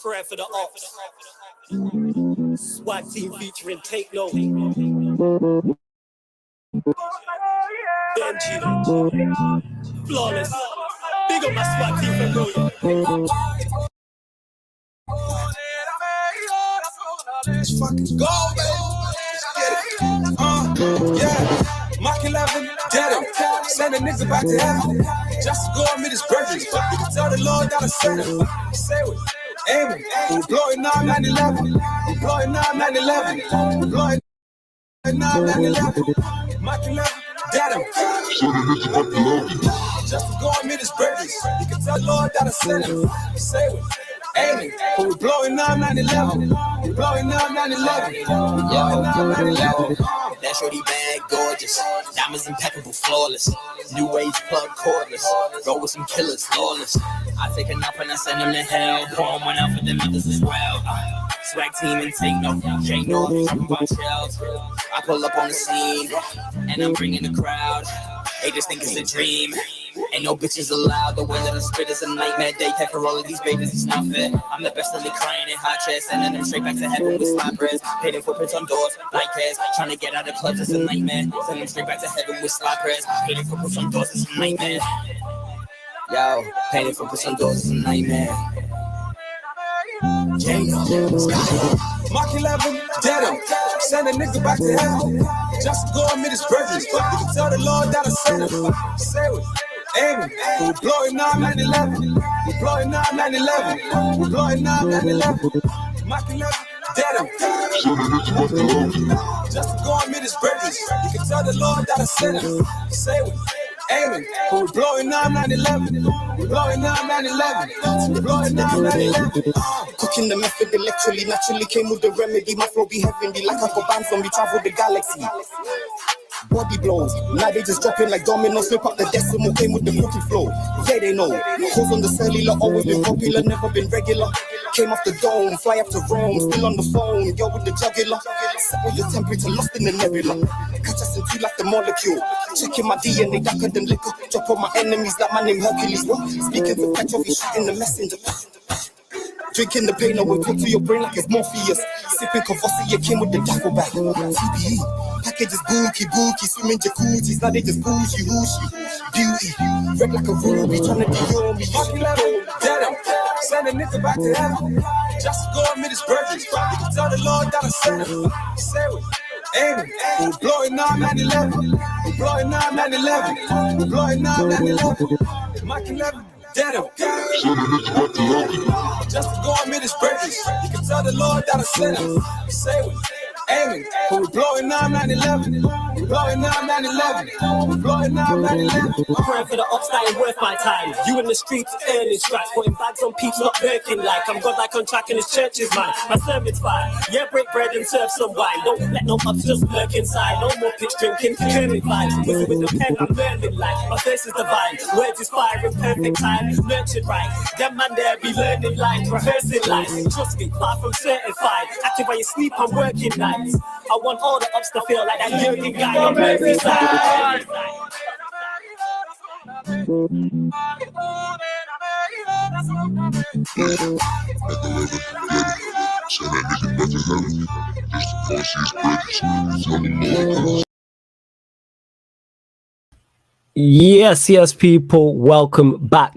Prayer for the ops. Swag team featuring Take Note. Benji. Flawless. Big up my swag team from Royal. Let's fucking go, baby. Let's get it. Yeah. Mach 11, dead him. Send a nigga back to heaven. Just to go and meet his brethren. You can tell the Lord that I sent him. Say it. Amen. We're blowing 9/11. We're blowing 9/11. We're blowing 9/11. Mach 11, dead him. Send a nigga back to heaven. Just to go and meet his brethren. You can tell the Lord that I sent him. Say it. Amen. We're blowing 9/11. We're blowing 9/11. We're blowing 9/11. That shorty bad, gorgeous. Diamonds impeccable, flawless. New age plug cordless. Roll with some killers, lawless. I take a nap and I send them to hell. Pour one out for them others as well. Swag team and Take Note. J no, talking about shells. I pull up on the scene and I'm bringing the crowd. They just think it's a dream. Ain't no bitches allowed. The way that I spit is a nightmare. They take for all of these babies, it's not fair. I'm the best of the crying in hot chairs, sending them straight back to heaven with slime prayers. Painting footprints on doors, like cares. Trying to get out of clubs, it's a nightmare. Send them straight back to heaven with slime prayers. Painting footprints on doors, it's a nightmare. Yo, painting footprints on doors, it's a nightmare. Mach 11, dead him. Send a nigga back to heaven. Just to go and meet his brethren. You can tell the Lord that I sent him. Say it. Amen. We're blowing 9/11. We're blowing 9/11. We're blowing 9/11. Mach 11, dead him. Just to go and meet his brethren. You can tell the Lord that I sent him. Say it. Amen. We're blowing 9/11. We're blowing 9/11. We're blowing 9/11. Cooking the method electrically, naturally came with the remedy. My flow be heavenly, like I got bands when we travel the galaxy. Body blows, now they just dropping like dominoes. Flip up the decimal, came with the cooking flow. Yeah, they know. Calls on the cellular, always been popular, never been regular. Came off the dome, fly up to Rome, still on the phone, yo with the jugular. Set with your temperature, lost in the nebula. Catch us in two like the molecule. Checking my DNA, darker than liquor. Drop on my enemies like my name Hercules. What? Speaking to Petrov, he's shooting the messenger. Drinking the pain, I will talk to your brain like it's Morpheus. Sipping Courvoisier, came with the Dapple bag. TBE, package is bookie, swimming jacuzzis. Now they just bougie, beauty. Red like a ruby, trying to deal me. Mach 11, dead him. Send a nigga back to heaven. Just to go and meet his brethren. You can tell the Lord that I sent him. Say it. Amen. We're blowing 9/11. We're blowing 9/11. We're blowing 9/11. Mach 11. Dead him. Just to go and meet his brethren. You can tell the Lord that I sent him. Say it. Amen. We're blowing 9/11. We're blowing 9/11. We're blowing 9/11. I'm praying for the ops that ain't worth my time. You in the streets earning stripes, putting bags on peeps, not working like I'm God like on track and his church is mine. My sermon's fine. Yeah, break bread and serve some wine. Don't let no ups just lurk inside. No more pitch drinking, curling vibes. With the pen, I'm learning life. My face is divine. Words is fire in perfect time. Nurtured right. Them man there be learning lines, rehearsing lines. Trust me, far from certified. Active while you sleep, I'm working nights. I want all the ups to feel like that Jurgen guy on Merseyside. Yes, people, welcome back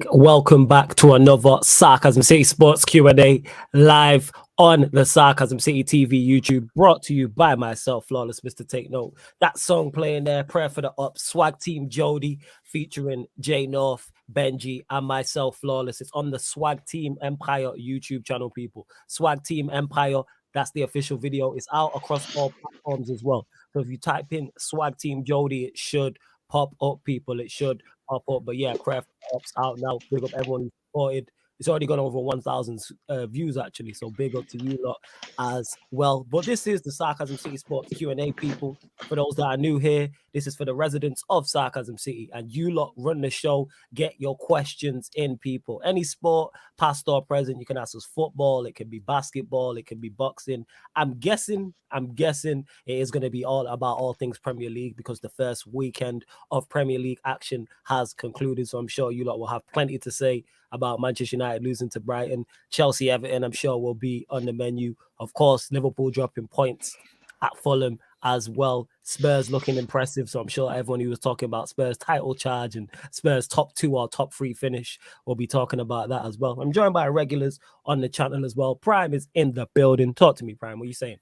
to another Sarcasm City Sports Q&A live on the Sarcasm City TV YouTube, brought to you by myself, Flawless Mr. Take Note. That song playing there, Prayer for the Ups, Swag Team Jody, featuring J North, Benji, and myself, Flawless. It's on the Swag Team Empire YouTube channel, people. Swag Team Empire, that's the official video. It's out across all platforms as well. So if you type in Swag Team Jody, it should pop up, people. It should pop up. But yeah, Prayer for the Ups out now. Big up everyone who supported. It's already gone over 1,000 views, actually. So big up to you lot as well. But this is the Sarcasm City Sports Q&A, people. For those that are new here, this is for the residents of Sarcasm City. And you lot run the show. Get your questions in, people. Any sport, past or present, you can ask us football. It can be basketball. It can be boxing. I'm guessing it is going to be all about all things Premier League, because the first weekend of Premier League action has concluded. So I'm sure you lot will have plenty to say about Manchester United losing to Brighton. Chelsea, Everton, I'm sure will be on the menu. Of course, Liverpool dropping points at Fulham as well. Spurs looking impressive. So I'm sure everyone who was talking about Spurs title charge and Spurs top 2 or top 3 finish will be talking about that as well. I'm joined by regulars on the channel as well. Prime is in the building. Talk to me, Prime. What are you saying?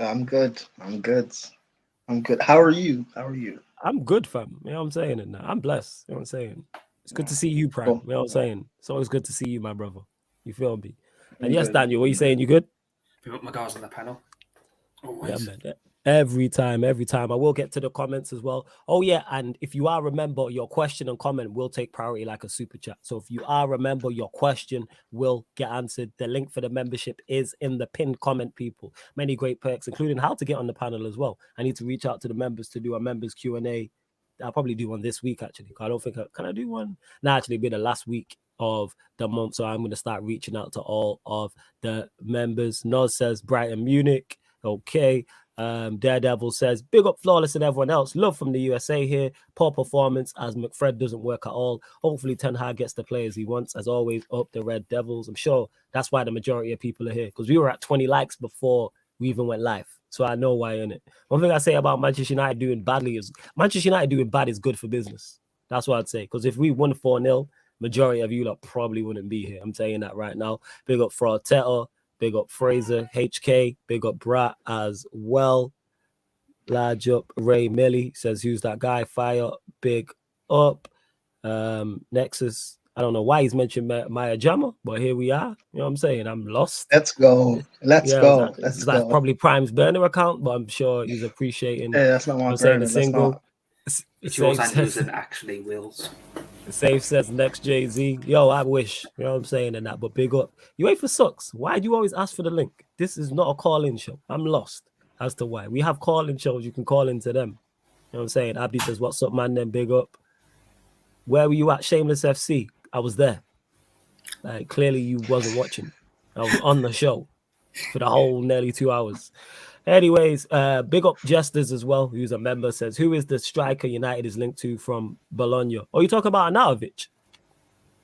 I'm good. How are you? I'm good, fam. You know what I'm saying? And I'm blessed. You know what I'm saying? It's good to see you, Prime. Cool. You know what I'm saying? It's always good to see you, my brother. You feel me? And I'm yes, good. Daniel, what are you saying? You good? Pick up my guys on the panel. Always. Yeah, man. Every time. I will get to the comments as well. Oh, yeah. And if you are remember, your question and comment will take priority like a super chat. So if you are remember, your question will get answered. The link for the membership is in the pinned comment, people. Many great perks, including how to get on the panel as well. I need to reach out to the members to do a members Q&A. I'll probably do one this week, actually. I don't think can I do one? No, actually, it'll be the last week of the month. So I'm going to start reaching out to all of the members. Noz says Brighton Munich. Okay. Daredevil says big up Flawless and everyone else. Love from the USA here. Poor performance as McFred doesn't work at all. Hopefully Ten Hag gets the players he wants. As always, up the Red Devils. I'm sure that's why the majority of people are here, because we were at 20 likes before we even went live. So I know why, innit? One thing I say about Manchester United doing badly is Manchester United doing bad is good for business. That's what I'd say. Because if we won 4-0, majority of you lot probably wouldn't be here. I'm saying that right now. Big up Frauteta. Big up Fraser, HK, big up Brat as well. Large up Ray Millie says, who's that guy? Fire, big up. Nexus, I don't know why he's mentioned Maya Jama, but here we are. You know what I'm saying? I'm lost. Let's go. Let's go. That's probably Prime's burner account, but I'm sure he's appreciating. Hey, that's not my I'm saying burner. the single. It's yours and yours and actually Will's. Safe says next Jay-Z. Yo, I wish. You know what I'm saying? And that, but big up. UEFA sucks. Why do you always ask for the link? This is not a call-in show. I'm lost as to why. We have call-in shows. You can call into them. You know what I'm saying? Abdi says, what's up, man? Then big up. Where were you at Shameless FC? I was there. Like, clearly you wasn't watching. I was on the show for the whole nearly 2 hours. Anyways, big up Jesters as well, who's a member, says, who is the striker United is linked to from Bologna? Oh, you talk about Arnautovic?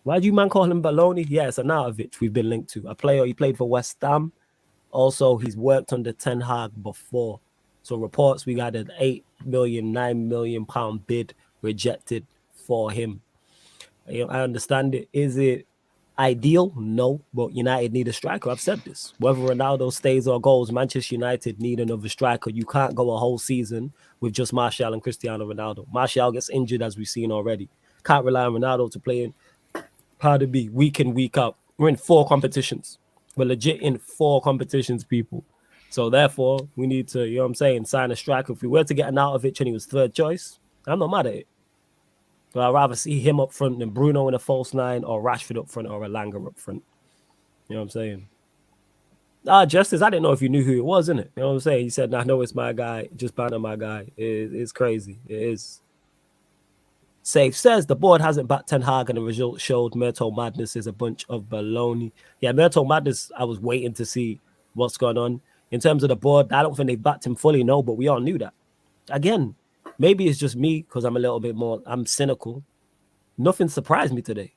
Why do you man call him Baloney? Yeah, it's Arnautovic we've been linked to. A player, he played for West Ham. Also, he's worked under Ten Hag before. So reports, we got an 8 million, 9 million pound bid rejected for him. I understand it. Is it ideal? No, but United need a striker. I've said this. Whether Ronaldo stays or goes, Manchester United need another striker. You can't go a whole season with just Martial and Cristiano Ronaldo. Martial gets injured, as we've seen already. Can't rely on Ronaldo to play in, pardon me, week in, week out. We're in 4 competitions. We're legit in 4 competitions, people. So therefore, we need to, you know what I'm saying, sign a striker. If we were to get Arnautovic and he was 3rd choice, I'm not mad at it. But I'd rather see him up front than Bruno in a false 9 or Rashford up front or Elanga up front. You know what I'm saying? Justice, I didn't know if you knew who it was, innit? You know what I'm saying? He said, nah, no, it's my guy. Just banner my guy. It's crazy. It is. Safe says the board hasn't backed Ten Hag and the result showed Myrtle Madness is a bunch of baloney. Yeah, Myrtle Madness, I was waiting to see what's going on. In terms of the board, I don't think they backed him fully, no, but we all knew that. Again, maybe it's just me because I'm cynical. Nothing surprised me today.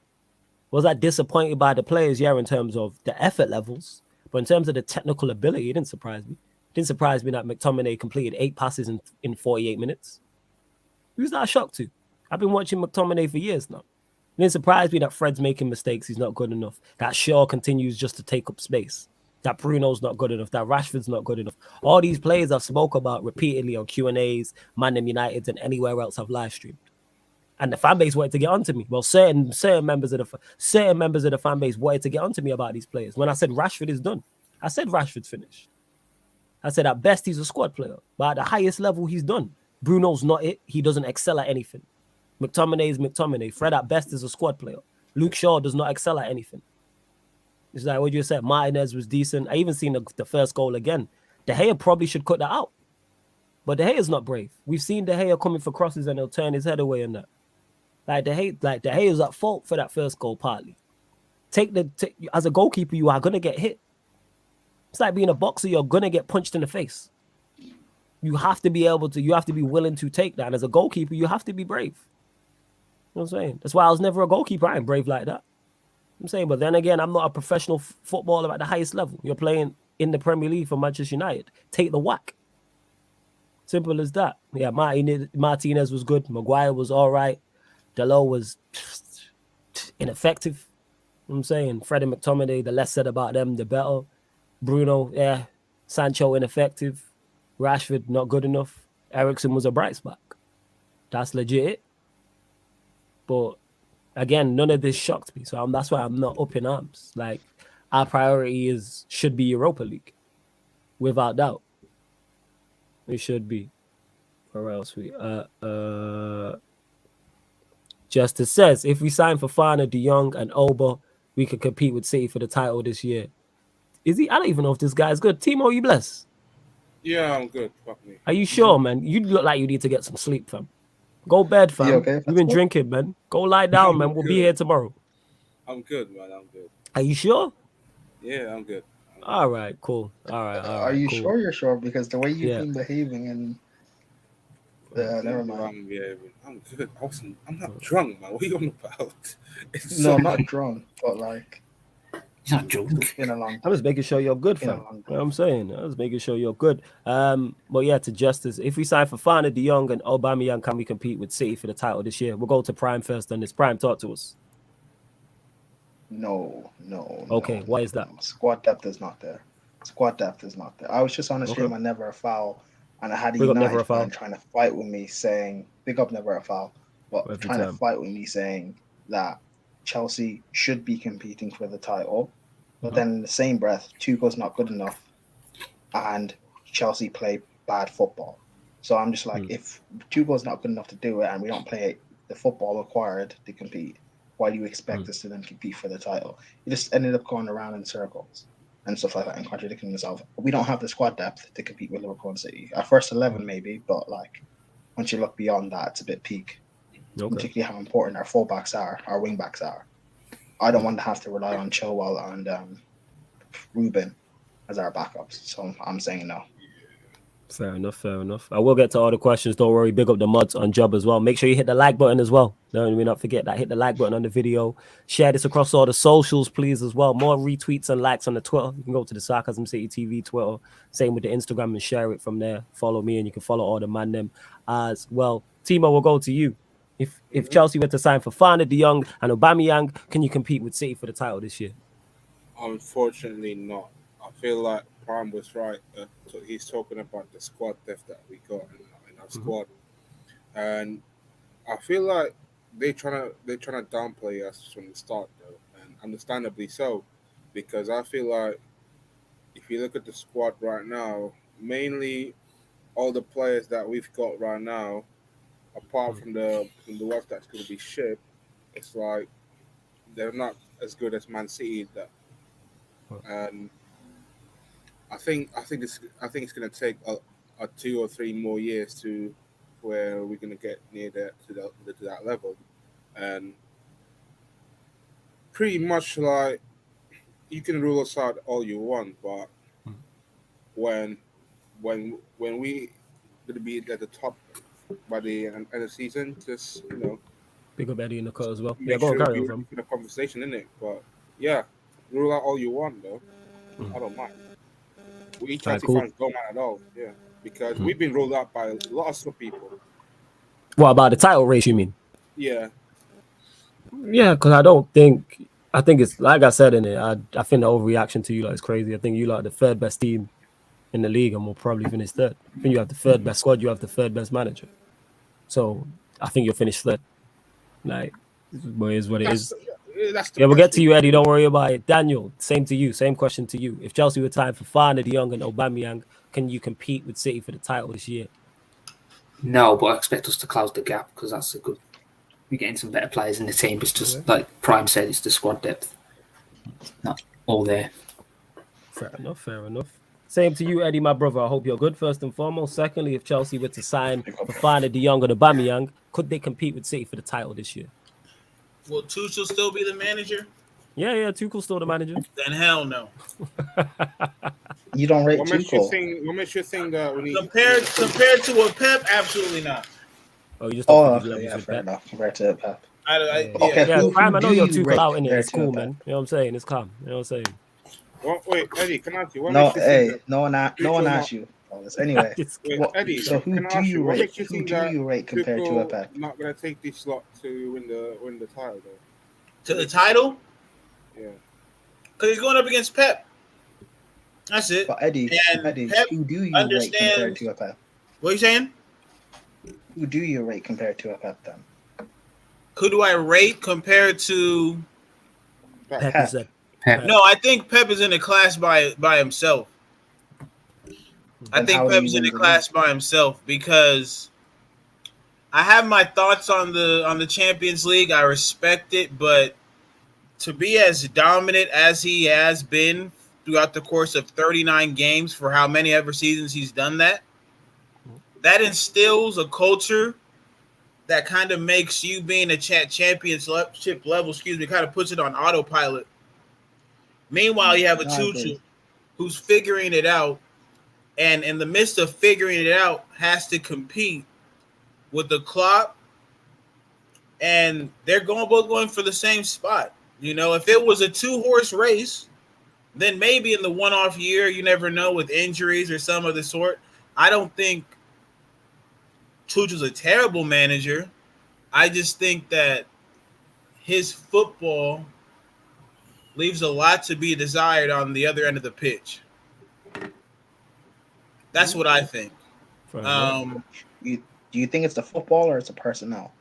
Was I disappointed by the players? Yeah, in terms of the effort levels. But in terms of the technical ability, it didn't surprise me. It didn't surprise me that McTominay completed 8 passes in 48 minutes. Who's that a shock to? I've been watching McTominay for years now. It didn't surprise me that Fred's making mistakes. He's not good enough. That Shaw continues just to take up space. That Bruno's not good enough. That Rashford's not good enough. All these players I've spoke about repeatedly on Q&As, Man United, and anywhere else I've live streamed. And the fan base wanted to get onto me. Well, certain members of the fan base wanted to get onto me about these players. When I said Rashford is done, I said Rashford's finished. I said at best he's a squad player, but at the highest level he's done. Bruno's not it. He doesn't excel at anything. McTominay is McTominay. Fred at best is a squad player. Luke Shaw does not excel at anything. It's like what you said. Martinez was decent. I even seen the first goal again. De Gea probably should cut that out. But De Gea's not brave. We've seen De Gea coming for crosses and he'll turn his head away and that. Like De Gea is at fault for that first goal partly. As a goalkeeper, you are gonna get hit. It's like being a boxer, you're gonna get punched in the face. You have to be willing to take that. And as a goalkeeper, you have to be brave. what I'm saying? That's why I was never a goalkeeper. I ain't brave like that. I'm saying, but then again, I'm not a professional footballer at the highest level. You're playing in the Premier League for Manchester United. Take the whack. Simple as that. Yeah, Martinez was good. Maguire was all right. Delo was ineffective. You know what I'm saying? Freddie McTominay, the less said about them, the better. Bruno, yeah. Sancho, ineffective. Rashford, not good enough. Eriksen was a bright spot. That's legit. But again, none of this shocked me. So that's why I'm not up in arms. Like, our priority should be Europa League. Without doubt. It should be. Or else we Justice says, if we sign for Fana, De Jong, and Oba, we could compete with City for the title this year. Is he? I don't even know if this guy's good. Timo, you blessed? Yeah, I'm good. Are you sure, man? You look like you need to get some sleep, fam. Go bed, fam. Okay? You've been drinking, man. Go lie down, man. We'll be here tomorrow. I'm good, man. I'm good. Are you sure? Yeah, I'm good. All right, cool. All right. Are you cool. sure you're sure? Because the way you've been behaving and never mind. I'm good. I'm not drunk, man. What are you on about? No, I'm not drunk, but like he's not drunk. It's been a long time. I'm just making sure you're good, fam. You know what I'm saying? I was making sure you're good. But yeah, to Justice, if we sign for Fana, De Jong, and Aubameyang, can we compete with City for the title this year? We'll go to Prime first on this. Prime, talk to us. No. Okay, why is that? Squad depth is not there. I was just on a stream on Never a Foul, and I had a United fan trying to fight with me saying, big up Never a Foul, but trying to fight with me saying that Chelsea should be competing for the title. But then in the same breath, Tuchel's not good enough and Chelsea play bad football. So I'm just like, if Tuchel's not good enough to do it and we don't play the football required to compete, why do you expect us to then compete for the title? You just ended up going around in circles and stuff like that and contradicting yourself. We don't have the squad depth to compete with Liverpool and City. Our first 11 maybe, but like once you look beyond that, it's a bit peak. Particularly how important our fullbacks are, our wing backs are. I don't want to have to rely on Chilwell and Ruben as our backups. So I'm saying no. Fair enough. I will get to all the questions. Don't worry. Big up the mods on job as well. Make sure you hit the like button as well. Don't not forget that. Hit the like button on the video. Share this across all the socials, please, as well. More retweets and likes on the Twitter. You can go to the Sarcasm City TV Twitter. Same with the Instagram and share it from there. Follow me and you can follow all the man them as well. Timo, we'll go to you. If Chelsea were to sign for Fana, De Jong, and Aubameyang, can you compete with City for the title this year? Unfortunately not. I feel like Prime was right. He's talking about the squad depth that we got in our squad, and I feel like they're trying to downplay us from the start, though, and understandably so, because I feel like if you look at the squad right now, mainly all the players that we've got right now, apart from the ones that's going to be shipped, it's like they're not as good as Man City. And I think it's going to take a 2 or 3 more years to where we're going to get near to that level, and pretty much like you can rule us out all you want, but when we going to be at the top by the end of the season, just big up Eddie in the cut as well. Yeah, go carry on from the conversation, innit? But yeah, rule out all you want though. I don't mind. We Chelsea fans don't mind at all. Yeah, because we've been ruled out by lots of people. What about the title race? You mean? Yeah. Yeah, because I think it's like I said in it. I think the overreaction to you lot is crazy. I think you lot are the 3rd best team in the league, and we'll probably finish 3rd. I think you have the 3rd best squad. You have the 3rd best manager. So I think you'll finish 3rd. Like, but it is what it is. Yeah, we'll get to you, Eddie. Don't worry about it. Daniel, same to you. Same question to you. If Chelsea were tied for Fana, De Jong, and Aubameyang, can you compete with City for the title this year? No, but I expect us to close the gap because that's a good. We're getting some better players in the team. It's just like Prime said, it's the squad depth. It's not all there. Fair enough. Same to you, Eddie, my brother. I hope you're good, first and foremost. Secondly, if Chelsea were to sign for Fana, De Jong, and Aubameyang, could they compete with City for the title this year? Will Tuchel still be the manager? Yeah, Tuchel's still the manager. Then hell no. You don't rate Tuchel. What makes you think that when compared to a Pep, absolutely not. Oh, you just fair enough. Compared to Pep. Yeah, Prime, I know you're too out in it. compared It's to cool, Pep? man. You know what I'm saying? It's calm. You know what I'm saying? Well, wait, Eddie, can I ask you? What No, makes you think that no one asked you. Anyway, It's Wait, what, Eddie, so who can I do ask you what rate? makes you Who think do that you rate compared to a Tuchel Pep? not gonna take this slot to win the title though? To the title? Yeah. Because he's going up against Pep. That's it. But Eddie, Pep who do you rate compared to a Pep? What are you saying? Who do you rate compared to a Pep then? Who do I rate compared to Pep is a No, I think Pep is in a class by himself. I think Pep's in a class by himself because I have my thoughts on the Champions League. I respect it, but to be as dominant as he has been throughout the course of 39 games for how many ever seasons he's done that instills a culture that kind of makes you being a championship level, kind of puts it on autopilot. Meanwhile, you have a Tuchel who's figuring it out, and in the midst of figuring it out, has to compete with the Klopp, and they're both going for the same spot. You know, if it was a 2-horse race, then maybe in the one-off year, you never know, with injuries or some of the sort. I don't think Tuchel's a terrible manager. I just think that his football leaves a lot to be desired on the other end of the pitch. That's what I think. Do you think it's the football or it's the personnel?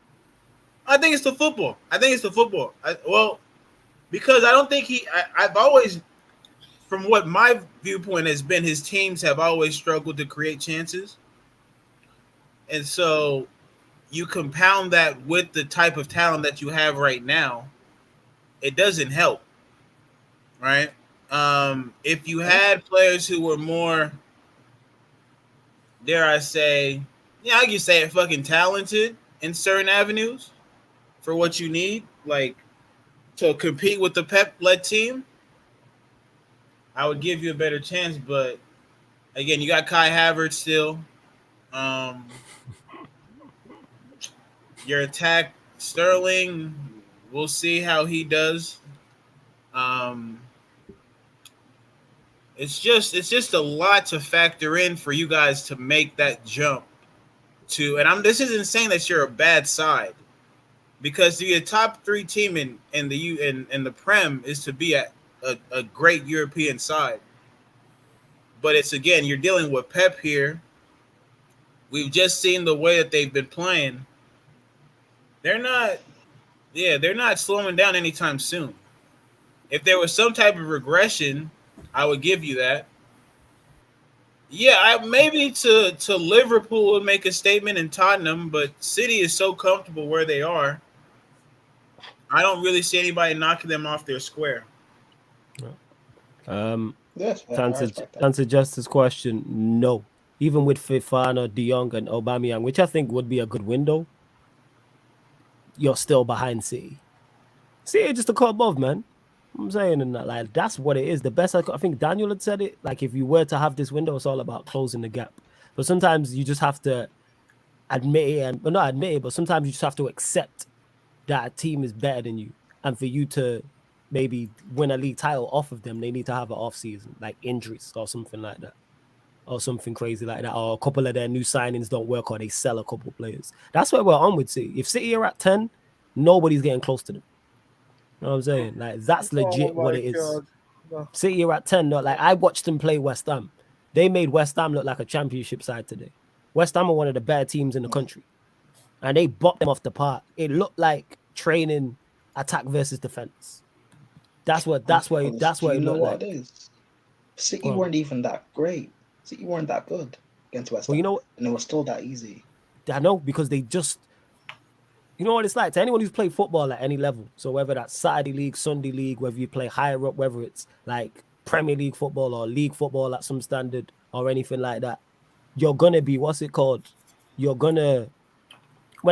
I think it's the football. Because I don't think I've always, from what my viewpoint has been, his teams have always struggled to create chances. And so you compound that with the type of talent that you have right now, it doesn't help, right? If you had players who were more, dare I say, I can say it, fucking talented in certain avenues for what you need, like to compete with the Pep-led team, I would give you a better chance. But again, you got Kai Havertz still. Your attack, Sterling, we'll see how he does. It's just a lot to factor in for you guys to make that jump to. And this isn't saying that you're a bad side, because to be a top 3 team in the Prem is to be a great European side. But it's, again, you're dealing with Pep here. We've just seen the way that they've been playing. They're not slowing down anytime soon. If there was some type of regression, I would give you that. Yeah, maybe to Liverpool would make a statement in Tottenham, but City is so comfortable where they are. I don't really see anybody knocking them off their square. Yes. To answer Justice's question, no. Even with Fofana, De Jong, and Aubameyang, which I think would be a good window, you're still behind City. City just a cut above, man. I'm saying, and like that's what it is. The best I think Daniel had said it. Like, if you were to have this window, it's all about closing the gap. But sometimes you just have to admit it, not admit it, but sometimes you just have to accept that a team is better than you, and for you to maybe win a league title off of them, they need to have an off season, like injuries or something like that, or something crazy like that, or a couple of their new signings don't work, or they sell a couple of players. That's where we're on with City. If City are at 10, nobody's getting close to them. You know what I'm saying? Like, that's legit what it is. No. City are at 10. Like, I watched them play West Ham. They made West Ham look like a championship side today. West Ham are one of the better teams in the country, and they bopped them off the park. It looked like training attack versus defense. That's what it looked like. It is. City weren't even that great. City weren't that good against West Ham. Well, you know, and it was still that easy. I know, because they just, you know what it's like to anyone who's played football at any level. So whether that's Saturday league, Sunday league, whether you play higher up, whether it's like Premier League football or league football at some standard or anything like that, you're gonna be, when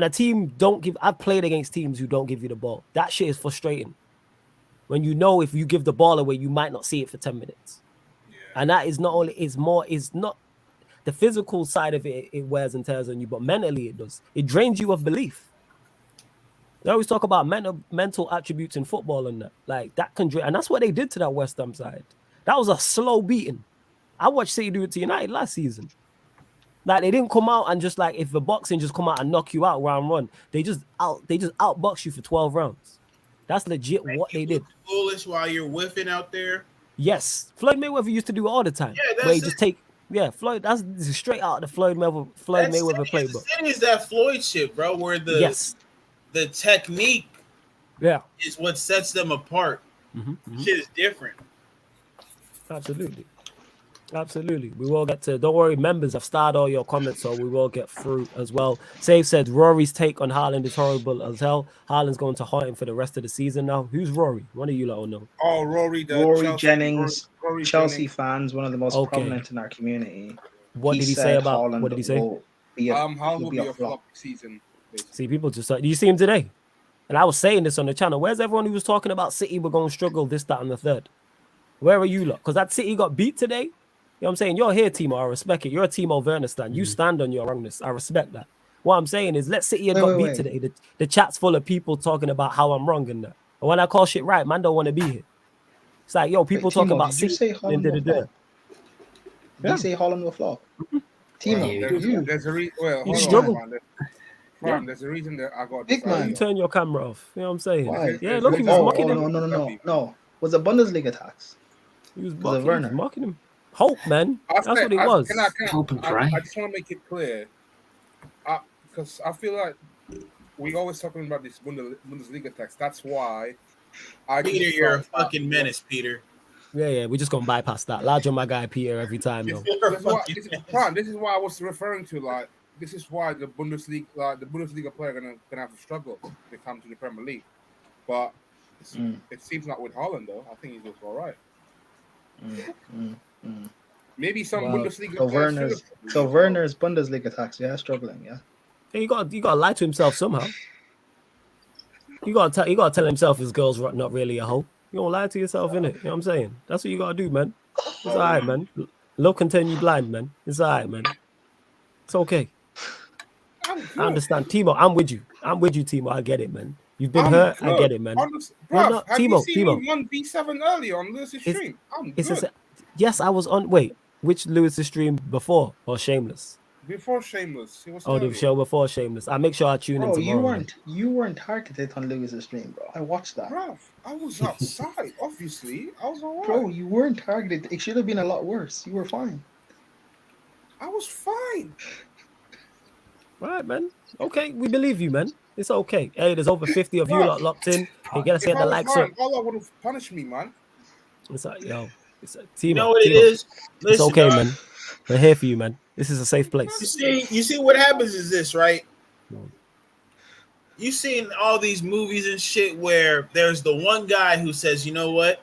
a team don't give. I've played against teams who don't give you the ball. That shit is frustrating. When you know if you give the ball away, you might not see it for 10 minutes. Yeah. And that is not only, it's not the physical side of it, it wears and tears on you, but mentally it does. It drains you of belief. They always talk about mental attributes in football and that. Like, that can... And that's what they did to that West Ham side. That was a slow beating. I watched City do it to United last season. Like, they didn't come out and just like, if the boxing just come out and knock you out round one, they just outbox you for 12 rounds. That's legit what they did. Foolish while you're whiffing out there. Yes, Floyd Mayweather used to do it all the time. Yeah, where he just take Floyd. That's straight out of the Floyd Mayweather playbook. It is that Floyd shit, bro. Where the technique, is what sets them apart. Shit is different. Absolutely. We will get to... Don't worry, members, I've started all your comments, so we will get through as well. Save said, Rory's take on Haaland is horrible as hell. Haaland's going to haunt him for the rest of the season now. Who's Rory? One of you lot will know. Oh, Rory Jennings, Chelsea fans, one of the most prominent in our community. What did he say about... Haaland what did he say? Haaland will be a flop season. Basically. See, people just... Do you see him today? And I was saying this on the channel. Where's everyone who was talking about City were going to struggle this, that, and the third? Where are you lot? Because that City got beat today. You know what I'm saying? You're here, Timo. I respect it. You're a Timo Werner stan. You stand on your wrongness. I respect that. What I'm saying is, let's City got beat today. The chat's full of people talking about how I'm wrong in that. And when I call shit right, man don't want to be here. It's like, yo, people talking about City. Did you say Haaland will flop? Timo, there's a reason. Well, you struggle. There's a reason that I got. Big man, you turn your camera off. You know what I'm saying? Why? Yeah, look, he was mocking him. No. Was it Bundesliga tax? He was mocking him. Hope, man. That's what it was. Hope and pray. I just want to make it clear, because I feel like we always talking about this Bundesliga tax. That's why Peter, you're a fucking menace, Peter. Yeah, we're just gonna bypass that. Large on my guy Peter every time, though. This is why I was referring to. Like, this is why the Bundesliga player gonna have to struggle to come to the Premier League. But it seems not with Haaland, though. I think he's looks all right. Maybe some Bundesliga. So Werner's Bundesliga tax, struggling, Hey, you gotta lie to himself somehow. You gotta tell himself his girl's not really a hoe. You don't lie to yourself, innit? You know what I'm saying? That's what you gotta do, man. It's all right, man. Look until you blind, man. It's all right, man. It's okay. I understand, Timo. I'm with you, Timo. I get it, man. You've been hurt. I get it, man. Timo. 1v7 earlier on Lewis's stream. Yes, I was on. Wait, which Lewis's stream before or Shameless? Before Shameless. The show before Shameless. I make sure I tune in tomorrow. You weren't targeted on Lewis's stream, bro. I watched that. Bro, I was outside. Obviously, I was alright. Bro, you weren't targeted. It should have been a lot worse. You were fine. I was fine. Right, man. Okay, we believe you, man. It's okay. Hey, there's over 50 of you lot locked in. You gotta get the likes up. Allah would have punished me, man. It's like, yo, it's like, Timo, you know what it is? Listen, it's okay, man. We're here for you, man. This is a safe place. You see what happens is this, right? You've seen all these movies and shit where there's the one guy who says, you know what?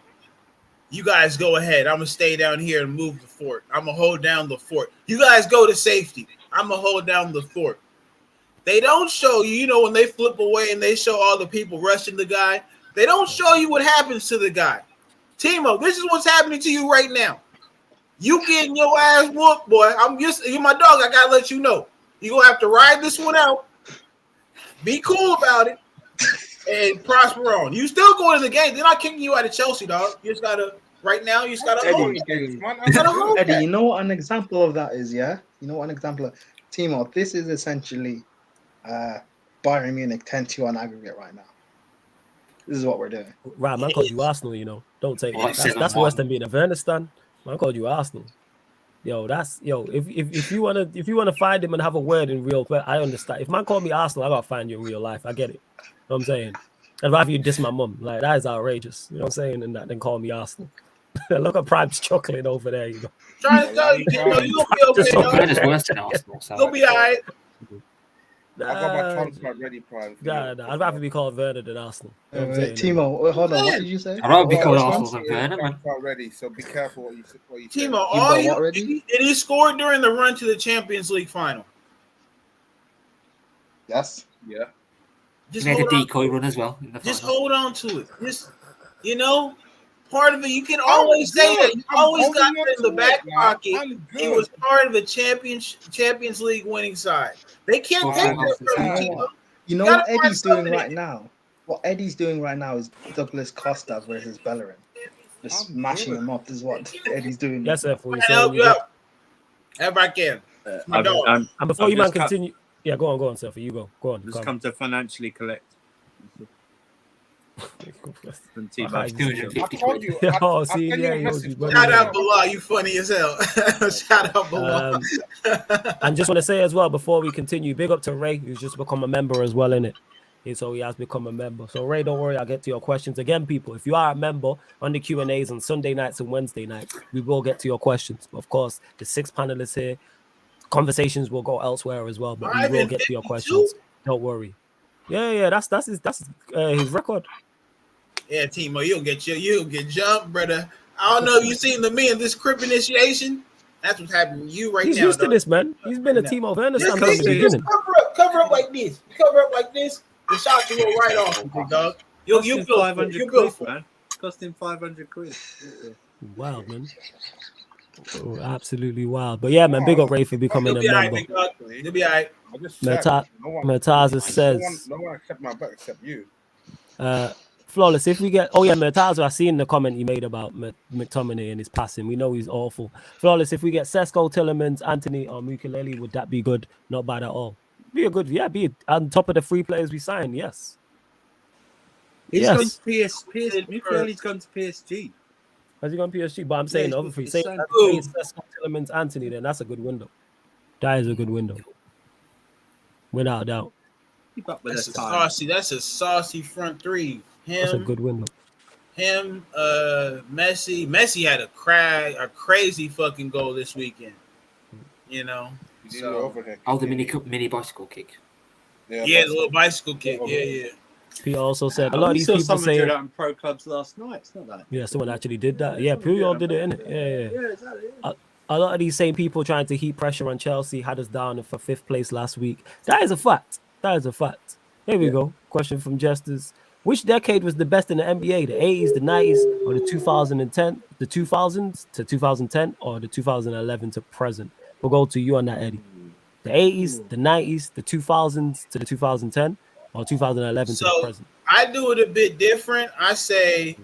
You guys go ahead. I'm going to stay down here and move the fort. I'm going to hold down the fort. You guys go to safety. I'm going to hold down the fort. They don't show you, when they flip away and they show all the people rushing the guy, they don't show you what happens to the guy. Timo, this is what's happening to you right now. You getting your ass whooped, boy. You're my dog. I gotta let you know. You're gonna have to ride this one out. Be cool about it and prosper on. You still going to the game. They're not kicking you out of Chelsea, dog. You just gotta hold it. Eddie, you know what an example of that is, yeah? You know what an example of Timo, this is essentially Bayern Munich 10-2 on aggregate right now. This is what we're doing. Right, man called you Arsenal, Don't take that. That's worse than being a Werner stan. Man called you Arsenal. If you wanna find him and have a word in real, I understand. If man called me Arsenal, I gotta find you in real life. I get it. You know what I'm saying? I'd rather you diss my mum. Like, that is outrageous. You know what I'm saying? And that then call me Arsenal. Look at Prime's chuckling over there, Trying to tell you, you'll be okay. You'll be all right. I got my transfer ready, Prime. I'd rather be called Werner than Arsenal. You know Timo, hold on. What did you say? I'd rather be called Arsenal than Werner, man. Ready, so be careful what you say. Timo, did he score during the run to the Champions League final? Yes. Yeah. Just made a decoy run as well. Just hold on to it. Just, part of it, you can always say that. You always got it in the back pocket. He was part of the Champions League winning side. They can't take that from you. You know what Eddie's doing right now? What Eddie's doing right now is Douglas Costa versus Bellerin. Just smashing him up is what Eddie's doing. Yes, sir. For you help you out. If I can. My dog. And before you man continue, yeah, go on, sir. For you go on. Just come to financially collect. I told you. Oh, see, yeah, shout out Bilal, you funny as hell. Shout out Bilal. And just want to say as well before we continue, big up to Ray, who's just become a member as well, innit? So he has become a member. So Ray, don't worry, I'll get to your questions again, people. If you are a member on the Q&As on Sunday nights and Wednesday nights, we will get to your questions. Of course, the 6 panelists here, conversations will go elsewhere as well, but we will get to your questions. Don't worry. Yeah, that's his record. Yeah, Timo, you'll get jumped, brother. I don't know if you seen the me in this crib initiation. That's what's happening to you right now. He's used to this, man. He's been a Timo Werner from the beginning. Cover up like this. You cover up like this. The shot will go right off, big dog. You 500 quid, man. Cost him 500 quid. Wild, man. Oh, absolutely wild. But yeah, man, big up Ray for becoming a member. You'll be all right. Murtaza says. No one kept my back except you. Flawless. If we get, Murtaza, I seen the comment he made about McTominay and his passing. We know he's awful. Flawless. If we get Sesko, Tillemans, Anthony, or Mukulele, would that be good? Not bad at all. Be on top of the 3 players we signed. Yes. He's gone to Mukulele's gone to PSG. Has he gone PSG? But I'm saying the other 3. Say Sesko, Tillemans, Anthony. Then that's a good window. That is a good window. Without a doubt. That's a saucy front 3. That's a good window. Him, Messi. Messi had a crazy fucking goal this weekend. You know. The mini bicycle kick. Yeah, the little bicycle kick. Yeah. He also said a lot of these people say that in pro clubs last night. It's not that. Yeah, someone actually did that. Yeah, Puyol did it, innit? Yeah, exactly. A lot of these same people trying to heap pressure on Chelsea had us down for 5th place last week. That is a fact. Here we go. Question from Jesters. Which decade was the best in the NBA? The 80s, the 90s, or the 2010, the 2000s to 2010, or the 2011 to present? We'll go to you on that, Eddie. The 80s, the 90s, the 2000s to the 2010, or 2011 to the present? I do it a bit different. I say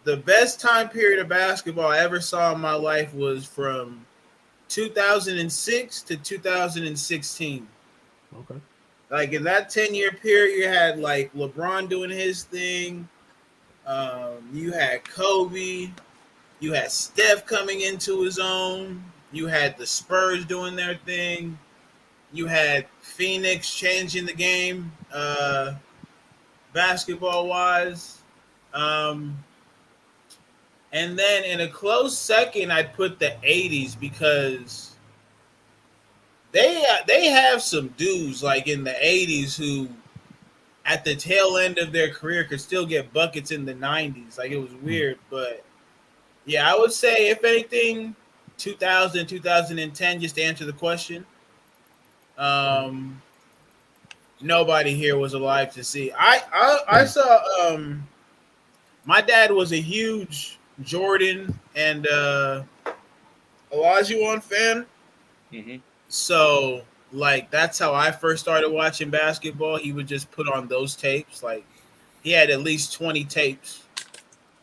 the best time period of basketball I ever saw in my life was from 2006 to 2016. Okay. Like in that 10-year period, you had like LeBron doing his thing. You had Kobe. You had Steph coming into his own. You had the Spurs doing their thing. You had Phoenix changing the game, basketball-wise. And then in a close second, I'd put the 80s because they have some dudes like in the 80s who at the tail end of their career could still get buckets in the 90s. Like, it was weird. But, yeah, I would say, if anything, 2000, 2010, just to answer the question. Nobody here was alive to see. I saw my dad was a huge Jordan and Olajuwon fan. Mm-hmm. So, like, that's how I first started watching basketball. He would just put on those tapes. Like, he had at least 20 tapes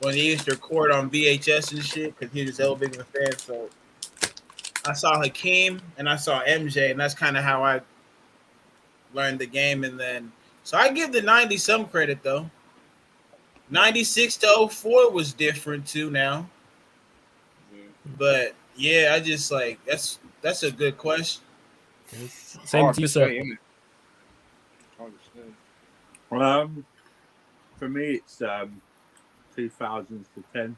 when he used to record on VHS and shit because he was hell big of a fan. So, I saw Hakeem and I saw MJ, and that's kind of how I learned the game. And then, so I give the 90s some credit, though. 96 to 04 was different, too, now. But, yeah, I just, like, that's a good question. Same to you, sir. For me, it's 2000s to 10.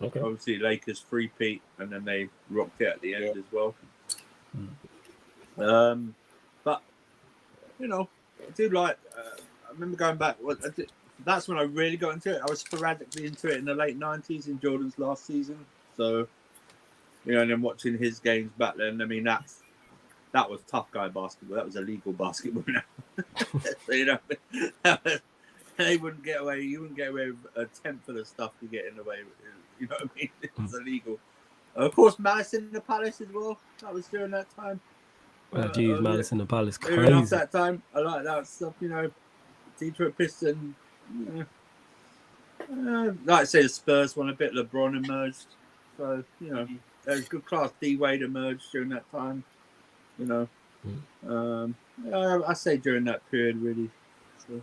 Okay. Obviously, Lakers 3-peat, and then they rocked it at the end as well. But, you know, I do like, I remember going back, that's when I really got into it. I was sporadically into it in the late 90s in Jordan's last season. So, you know, and then watching his games back then, I mean, that was tough guy basketball. That was illegal basketball now. So, you know, they wouldn't get away. You wouldn't get away with a tenth of the stuff you get in the way. You know what I mean? It's illegal. Of course, Madison in the Palace as well. That was during that time. Jeez, Madison and Palace Even crazy. after that time, I like that stuff. Detroit Pistons. Like I say, the Spurs won a bit. LeBron emerged, so a good class D Wade emerged during that time. I say during that period, really. So.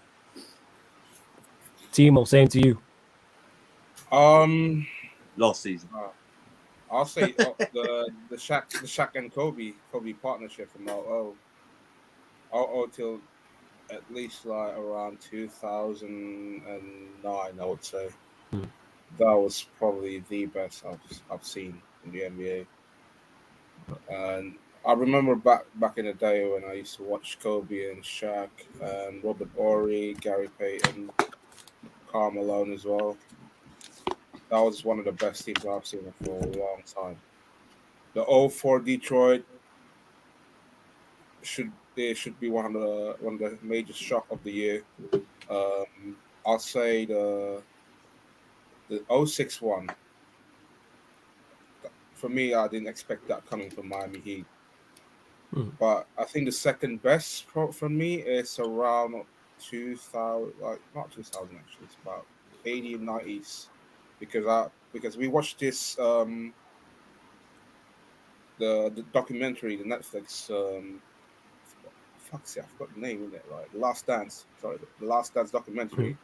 Timo, same to you. Last season. I'll say the Shaq and Kobe partnership from 00 till at least like around 2009, I would say. That was probably the best I've seen in the NBA. And I remember back in the day when I used to watch Kobe and Shaq and Robert Horry, Gary Payton, Karl Malone as well. That was one of the best teams I've seen for a long time. The 04 Detroit should be one of the major shock of the year. I'll say the 06 one. For me, I didn't expect that coming from Miami Heat. But I think the second best for me is around 2000, like not 2000 actually. It's about 80s and 90s, because we watched this the documentary, the Netflix I forgot the name, isn't it? Right, The Last Dance. Sorry, the Last Dance documentary.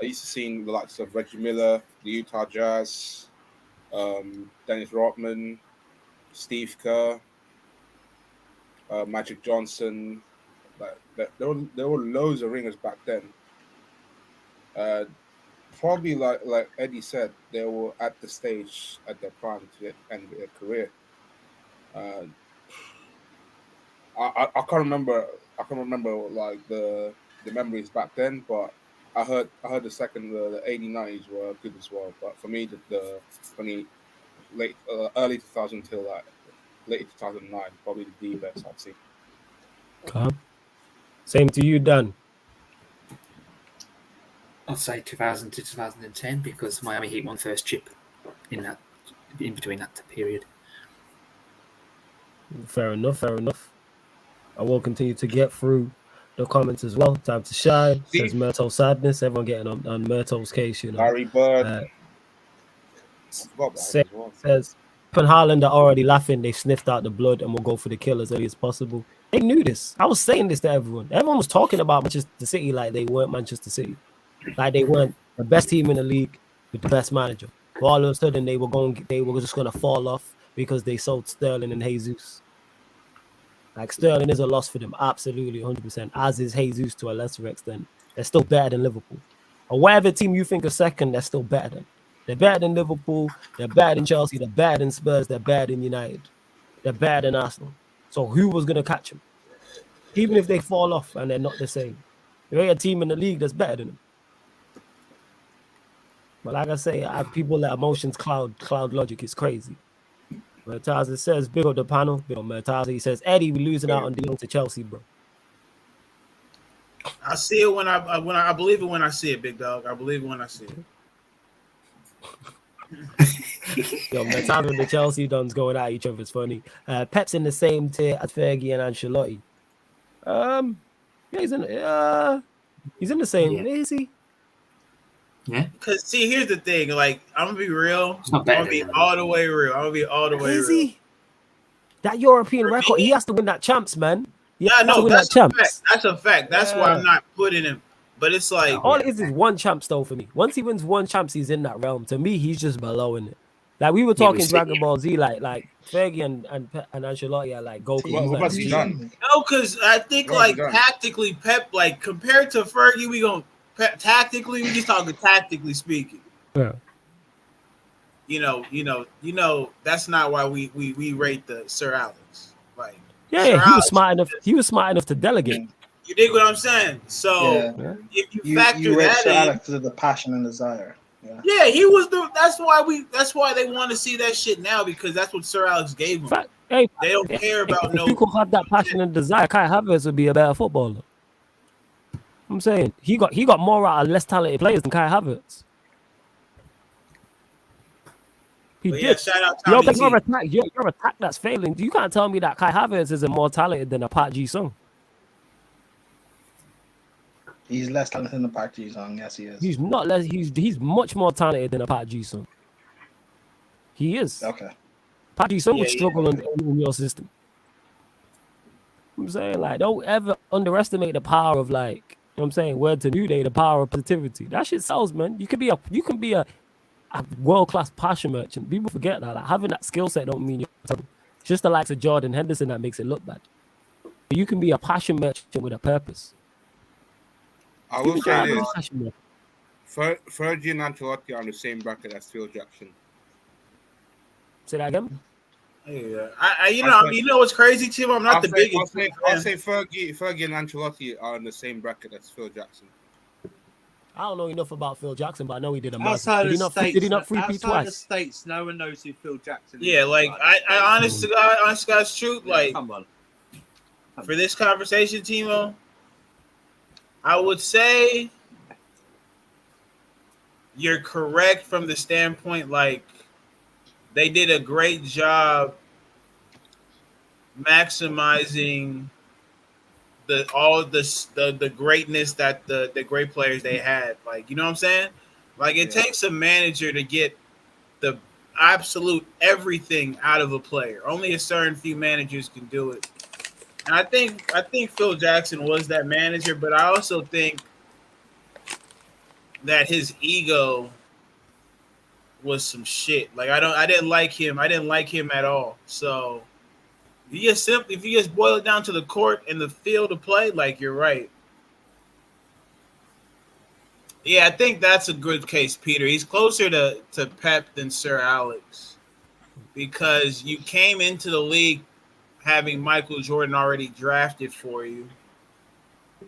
I used to see the likes of Reggie Miller, the Utah Jazz, Dennis Rodman, Steve Kerr, Magic Johnson. There were loads of ringers back then. Probably like Eddie said, they were at the stage at their prime to end their career. I can't remember like the memories back then, but I heard the second the 80s were good as well. But for me, the early 2000 till like late 2009 probably the best I've seen. Same to you, Dan. I'd say 2000 to 2010 because Miami Heat won first chip in between that period. Fair enough. I will continue to get through the comments as well. Time to shine. Says Myrtle Sadness. Everyone getting on Myrtle's case, Larry Bird. Says Pen Haaland are already laughing. They sniffed out the blood and will go for the kill as early as possible. They knew this. I was saying this to everyone. Everyone was talking about Manchester City like they weren't Manchester City. Like they weren't the best team in the league with the best manager. But all of a sudden they were just gonna fall off because they sold Sterling and Jesus. Like Sterling is a loss for them, absolutely 100%. As is Jesus to a lesser extent. They're still better than Liverpool. Or whatever team you think of second, they're still better than. They're better than Liverpool. They're better than Chelsea. They're better than Spurs. They're better than United. They're better than Arsenal. So who was gonna catch them? Even if they fall off and they're not the same, there ain't a team in the league that's better than them. But like I say, people let emotions cloud logic. It's crazy. Mertaza says, big up the panel. Big up Mertaza. He says, Eddie, we losing out on De Jong to Chelsea, bro. I see it when I believe it when I see it, big dog. I believe it when I see it. Yo, Mertaza and the Chelsea dons going at each other. It's funny. Pep's in the same tier as Fergie and Ancelotti. Yeah, he's in the same. Yeah. Is he? Yeah. Because see, here's the thing. Like, I'm gonna be real. I'm gonna be all the way real. Is he? That European record, he has to win that champs, man. Yeah, no, that's a fact. That's a fact. That's why I'm not putting him. But it's like all it is one champs though for me. Once he wins one champs, he's in that realm. To me, he's just below in it. Like we were talking Dragon Ball Z, like Fergie and Ancelotti are like Goku. No, because I think like tactically, Pep, like compared to Fergie, we just talking tactically speaking. Yeah. You know, that's not why we rate the Sir Alex. Like, yeah, he was smart enough. He was smart enough to delegate. You dig what I'm saying? So if you factor you that Sir in, Alex to the passion and desire. Yeah, he was that's why they want to see that shit now, because that's what Sir Alex gave them. They don't care about no. If you could have that passion and desire, Kai Havertz would be a better footballer. I'm saying he got more out of less talented players than Kai Havertz. He But did. yeah, shout out Tommy Yo, T. your attack that's failing. You can't tell me that Kai Havertz isn't more talented than a Pat G Sung. He's less talented than the Park Ji-sung. Yes, he is. He's not less. He's much more talented than a Pat G Sung. He is. Okay. Pat G Sung would struggle in your system. I'm saying, like, don't ever underestimate the power of, like, you know what I'm saying, word to New Day, the power of positivity. That shit sells, man. You can be a world-class passion merchant. People forget that. Like, having that skill set don't mean you're terrible. It's just the likes of Jordan Henderson that makes it look bad. But you can be a passion merchant with a purpose. I will say this. Fergie and Ancelotti are in the same bracket as Phil Jackson. Say that again? Yeah. You know what's crazy, Tim? I'm not the biggest. I'll say Fergie and Ancelotti are in the same bracket as Phil Jackson. I don't know enough about Phil Jackson, but I know he did a outside did he not free P twice? Outside the States, no one knows who Phil Jackson is. Yeah, like I honest to God's truth, like, come on. For this conversation, Timo, I would say you're correct from the standpoint, like, they did a great job maximizing the greatness that the great players they had. Like, you know what I'm saying? Like, it takes a manager to get the absolute everything out of a player. Only a certain few managers can do it. And I think Phil Jackson was that manager, but I also think that his ego was some shit. Like, I didn't like him. I didn't like him at all. So if you just boil it down to the court and the field of play, like, you're right. Yeah, I think that's a good case, Peter. He's closer to Pep than Sir Alex, because you came into the league having Michael Jordan already drafted for you.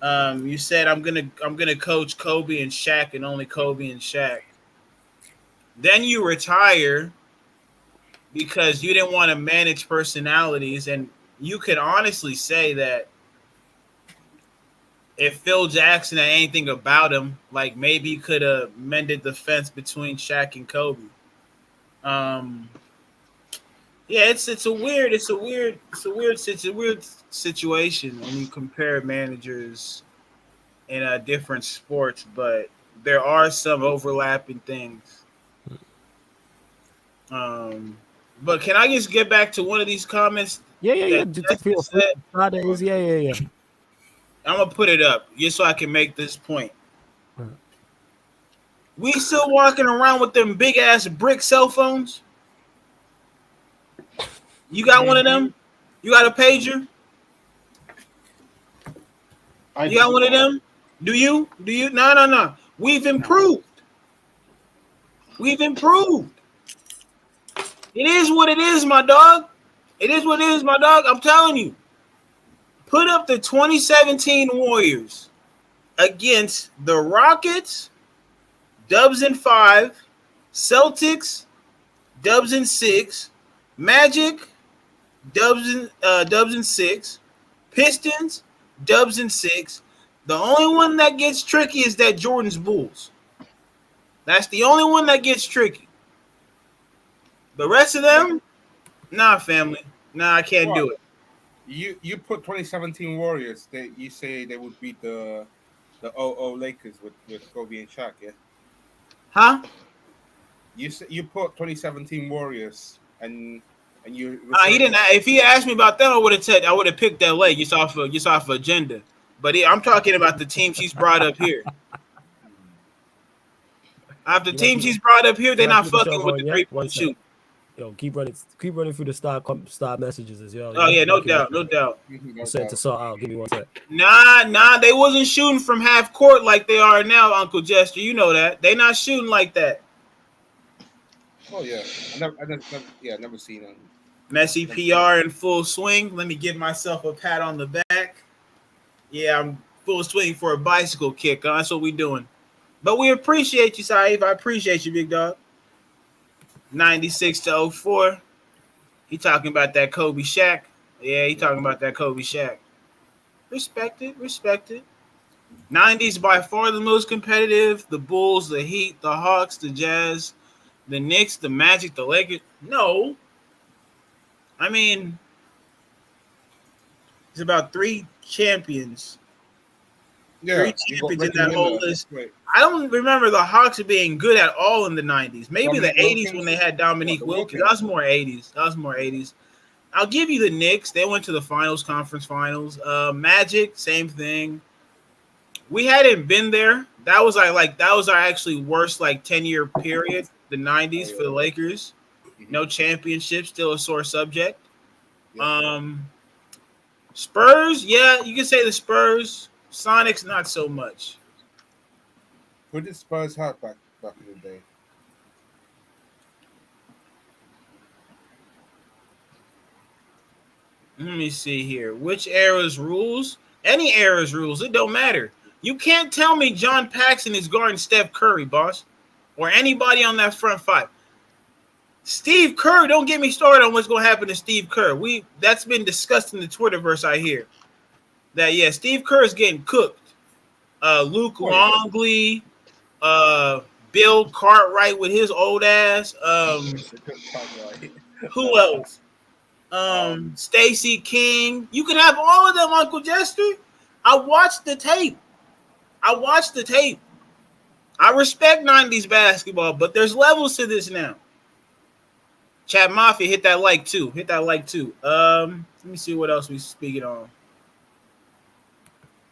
You said I'm gonna coach Kobe and Shaq, and only Kobe and Shaq. Then you retire because you didn't want to manage personalities, and you could honestly say that if Phil Jackson had anything about him, like, maybe he could have mended the fence between Shaq and Kobe. Yeah, it's a weird situation when you compare managers in different sports, but there are some overlapping things. But can I just get back to one of these comments? Yeah. I'm gonna put it up just so I can make this point. We still walking around with them big ass brick cell phones? You got one of them? You got a pager? You got one of them? Do you? No. We've improved. It is what it is, my dog. I'm telling you. Put up the 2017 Warriors against the Rockets, Dubs in 5, Celtics, Dubs in 6, Magic, Dubs in 6, Pistons, Dubs in 6. The only one that gets tricky is that Jordan's Bulls. That's the only one that gets tricky. The rest of them, nah, family. Nah, I can't do it. You put 2017 Warriors. You say they would beat the 00 Lakers with Kobe and Shaq, yeah? Huh? You put 2017 Warriors and you. He didn't. If he asked me about them, I would have picked LA just off of agenda. But I'm talking about the teams he's brought up here. After teams he's brought up here, they're not fucking with the 3-point shoot. Yo, keep running through the star messages as well. Oh yeah, no doubt. I'm saying to sort out. Give me one sec. Nah, they wasn't shooting from half court like they are now, Uncle Jester. You know that they not shooting like that. Oh yeah, I never seen them. Messi PR in full swing. Let me give myself a pat on the back. Yeah, I'm full swing for a bicycle kick. Huh? That's what we doing. But we appreciate you, Saeed. I appreciate you, big dog. 96 to 04. He talking about that Kobe Shaq. Yeah, he talking about that Kobe Shaq. Respect it. 90s by far the most competitive. The Bulls, the Heat, the Hawks, the Jazz, The Knicks, the Magic, the Lakers. No. I mean, it's about 3 champions. Yeah, 3 champions in that whole list. Wait. I don't remember the Hawks being good at all in the 90s. Maybe Dominique the 80s Wilkins? when they had Dominique What, the Wilkins. That was more 80s. I'll give you the Knicks. They went to the conference finals. Magic, same thing. We hadn't been there. That was our actually worst 10-year period, the 90s for the Lakers. No championship, still a sore subject. Spurs, yeah, you can say the Spurs. Sonics, not so much. Who did Spurs have back in the day? Let me see here. Which era's rules? Any era's rules. It don't matter. You can't tell me John Paxson is guarding Steph Curry, boss, or anybody on that front 5. Steve Kerr, don't get me started on what's going to happen to Steve Kerr. That's been discussed in the Twitterverse, I hear. That, yeah, Steve Kerr is getting cooked. Luke Longley, Bill Cartwright with his old ass. Who else? Stacey King. You can have all of them, Uncle Jester. I watched the tape. I respect 90s basketball, but there's levels to this now. Chat Mafia, hit that like too. Let me see what else we speaking on.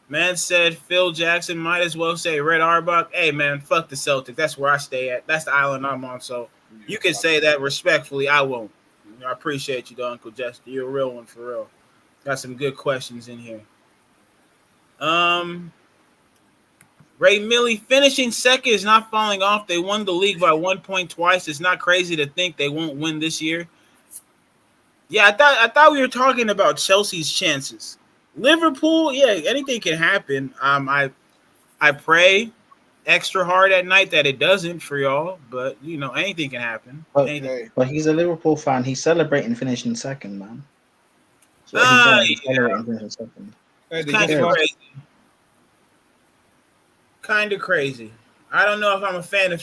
Man said Phil Jackson might as well say Red Auerbach. Hey man, fuck the Celtics. That's where I stay at. That's the island I'm on. So you can say that respectfully. I won't. I appreciate you, though, Uncle Jester. You're a real one for real. Got some good questions in here. Ray Millie, finishing second is not falling off. They won the league by 1 point twice. It's not crazy to think they won't win this year. Yeah, I thought we were talking about Chelsea's chances. Liverpool, yeah, anything can happen. I pray extra hard at night that it doesn't for y'all, but anything can happen. But he's a Liverpool fan. He's celebrating finishing second, man. So he's celebrating finishing second. Kind of crazy. I don't know if I'm a fan of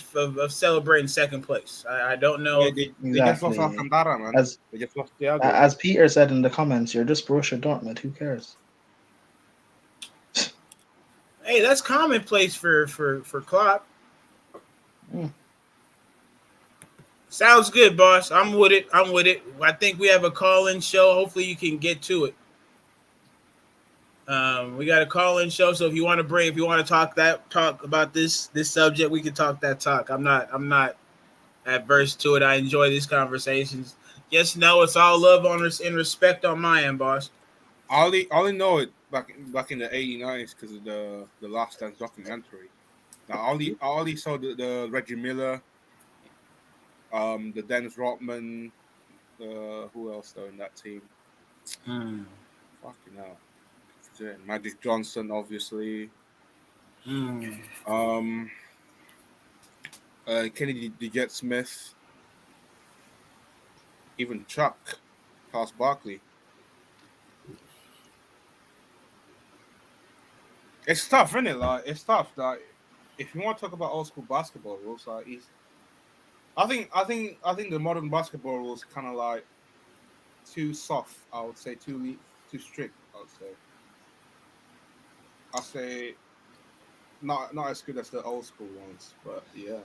celebrating second place. I don't know. Exactly. As Peter said in the comments, you're just Borussia Dortmund. Who cares? Hey, that's commonplace for Klopp. Sounds good, boss. I'm with it. I think we have a call-in show. Hopefully you can get to it. We got a call-in show, so if you want to talk about this subject, we can talk that talk. I'm not adverse to it. I enjoy these conversations. Yes, no, it's all love, honor, and respect on my end, boss. I only know it back in the 89s because of the Last Dance documentary. Now I only saw the Reggie Miller, the Dennis Rodman, who else though in that team? Fucking hell. Magic Johnson, obviously. Kennedy the Jet Smith, even Chuck, Charles Barkley. It's tough, isn't it? It's tough. If you want to talk about old school basketball rules, I think the modern basketball rules kind of too soft. I would say too strict. I'd say not as good as the old school ones, but yeah.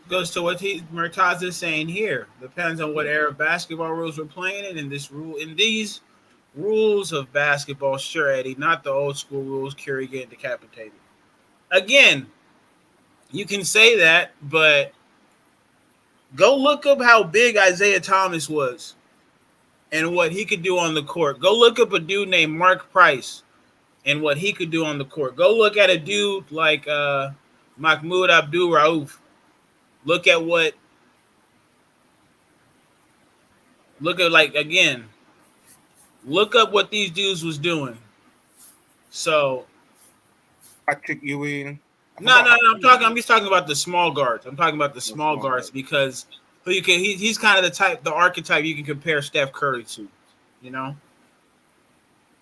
Goes to what Murtaza is saying here. Depends on what era of basketball rules we're playing in these rules of basketball. Sure, Eddie, not the old school rules. Curry getting decapitated. Again, you can say that, but go look up how big Isaiah Thomas was and what he could do on the court. Go look up a dude named Mark Price and what he could do on the court. Go look at a dude like Mahmoud Abdul Rauf. Look up what these dudes was doing. So Patrick Ewing. I'm just talking about the small guards. I'm talking about the small guards because he's kind of the archetype you can compare Steph Curry to,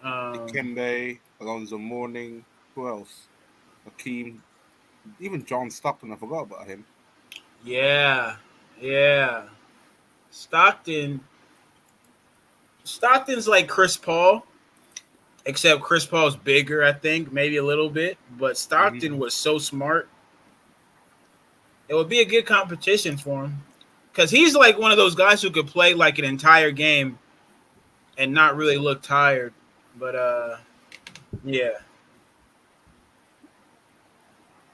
Dikembe, Alonzo Mourning, who else? Hakeem Even John Stockton, I forgot about him. Yeah. Stockton's like Chris Paul, except Chris Paul's bigger, I think, maybe a little bit. But Stockton was so smart. It would be a good competition for him. Because he's like one of those guys who could play like an entire game and not really look tired. But, yeah.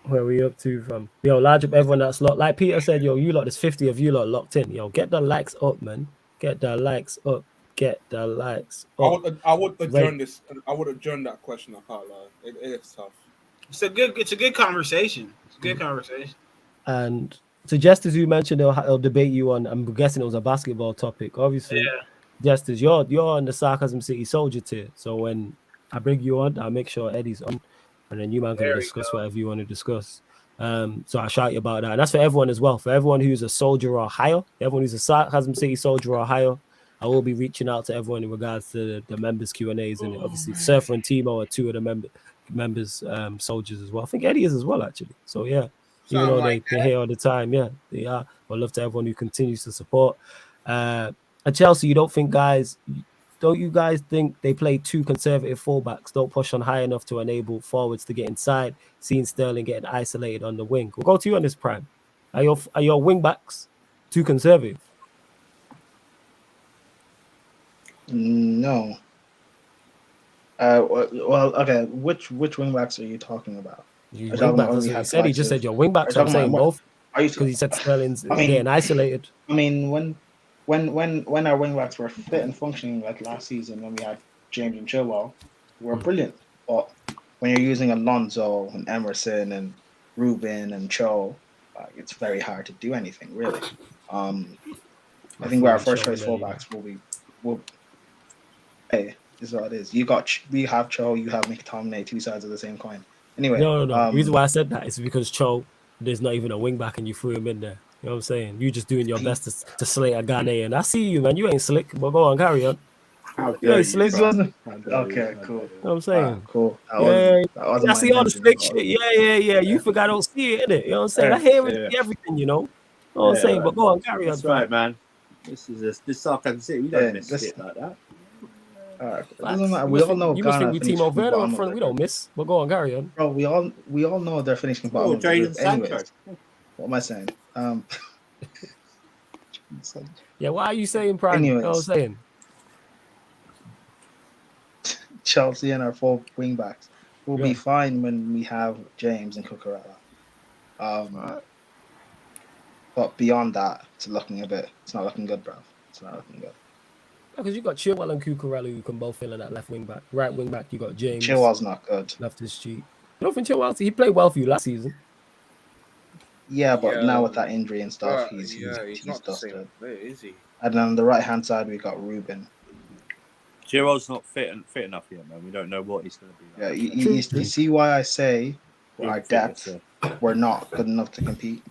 Where we up to from? Yo, large up everyone that's locked. Like Peter said, yo, you lot, there's 50 of you lot locked in. Yo, get the likes up, man. Get the likes up. Get the likes up. I would adjourn this. I would adjourn that question. I can't lie. It is tough. It's a good conversation. It's a good conversation. And so Jesters, you mentioned they'll debate you on, I'm guessing it was a basketball topic. Obviously, Jesters, you're on the Sarcasm City Soldier tier. So when I bring you on, I'll make sure Eddie's on. And then you man can discuss whatever you want to discuss. So I'll shout you about that. And that's for everyone as well. For everyone who's a soldier or higher, everyone who's a Sarcasm City Soldier or higher, I will be reaching out to everyone in regards to the members Q&As. And obviously Surfer and Timo are two of the members soldiers as well. I think Eddie is as well, actually. So yeah, even though they're here all the time, yeah, they are. I love to everyone who continues to support. And Chelsea, don't you guys think they play too conservative fullbacks? Don't push on high enough to enable forwards to get inside, seeing Sterling getting isolated on the wing. We'll go to you on this, Prime. Are your wing backs too conservative? No. Well, okay. Which wing backs are you talking about? He just said your wing backs. I'm saying both. Because he said Sterling's getting isolated. I mean, when our wing backs were fit and functioning like last season, when we had James and Chilwell, were brilliant. But when you're using Alonso and Emerson and Ruben and Cho, it's very hard to do anything really. I think where our first choice fullbacks will. Hey, this is what it is. We have Cho, you have McTominay, two sides of the same coin. Anyway, no. The reason why I said that is because Cho, there's not even a wing back, and you threw him in there. You know what I'm saying? You just doing your best to slay a Ghanaian. I see you, man. You ain't slick, but go on, carry on. You ain't slick. Okay, cool. You know what I'm saying? Cool. I see all the slick shit. Yeah. You forgot, don't see it, innit? You know what I'm saying? I hear everything, you know? You know what I'm saying? But go on, carry on. That's right, man. This Sarcasm City. We don't miss shit like that. Doesn't matter. We all know you must think we Timo Werner up front. We don't miss. But go on, carry on. Bro, we all know they're finishing bottom of the group. Anyways, what am I saying? Yeah, why are you saying Prime? Anyways, you know what I'm saying? Chelsea and our four wing backs will be fine when we have James and Cucurella. But beyond that, it's not looking good, bro. It's not looking good. Because you got Chilwell and Cucurella who can both fill in that left wing back. Right wing back, you got James. Chilwell's not good. Left his cheek. You don't think he played well for you last season? Yeah, but now with that injury and stuff, he's not dusted. the same player, is he? And then on the right hand side, we got Ruben. Chilwell's not fit enough yet, man. We don't know what he's going to be like. Yeah, you see why I say our depth, we're not good enough to compete.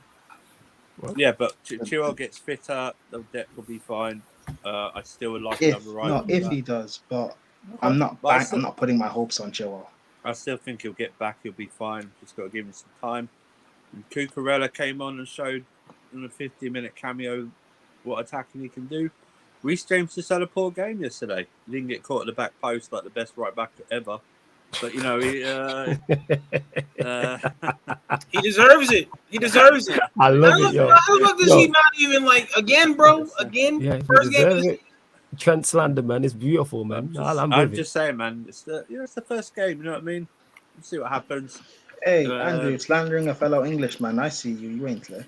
Yeah, but Chilwell gets fitter, the depth will be fine. I still would like another right. If he does, but I'm not putting my hopes on Chilwell. I still think he'll get back. He'll be fine. Just got to give him some time. And Cucurella came on and showed in a 50-minute cameo what attacking he can do. Reece James just had a poor game yesterday. He didn't get caught at the back post like the best right back ever. But, you know, he deserves it. He deserves it. I love it, yo. How the fuck does he not even, like, again, bro? Again? Yeah, first game. Trent slander, man. It's beautiful, man. I'm just saying, man. It's the first game, you know what I mean? Let's see what happens. Hey, Andrew, slandering a fellow Englishman. I see you. You ain't clear.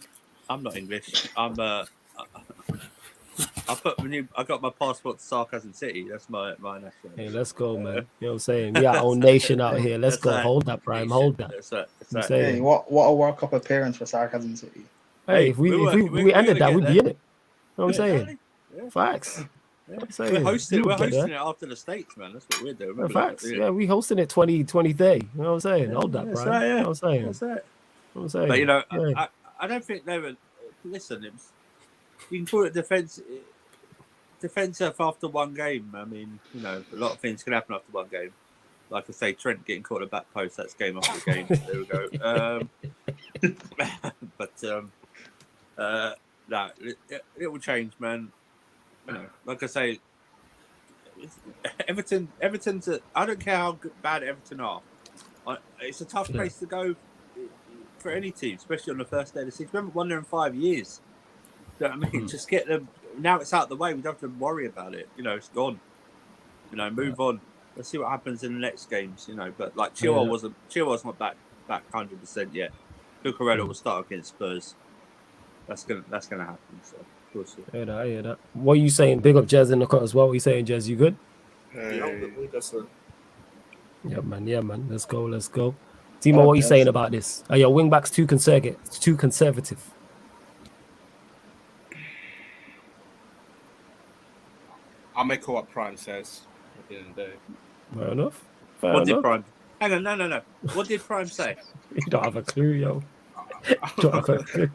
I'm not English. I got my passport to Sarcasm City. That's my national. Hey, let's go, man. You know what I'm saying? We got our own nation out here. Let's go. Hold that, Prime. Hold that. That's hey, what a World Cup appearance for Sarcasm City. Hey, if we ended that, we'd be in it. You know what I'm saying? Yeah. Facts. Yeah. We're hosting it after the States, man. That's what we're doing. Facts. Yeah, we hosting it 2030. You know what I'm saying? Hold that, Prime. Right, you know what I'm saying? That's it. You know what I'm saying? But, you know, I don't think they were... Listen, you can call it defensive after one game. I mean, you know, a lot of things can happen after one game. like I say, Trent getting caught at the back post, that's game off the game. There we go. No, it will change, man. You know, like I say, Everton's I don't care how bad Everton are. It's a tough place to go for any team, especially on the first day of the season. We haven't won there in 5 years. You know what I mean? Just get them. Now it's out of the way. We don't have to worry about it. You know, it's gone. You know, move on. Let's see what happens in the next games. You know, but like Chilwell's not back 100% yet. Cucurella will start against Spurs. That's gonna happen. So we'll see. I hear that. What are you saying? Big up Jez in the cut as well. What are you saying, Jez? You good? Yeah, man. Let's go. Timo, what are you saying about this? Are your wing backs too conservative? I'll make what Prime says at the end of the day. Fair enough. Did Prime? Hang on, no. What did Prime say? You don't have a clue, yo. You don't have a clue.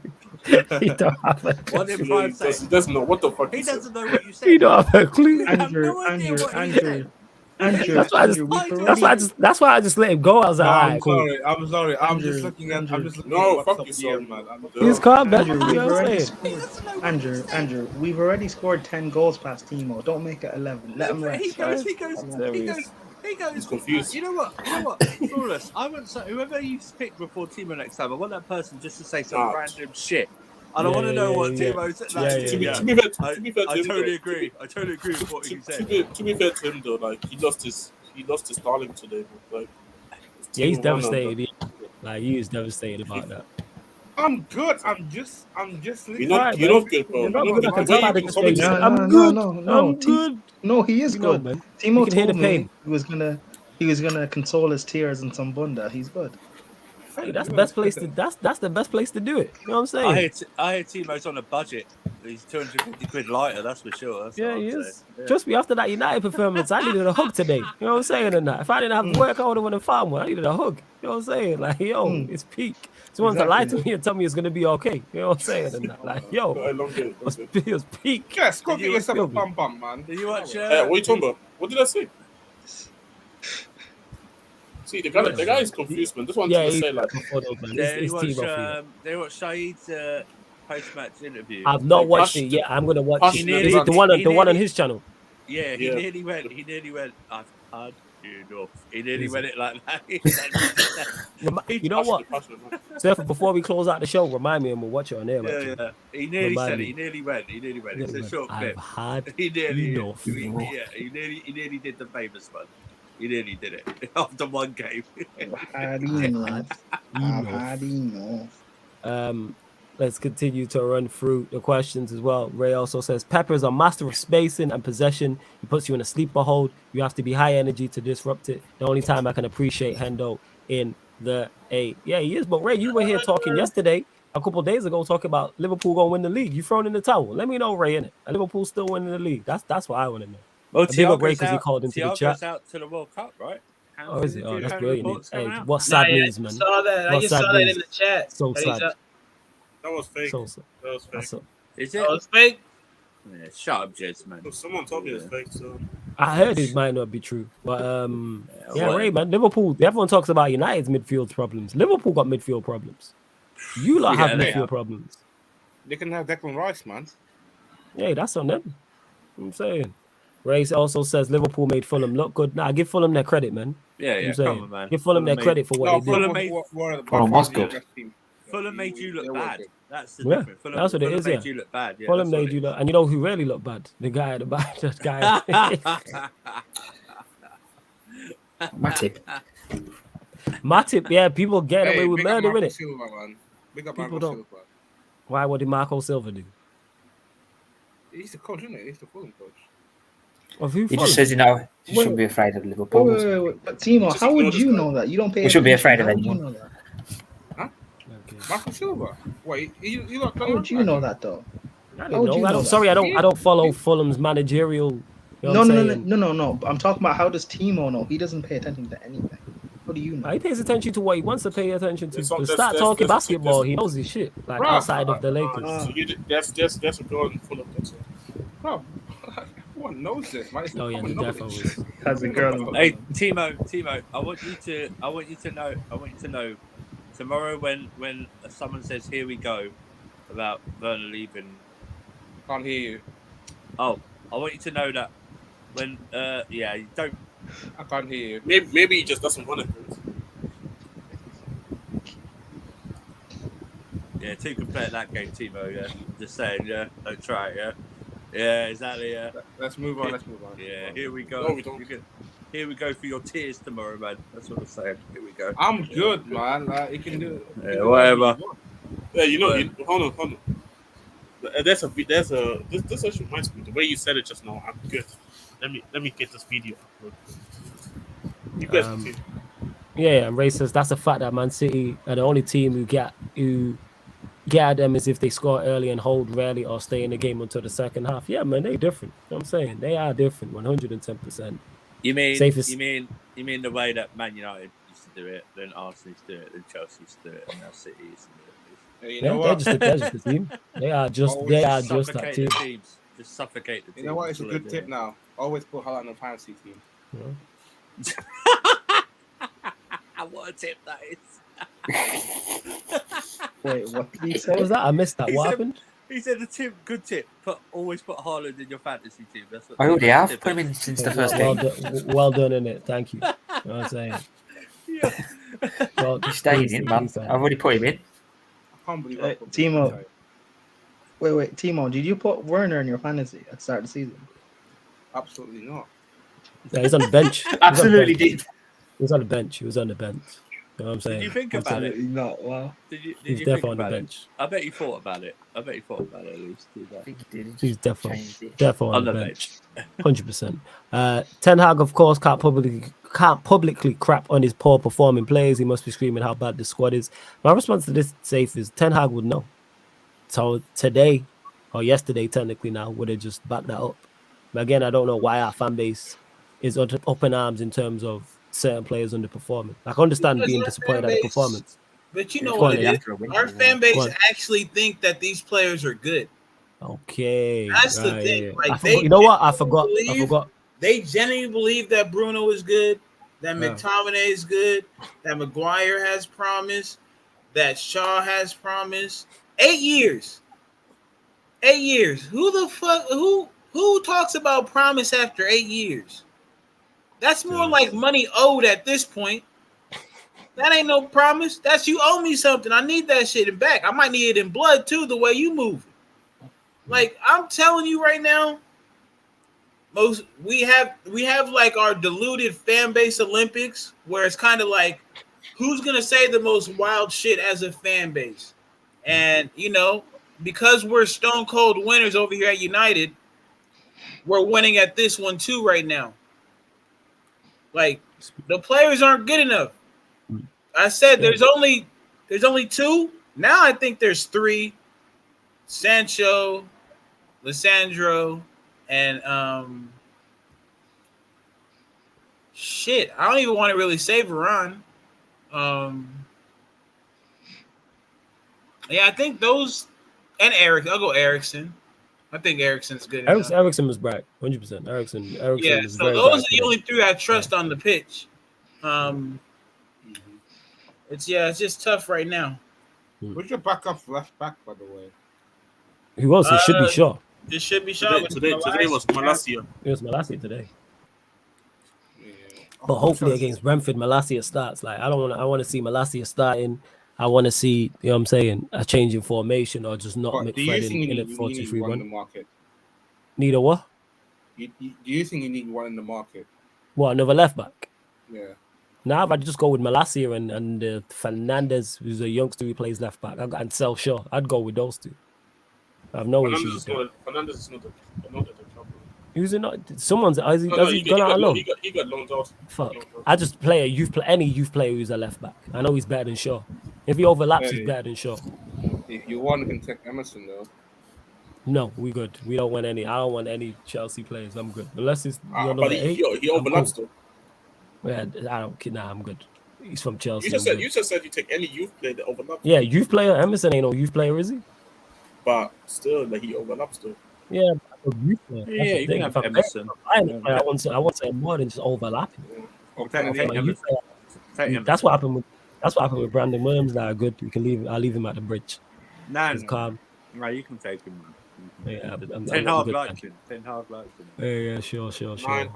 What did Prime say? He doesn't know what the fuck he doesn't know what you said. You don't have a clue. Andrew, that's why I just let him go. I was like, I'm sorry. I'm just looking at. No, fuck yourself, man. He's calm down. Andrew, we've already scored 10 goals past Timo. Don't make it 11. Let him rest. He goes. He's confused. You know what? Flawless. I want whoever you pick before Timo next time. I want that person just to say some random shit. I don't want to know what Timo said. To be fair, I totally agree. I totally agree with what he said. To be fair to him though, like he lost his darling today. Like, yeah, he's devastated. Like he is devastated about that. I'm good. I'm just. You're not good, bro. I'm good. No, he is good. Man. Timo told me he was gonna console his tears in some bunda. He's good. Hey, that's the best place to. That's the best place to do it. You know what I'm saying? I hear Timo's on a budget. He's 250 quid lighter, that's for sure. That's he is. Yeah. Trust me, after that United performance, I needed a hug today. You know what I'm saying? If I didn't have work, I would have won a farm one. I needed a hug. You know what I'm saying? Like, it's peak. Someone to lie to me and tell me it's gonna be okay. You know what I'm saying? Like, it was peak. Yes, go get yourself a bum, man. Did you watch? What are you talking about? What did I say? See, the guy is confused, man. Just wanted to say, like, they watched Shahid's post-match interview. I've not watched it yet. I'm gonna watch it. Is it the one on his channel? Yeah, he nearly went. I've had enough. He nearly went it like that. You know what? So before we close out the show, remind me and we'll watch it on there. Yeah. He nearly said it. He nearly went. It's a short clip. I've had enough. He nearly did the famous one. He nearly did it after one game. I've had enough. Let's continue to run through the questions as well. Ray also says, Pepper is a master of spacing and possession. He puts you in a sleeper hold. You have to be high energy to disrupt it. The only time I can appreciate Hendo in the A. Yeah, he is. But Ray, you were here talking yesterday, a couple of days ago, talking about Liverpool going to win the league. You thrown in the towel. Let me know, Ray, innit? Liverpool still winning the league. That's what I want to know. Well, big up Ray because he called into the chat. Out to the World Cup, right? Oh, is it? Oh, that's brilliant. Hey, what sad news, man. I just saw that in the chat. So sad. That was fake. That was fake. Is it? That was fake? Yeah, shut up, Jez, man. Someone told me it's fake, so... I heard it might not be true. But, Ray, man, Liverpool, everyone talks about United's midfield problems. Liverpool got midfield problems. You lot have midfield problems. They can have Declan Rice, man. Yeah, that's on them. I'm saying. Ray also says Liverpool made Fulham look good. Nah, give Fulham their credit, man. Yeah, come on, man. Give Fulham their credit for what they did. Fulham was good. Fulham made you look bad. That's the difference. Fulham, that's what it is. Fulham made you look bad. Yeah, Fulham made you look, and you know who really looked bad? The guy at the back. That guy. Matip. Yeah, people get away with murder with it. People don't. Why? What did Marco Silva do? He's the coach, isn't he? He's the Fulham coach. Of who? He just says, you shouldn't be afraid of Liverpool. Wait. But Timo, how would you know that? You don't pay. You should be afraid of anyone. Huh? Marco Silva. Wait, you not. How would you know that though? I don't follow Fulham's managerial. No. I'm talking about how does Timo know? He doesn't pay attention to anything. What do you know? He pays attention to what he wants to pay attention to. To start talking basketball, he knows his shit. Like outside of the Lakers. That's a goal in Fulham. That's Bro, Everyone knows this, man. Oh yeah, the defo has a girl. Hey, Timo, I want you to know. Tomorrow, when someone says "Here we go" about Werner leaving, Can't hear you. Oh, I want you to know that when you don't. I can't hear you. Maybe he just doesn't want it. Yeah, two can play at that game, Timo. Yeah, just saying. Yeah, don't try it. Yeah, yeah, exactly. Yeah. Let's move on. Yeah, here we go. No, we don't. Here we go for your tears tomorrow, man. That's what I'm saying. Here we go. I'm good, man. Like, you can do it. Yeah, whatever. Yeah, hold on. This actually reminds me. The way you said it just now, I'm good. Let me get this video uploaded. You guys can see. Yeah, and Ray says that's a fact that Man City are the only team who get at them is if they score early and hold rarely or stay in the game until the second half. Yeah, man, they different. You know what I'm saying they are different, 110%. You mean Safest. you mean the way that Man United used to do it, then Arsenal used to do it, then Chelsea used to do it, and now City used to do it. You Yeah, know they're what? just the team. They are just that team. Teams. Just suffocate the team. You know what? It's a good tip now. Always put Haaland on the fantasy team. What a tip that is. Wait, what did he say? What was that? I missed that. What happened? He said the tip, good tip. Always put Haaland in your fantasy team. That's what I already have put him in since the first Well game. well done, innit? Thank you. You know what I'm saying? Yeah. Well, He's staying in, man. I've already put him in. I can't believe I put Timo. him. Wait, Timo, did you put Werner in your fantasy at the start of the season? Absolutely not. Yeah, he's on the bench. Absolutely did. He was on the bench. You know what I'm saying? Did you think about it? Not. Wow. Did you He's think definitely on the about it? bench. I bet you thought about it. at least. I think he did. He's definitely Changed it. on the bench. 100%. Ten Hag, of course, can't publicly crap on his poor performing players. He must be screaming how bad the squad is. My response to this, Safe, is Ten Hag would know. So today, or yesterday, technically now, would have just backed that up. But again, I don't know why our fan base is up in arms in terms of certain players underperforming. I can understand Because being our disappointed fan at the base- performance. But you know Go what on, it Eddie. is? Our fan base Go on. actually think that these players are good. Okay. That's the right, thing. yeah. Like, I forgot- you know what? I forgot. They genuinely believe that Bruno is good, that McTominay is good, that Maguire has promise, that Shaw has promise. 8 years. 8 years. Who the fuck? Who talks about promise after 8 years? That's more like money owed at this point. That ain't no promise. That's you owe me something. I need that shit in back. I might need it in blood too, the way you move. Like, I'm telling you right now, we have like our diluted fan base Olympics where it's kind of like who's gonna say the most wild shit as a fan base. And you know, because we're stone cold winners over here at United, we're winning at this one too right now. Like, the players aren't good enough. I said there's only 2. Now I think there's 3. Sancho, Lissandro, and shit. I don't even want to really say Varane. Yeah, I think those and Eric. I'll go Eriksen. I think Eriksen's good enough. Eriksen was back, 100%. Eriksen Yeah, was so very those are back the only 3 I trust on the pitch. It's just tough right now. Who's your backup left back, by the way? Who was? It should be Shaw. It should be Shaw. Today was Malacia. It was Malacia today. But hopefully against Brentford, Malacia starts. Like, I want to see Malacia starting. I want to see, you know what I'm saying, a change in formation or just not McFred in it 4-2-3-1. In the market? Need a what? Do you think you need one in the market? What, another left back? Yeah. Nah, but I'd just go with Malacia and Fernandez, who's a youngster who plays left back, and Sel Shaw. I'd go with those 2. I have no issues with that. Fernandez is not the problem. Who's it not? Someone's has he he gone out alone? He got loaned out. Fuck. I just play any youth player who's a left back. I know he's better than Shaw. If he overlaps, he's better than Shaw. If you want, you can take Emerson though. No, we good. We don't want any. I don't want any Chelsea players. I'm good. Unless it's But he overlaps though. Yeah, I don't. Nah, I'm good. He's from Chelsea. You just said you take any youth player that overlaps. Yeah, youth player. Emerson ain't no youth player, is he? But still, he overlaps though. Yeah, but you that's the you thing. can have If I'm Emerson. buying a player, I want to say more than just overlapping. That's what happened with Brandon Williams. That are good. You can leave. I'll leave him at the bridge. He's calm. No, you can take him. Yeah, Ten Hag likes him. Ten Hag likes him. Yeah, sure.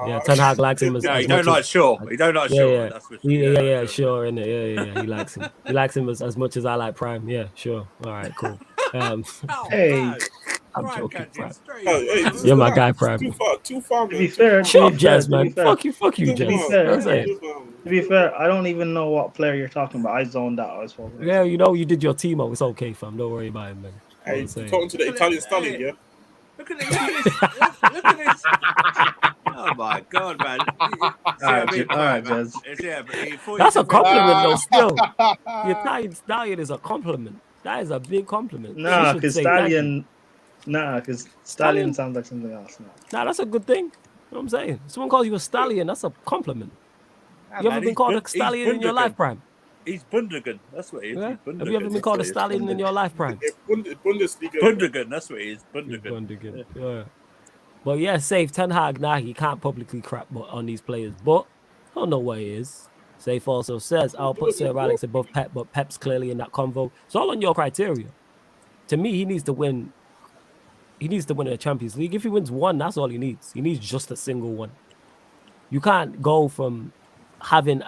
Yeah, Ten Hag likes him as he much don't like Shaw. He don't like Shaw. Yeah, That's for sure. Yeah, sure. Yeah. He likes him. He likes him as much as I like Prime. Yeah, sure. All right, cool. Hey, I'm joking, Prime. You're my guy, Prime. Too far. To be fair, shut up, Jazz, man. Fuck you, Jazz. To be fair, I don't even know what player you're talking about. I zoned out. I was focused. Yeah, you did your Timo. It's okay, fam. Don't worry about it, man. Hey, talking to the Italian stallion, yeah. Look at this. Oh my God, man. All right, Jazz. That's a compliment, though, still. The Italian stallion is a compliment. That is a big compliment. Nah, because stallion sounds like something else. Nah, that's a good thing. You know what I'm saying? Someone calls you a stallion, that's a compliment. You ever been called a stallion in your life, Prime? He's Bundergan. That's what he is. Yeah? Have you ever been called a stallion in your life, Prime? Bundesliga. Bundergan. That's what he is. Bundergan. Yeah. But yeah, safe. Ten Hag, he can't publicly crap on these players. But I don't know what he is. Safe also says, I'll put Sir Alex above Pep, but Pep's clearly in that convo. It's all on your criteria. To me, he needs to win. He needs to win a Champions League. If he wins one, that's all he needs. He needs just a single one. You can't go from having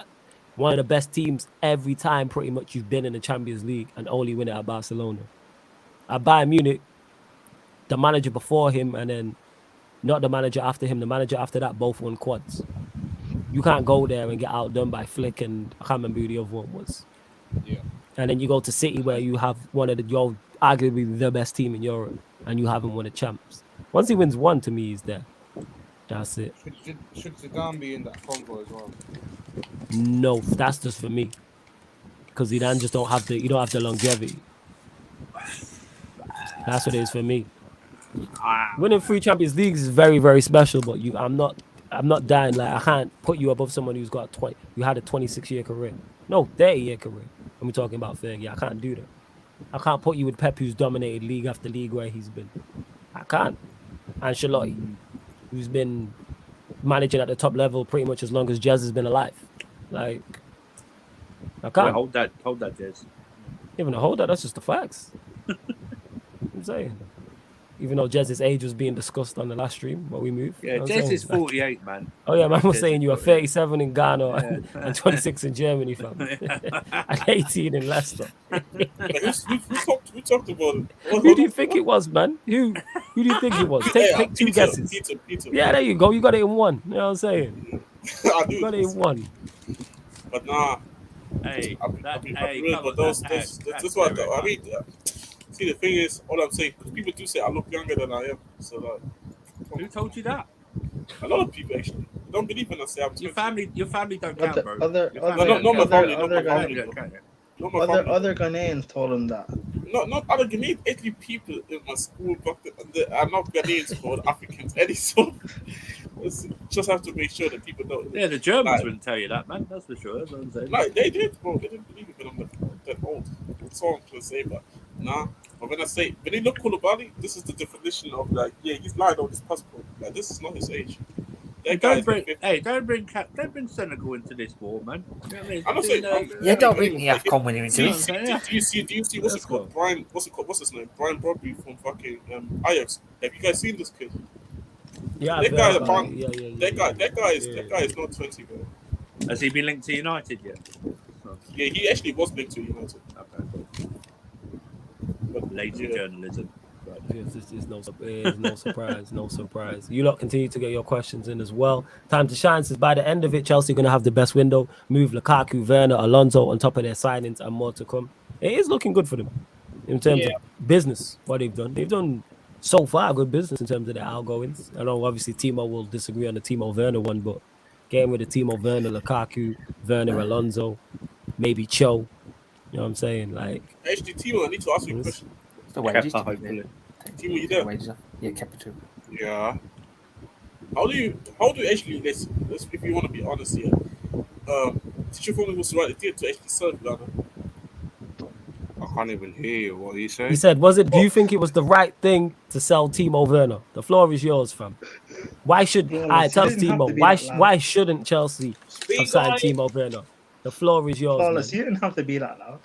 one of the best teams every time pretty much you've been in the Champions League and only win it at Barcelona. At Bayern Munich, the manager before him and then not the manager after him, the manager after that both won quads. You can't go there and get outdone by Flick and I can't remember who the other one was. Yeah. And then you go to City where you have you're arguably the best team in Europe and you haven't won a champs. Once he wins one, to me, he's there. That's it. Should Zidane be in that convo as well? No, that's just for me. Because Zidane just don't have the longevity. That's what it is for me. Winning 3 Champions Leagues is very, very special, but I'm not dying. Like, I can't put you above someone who's got you had a 26-year career. No, 30-year career. When we're talking about 30, I can't do that. I can't put you with Pep, who's dominated league after league where he's been. I can't. Ancelotti, who's been managing at the top level pretty much as long as Jez has been alive. Like, I can't. Wait, hold that, Jez. Even hold that, that's just the facts. I'm saying. Even though Jez's age was being discussed on the last stream while we moved. Yeah, Jez is 48, man. Oh, yeah, man was saying you are 37 in Ghana and 26 in Germany, fam. And 18 in Leicester. Who talked about it? Who do you think it was, man? Who do you think it was? Pick 2 guesses. Peter. Yeah, there you go. You got it in 1. You know what I'm saying? You got it in 1. But nah. Hey, that's what I mean. See, the thing is, all I'm saying, because people do say I look younger than I am. So, like, who told you that? A lot of people actually don't believe when I say I'm 20. Your family don't count, bro. Other Ghanaians told him that. Not other Ghanaians. Actually, people in my school are not Ghanaians called Africans. Any so just have to make sure that people know. Yeah, the Germans wouldn't tell you that, man. That's for sure. That's what I'm saying. Like they did, bro. They didn't believe it when I'm that old. That's all I'm trying to say, but nah. But when I say Benito Koulibaly, this is the definition of like, yeah, he's lying on his passport. Like, this is not his age. Don't bring Senegal into this war, man. You know what I mean? I'm not saying, don't bring the AFCON winner into it. Do you see what's it called? Brian, what's his name? Brian Brodby from fucking Ajax. Have you guys seen this kid? Yeah, that guy is not 20, bro. Has he been linked to United yet? Yeah, he actually was linked to United. Okay. But lazy journalism. Yes, this is no surprise, no surprise. You lot continue to get your questions in as well. Time to shine says by the end of it, Chelsea are going to have the best window. Move Lukaku, Werner, Alonso on top of their signings and more to come. It is looking good for them in terms of business, what they've done. They've done so far good business in terms of their outgoings. I know obviously Timo will disagree on the Timo Werner one, but getting with the Timo Werner, Lukaku, Werner, Alonso, maybe Cho. You know what I'm saying? Like, actually, Timo, I need to ask you a question. The wages. Timo, you there? Yeah, capital. Yeah. How do you actually let's if you want to be honest here? Did you think it was the right idea to actually sell Ghana? I can't even hear you. What you say? He said, do you think it was the right thing to sell Timo Werner? The floor is yours, fam. Why should I tell Timo? Why shouldn't Chelsea have signed Timo Werner? The floor is yours, Flawless, man. you didn't have to be that loud.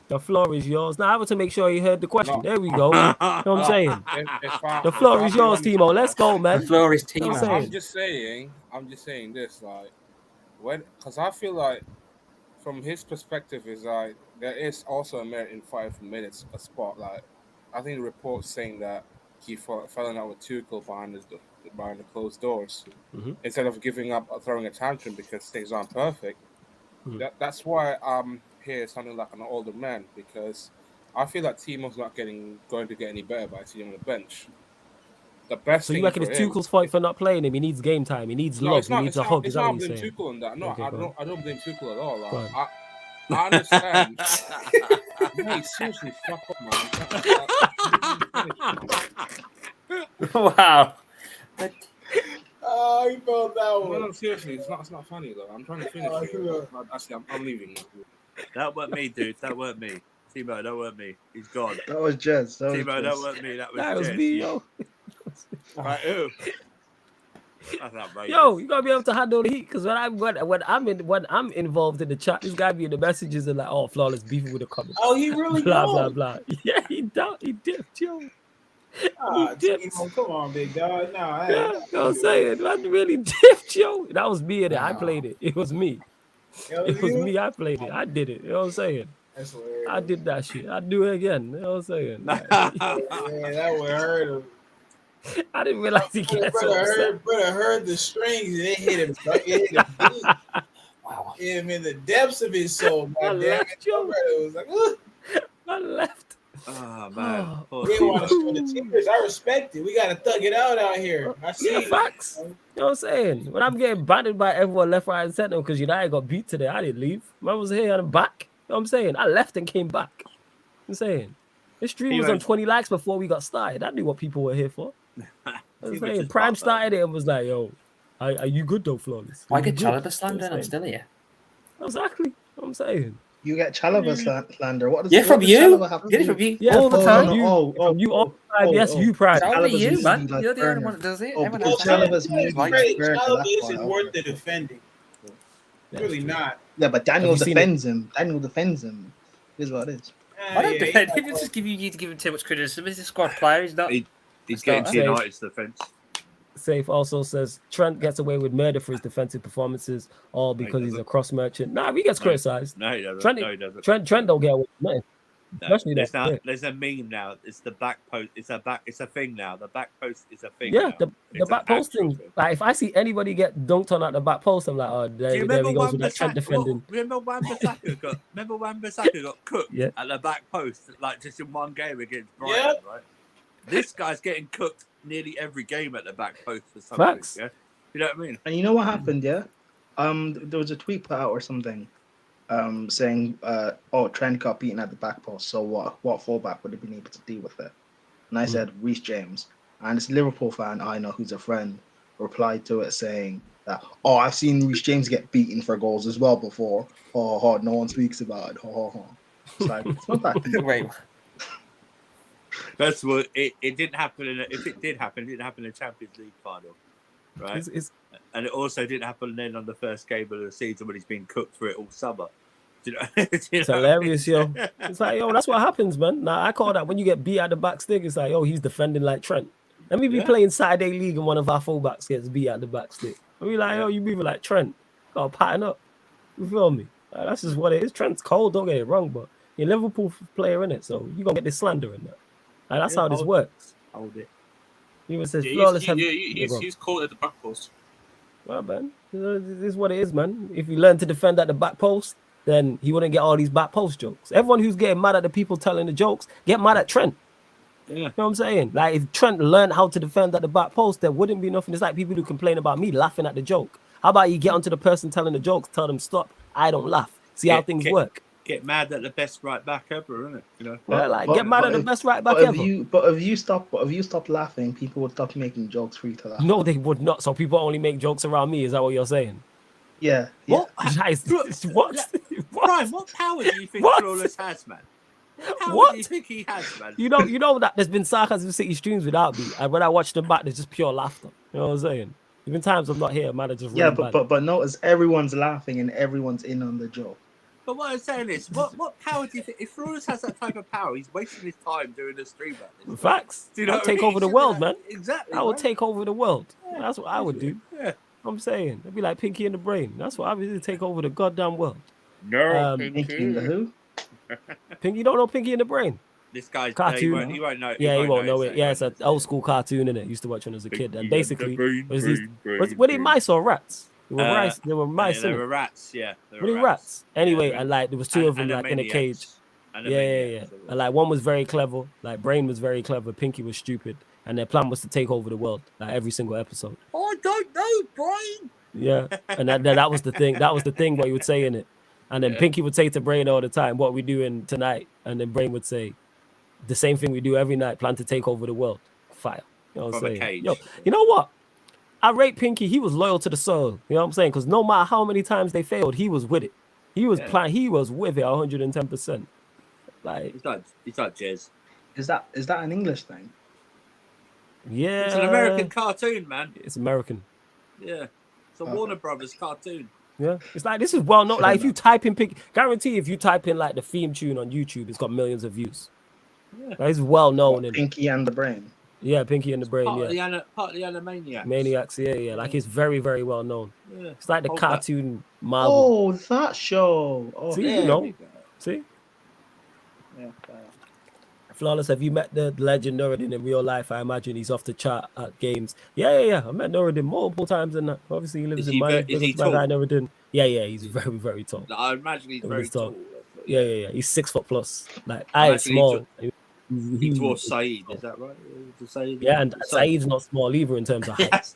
The floor is yours. Now I want to make sure he heard the question. There we go. You know what I'm saying? The floor is yours, Timo. Let's go, man. The floor is Timo. I'm just saying this, like, because I feel like from his perspective is like there is also a merit in 5 minutes a spot. Like, I think the report's saying that he fell out with Tuchel behind the closed doors instead of giving up or throwing a tantrum because things aren't perfect. That's why I'm here sounding like an older man, because I feel like Timo's not going to get any better by sitting on the bench. The best. So you reckon it's Tuchel's fault for not playing him? He needs game time. He needs love. He needs a hug. It's not blame Tuchel on that. No, okay, I don't blame Tuchel at all. Like, I understand. Mate, seriously, fuck up, man. Wow. Oh, you felt that one. No, seriously, it's not funny though. I'm trying to finish. Actually, I'm leaving. That weren't me, dude. That weren't me. Timo, that weren't me. He's gone. That was Jez. Timo, that weren't me. That was Jez. Me, yo. Right, who? That's outrageous. Yo, you gotta be able to handle the heat, because when I'm involved in the chat, this guy be in the messages and like, oh, Flawless beefing with the comments. Oh, he really blah. Yeah, he dipped, yo. Come on, big dog. No, you know what I'm saying? I really dipped, yo. That was me in it. I played it. It was me. It was me. I played it. I did it. You know what I'm saying? That's hilarious. I did that shit. I'd do it again. You know what I'm saying? That would hurt him. I didn't realize he gets brother heard the strings and it hit him. It hit him deep. Wow. Hit him in the depths of his soul. God damn it. It was like, I left. Oh, man. We didn't want to show the tears. I respect it. We got to thug it out here. I see it. Facts. You know what I'm saying? When I'm getting battered by everyone left, right, and center because United got beat today, I didn't leave. I was here and back. You know what I'm saying? I left and came back. I'm saying this stream was on 20 likes before we got started. I knew what people were here for. I'm saying Prime started it and was like, yo, are you good though, Flawless? Why get Chalobah slander? I'm still here. Exactly what I'm saying. You get Chalobah slander. What does from you? Get it from you all the time. You all the time. Yes, you Prime. Only you, man. You're the only one that does it. Chalobah's Chalobah isn't worth the defending. Really not. Yeah, but Daniel defends him. Here's what it is. I don't defend him. It's just you to give him too much criticism. He's a squad player. He's not. He's getting to United's defense. Safe also says Trent gets away with murder for his defensive performances, all because he's a cross merchant. Nah, he gets criticized. No, he doesn't. Trent don't get away with nothing. There's a meme now. It's the back post. It's a thing now. The back post is a thing. Yeah, the back post thing. Like if I see anybody get dunked on at the back post, I'm like, oh, there he goes with that Trent defending. Remember Wan-Bissaka got cooked at the back post, like just in one game against Brighton, right? This guy's getting cooked nearly every game at the back post for something. Facts. Yeah, you know what I mean. And you know what happened? Yeah, there was a tweet put out or something. Saying, Trent got beaten at the back post, so what fullback would have been able to deal with it? And I said, Reece James. And this Liverpool fan I know who's a friend replied to it saying that, I've seen Reece James get beaten for goals as well before. No one speaks about it. It's like, it's not that deep. Wait. First of all, it didn't happen. If it did happen, it didn't happen in the Champions League final, right? And it also didn't happen then on the first game of the season when he's been cooked for it all summer. It's hilarious, yo. It's like, yo, that's what happens, man. Now I call that when you get beat at the back stick. It's like, he's defending like Trent. Let me be playing Saturday League and one of our fullbacks gets beat at the back stick. I'll be like, you moving like Trent. Gotta pattern up. You feel me? That's just what it is. Trent's cold. Don't get it wrong, but you're a Liverpool player in it, so you gonna get this slander in there. That's how this works. Hold it. He even says he's cold at the back post. Well, man, this is what it is, man. If you learn to defend at the back post, then he wouldn't get all these back post jokes. Everyone who's getting mad at the people telling the jokes, get mad at Trent. Yeah. You know what I'm saying? Like, if Trent learned how to defend at the back post, there wouldn't be nothing. It's like people who complain about me laughing at the joke. How about you get onto the person telling the jokes, tell them stop, I don't laugh. See how things work. Get mad at the best right back ever, isn't it? You know, get mad at the best right back ever. If you stop laughing, people would stop making jokes for you to laugh. No, they would not. So people only make jokes around me. Is that what you're saying? Yeah. What? What? Brian, what power do you think Flawless has, man? What do you think he has, man? You know that there's been Sarcasm City streams without me, and when I watch them back, there's just pure laughter. You know what I'm saying? Even times I'm not here, man, I just but notice everyone's laughing and everyone's in on the joke. But what I'm saying is, what power do you think? If Flawless has that type of power, he's wasting his time doing a stream like this. Facts. Do you know I'll take over the world, man. Exactly. I would take over the world. Yeah, That's what I would do. Yeah. I'm saying it'd be like Pinky in the Brain. That's what I would do. Take over the goddamn world. No, Pinky in the who? Pinky, you don't know Pinky in the Brain? This guy's cartoon. He won't know. Yeah, he won't know it. Yeah, it's an old school cartoon, innit? Used to watch when I was a kid. And basically, were they mice or rats? They were mice. They were mice. They were rats. Yeah. Were they rats? Anyway, and like there was two of them like in a cage. Yeah. And like one was very clever. Like Brain was very clever. Pinky was stupid. And their plan was to take over the world. Like every single episode. I don't know, Brain. Yeah, and that was the thing. That was the thing what he would say in it. And then Pinky would say to Brain all the time, "What we doing tonight?" And then Brain would say, "The same thing we do every night. Plan to take over the world. Fire." You know what I'm saying? Yo, you know what? I rate Pinky. He was loyal to the soul. You know what I'm saying? Because no matter how many times they failed, he was with it. He was He was with it 110%. Like he's like Jez. Is that an English thing? Yeah, it's an American cartoon, man. It's American. Yeah, it's a Warner Brothers cartoon. Yeah, it's like this is well known. Like if you type in Pinky, guarantee if you type in like the theme tune on YouTube, it's got millions of views. Yeah, like, it's well known. Pinky and the Brain. Yeah, Pinky and the Brain. Part of the Animaniacs. Maniacs, yeah. Like it's very, very well known. Yeah. It's like the cartoon Marvel. Oh, that show. Oh, see, you know. See? Yeah. Flawless, have you met the legend Nuruddin in real life? I imagine he's off the chart at games. Yeah. I met Nuruddin multiple times, and obviously he lives in my Is he tall? Nuruddin. Yeah, he's very, very tall. I imagine he's very tall. Yeah. He's 6 foot plus. Like I ain't small. He dwarfs Saeed, is that right? Yeah, and Saeed's not small either in terms of height.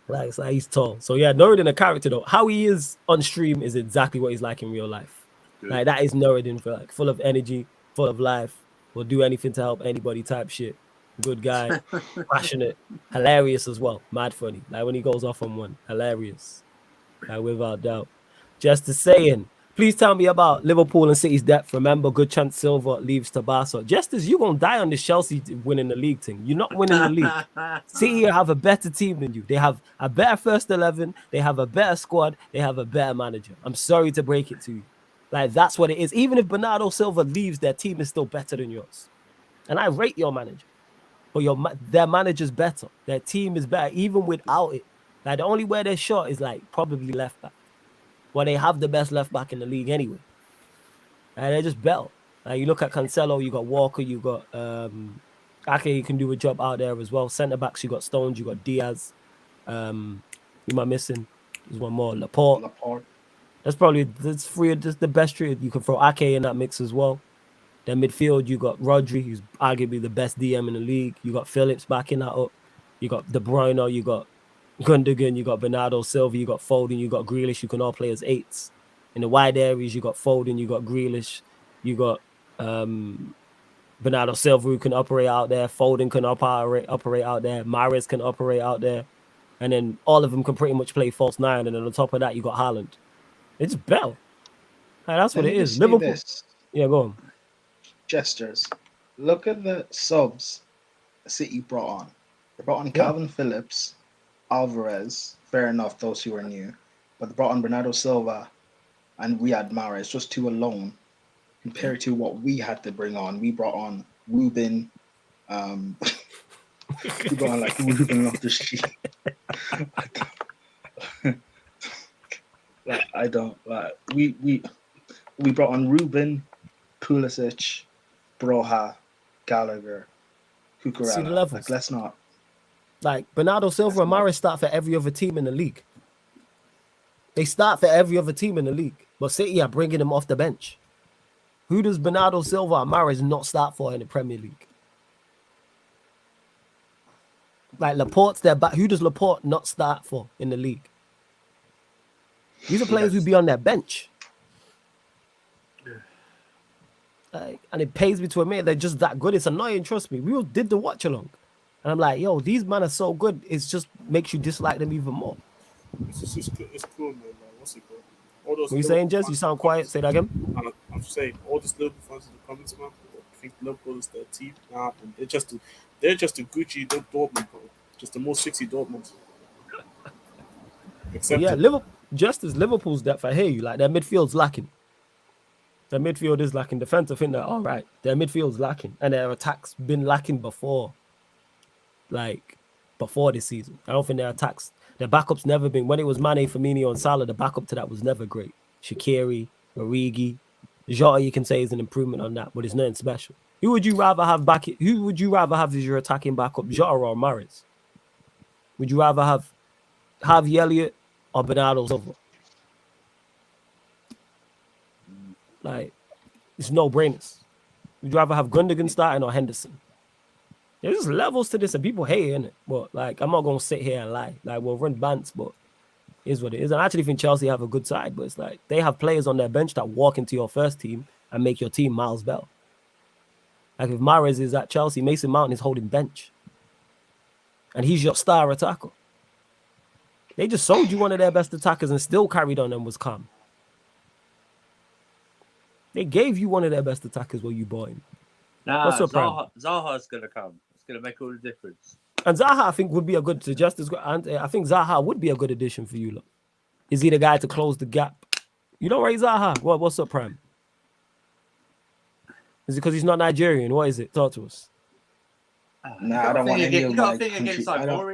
Like Saeed's tall. So yeah, Nuruddin a character though. How he is on stream is exactly what he's like in real life. Good. Like that is Nuruddin, for like full of energy, full of life, will do anything to help anybody type shit. Good guy, passionate, hilarious as well. Mad funny. Like when he goes off on one, hilarious. Like without doubt. Just saying. Please tell me about Liverpool and City's depth. Remember, good chance Silva leaves to Barca. Just as you're going to die on this Chelsea winning the league thing. You're not winning the league. City have a better team than you. They have a better first 11. They have a better squad. They have a better manager. I'm sorry to break it to you. Like, that's what it is. Even if Bernardo Silva leaves, their team is still better than yours. And I rate your manager. But their manager's better. Their team is better, even without it. Like, the only way they're short is, like, probably left back. Well, they have the best left back in the league anyway. And they're just better. Like you look at Cancelo, you got Walker, you got Ake can do a job out there as well. Centre backs, you got Stones, you got Diaz. Who am I missing? There's one more, Laporte. That's probably the best three. You can throw Ake in that mix as well. Then midfield, you got Rodri, who's arguably the best DM in the league. You got Phillips backing that up. You got De Bruyne, you got Gundogan, you got Bernardo Silva, you got Foden, you got Grealish. You can all play as 8s. In the wide areas, you got Foden, you got Grealish, you got Bernardo Silva who can operate out there. Foden can operate out there. Mahrez can operate out there. And then all of them can pretty much play false 9. And then on top of that, you got Haaland. It's Bell. Like, that's what it is. Liverpool. Yeah, go on. Gestures. Look at the subs City brought on. They brought on Calvin Phillips, Alvarez, fair enough, those who are new. But they brought on Bernardo Silva and Riyad Mahrez, just 2 alone. Compared to what we had to bring on. We brought on Ruben. We brought on like Ruben off the street. We brought on Ruben, Pulisic, Broha, Gallagher, Cucurella. See the levels. Like, let's not. Like Bernardo Silva and Mahrez start for every other team in the league. They start for every other team in the league. But City are bringing them off the bench. Who does Bernardo Silva and Mahrez not start for in the Premier League? Like Laporte's their back. Who does Laporte not start for in the league? These are players who be on their bench. Like, and it pays me to admit they're just that good. It's annoying, trust me. We all did the watch along. And I'm like, yo, these men are so good. It just makes you dislike them even more. It's cool, man. What's it called? All those what are you saying, Jess? You sound quiet. Say that again. I'm say all these Liverpool fans in the comments, man, I think Liverpool is their team now, and they're just a Gucci Dortmund, bro. Just the most sexy Dortmund. Except yeah, Liverpool, just as Liverpool's depth, I hear you. Like their midfield's lacking. Their midfield is lacking. Defense, I think they're all right. Their midfield's lacking, and their attack's been lacking before. Like before this season, I don't think their attacks. Their backup's never been. When it was Mane, Firmino, and Salah, the backup to that was never great. Shaqiri, Origi, Jota, you can say is an improvement on that, but it's nothing special. Who would you rather have back? Who would you rather have as your attacking backup, Jota or Mahrez? Would you rather have Harvey Elliott or Bernardo Silva? Like, it's no brainers. Would you rather have Gundogan starting or Henderson? There's levels to this, and people hate it, innit? But like, I'm not gonna sit here and lie. Like, we'll run bants, but it is what it is. And I actually think Chelsea have a good side, but it's like they have players on their bench that walk into your first team and make your team miles better. Like if Mahrez is at Chelsea, Mason Mount is holding bench, and he's your star attacker. They just sold you one of their best attackers and still carried on and was calm. They gave you one of their best attackers while you bought him. Nah, Zaha's going to come. It's going to make all the difference. And Zaha, I think, would be a good, I think Zaha would be a good addition for you. Look. Is he the guy to close the gap? You don't rate Zaha? What's up, Prime? Is it because he's not Nigerian? What is it? Talk to us. Nah, I don't want any of my country. I don't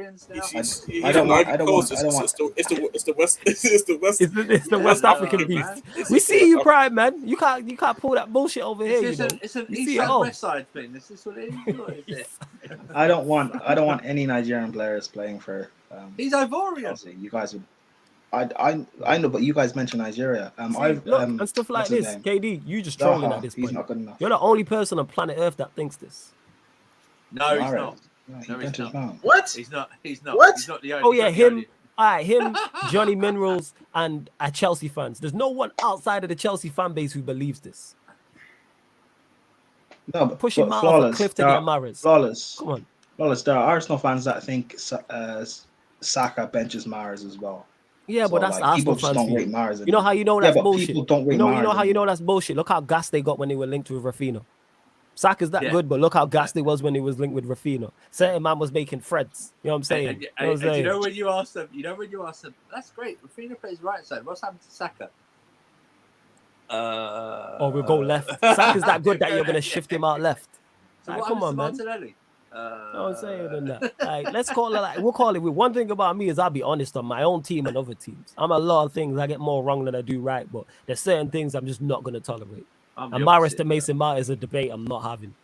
want. It's the West. It's the West African beast. We see you, Prime, man. You can't pull that bullshit over here. It's an East and West side thing. This is what it is. I don't want any Nigerian players playing for. He's Ivorian. You guys would. I know, but you guys mentioned Nigeria. And stuff like this. KD, you just trolling Zaha, at this he's point. not good enough. You're the only person on planet Earth that thinks this. No, he's not. No, he's not. What? He's not. What? He's not the only. Oh yeah, him. All right, him, Johnny Minerals, and Chelsea fans. There's no one outside of the Chelsea fan base who believes this. No, but pushing Mount off a cliff to get Mahrez. Flawless. Come on. Flawless. There are Arsenal fans that think Saka benches Mahrez as well. Yeah, but that's Arsenal fans. Don't rate Mahrez. You know how you know that's bullshit. People don't rate you know Mahrez how you know that's bullshit. Look how gassed they got when they were linked with Rafinha. Saka's that good, but look how gassed it was when he was linked with Rafinha. Certain man was making threads. You know what I'm saying? You know when you ask them, that's great. Rafinha plays right side. What's happened to Saka? We'll go left. Saka's that good that you're gonna shift him out left. So like, come on, man. Martinelli? I'm saying that. Like, let's call it like we'll call it. One thing about me is I'll be honest on my own team and other teams. I'm a lot of things I get more wrong than I do right, but there's certain things I'm just not gonna tolerate. And Mahrez to Mason Mount is a debate I'm not having.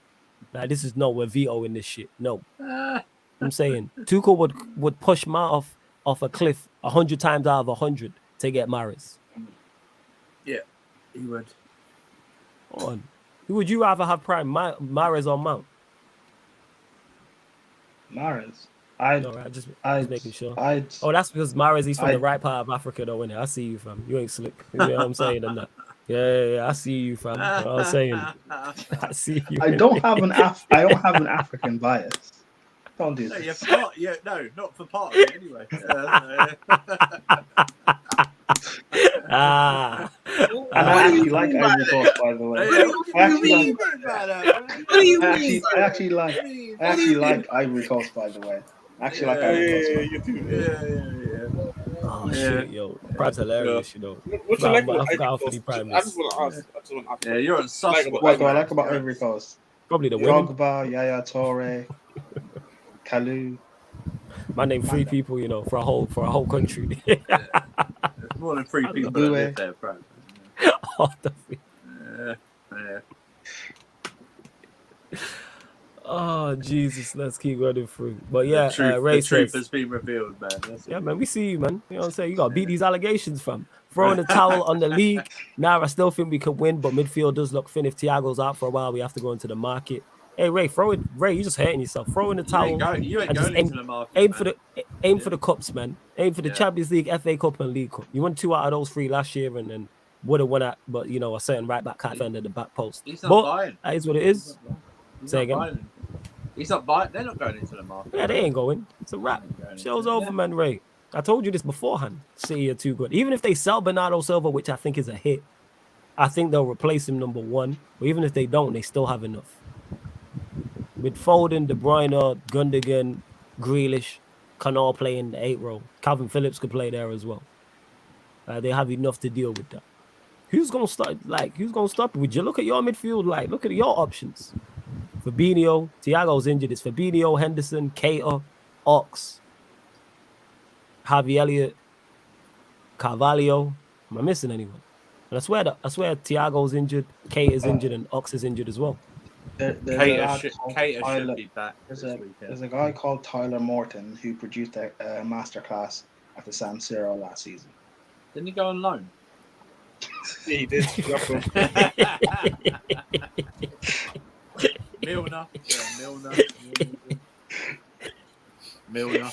Like, this is we're vetoing this shit. No. I'm saying Tuchel would push Mount off a cliff 100 times out of 100 to get Mahrez. Yeah, he would. On. Who would you rather have prime, Mahrez or Mount? Mahrez. Just making sure. That's because Mahrez, he's from the right part of Africa, though, innit? I see you, fam. You ain't slick. You know what I'm saying? And that. Yeah, I see you, fam. You know what I'm saying? I see you. I don't have an African bias. Don't do this. No, not for part of it anyway. I actually like Ivory Coast, by the way. I actually like Ivory Coast, by the way. I like Ivory Coast. Yeah. Oh shit, yo, Prime's hilarious, you know. What's you like about Ivory Coast? I just want to ask. Yeah, you're on sus. What do I like about Ivory Coast? Probably the women. Drogba, Yaya Toure, Kalou. My name three people, you know, for a whole country. More than 3 people that live there, Prime. Oh Jesus, let's keep running through. But yeah, the truth has been revealed, man. Man, we see you, man. You know what I'm saying? You gotta beat these allegations, fam. Throwing the towel on the league. Now I still think we could win, but midfield does look thin. If Thiago's out for a while, we have to go into the market. Hey Ray, you're just hurting yourself. Throw in the towel. You ain't going into the market. Aim for the cups, man. Aim for the Champions League, FA Cup, and League Cup. You won 2 out of those 3 last year, and then would have won at, but you know, a certain right back can't defend at the back post. He's not buying. That is what it is. Say again. He's not buying. They're not going into the market. Yeah, they ain't going. It's a wrap. Show's over, man, I told you this beforehand. City are too good. Even if they sell Bernardo Silva, which I think is a hit, I think they'll replace him number 1. But even if they don't, they still have enough. With Foden, De Bruyne, Gundogan, Grealish can all play in the 8 role. Calvin Phillips could play there as well. They have enough to deal with that. Who's gonna start? Who's gonna stop it? Would you look at your midfield? Look at your options. Fabinho, Thiago's injured. It's Fabinho, Henderson, Keita, Ox, Harvey Elliott, Carvalho. Am I missing anyone? And I swear Thiago's injured, Keita's injured, and Ox is injured as well. Keita should be back. There's a guy called Tyler Morton who produced a masterclass at the San Siro last season. Didn't he go on loan? Yeah, he did. Milner. Milner.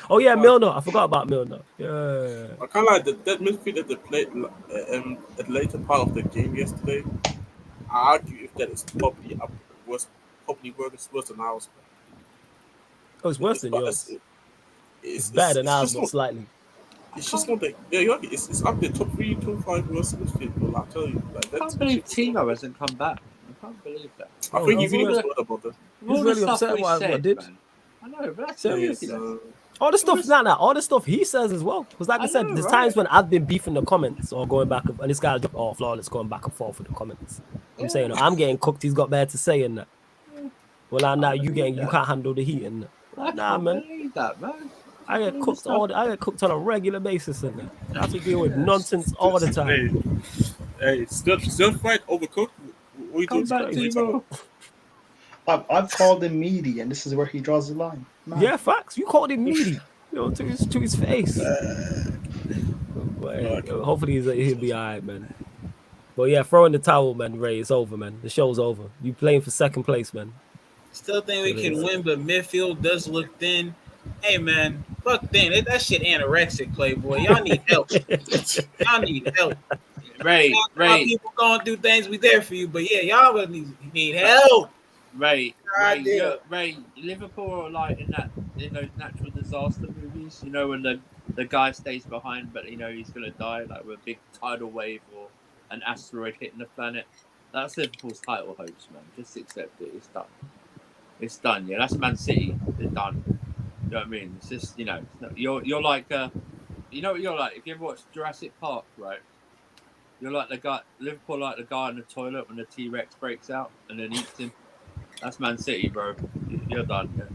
Oh yeah, Milner. I forgot about Milner. Yeah. I kind of like that midfield that they played at the later part of the game yesterday. I argue if that is probably worse than ours. Oh, it's worse than yours. It's better than ours, but slightly. It's just not that. Yeah, it's up there, top 3, top 5 worst midfield. I'll tell you. I can't believe Tino hasn't come back. I can't believe that. I think he's really upset about that. He's really upset what I did. Man. I know, but that's ridiculous. All the stuff, all the stuff he says as well. Because like I said, there's times when I've been beefing the comments or going back, and this guy's flawless going back and forth with the comments. I'm saying, I'm getting cooked. He's got better to say in that. Well, now you can't handle the heat in that. Nah, man. I get cooked I get cooked on a regular basis in that. I have to deal with nonsense all the time. Hey, still fight overcooked. What are you doing? I've called him meaty, and this is where he draws the line. Man. Yeah, facts. You called him meaty, to his face. But, hopefully he'll be all right, man. But yeah, throw in the towel, man. Ray, it's over, man. The show's over. You playing for second place, man. Still think we can win, but midfield does look thin. Hey, man, fuck thin. That shit anorexic, Playboy. Y'all need help. Y'all need help. Ray. People gonna do things. We there for you, but yeah, y'all really need help. Ray, Liverpool are like in those natural disaster movies, when the guy stays behind, but he's gonna die, like with a big tidal wave or an asteroid hitting the planet. That's Liverpool's title hopes, man. Just accept it. It's done. Yeah, that's Man City. They're done. You know what I mean? It's just you're like you know what you're like. If you ever watched Jurassic Park, right? You're like the guy. Liverpool like the guy in the toilet when the T-Rex breaks out and then eats him. That's Man City, bro. You're done. Yeah.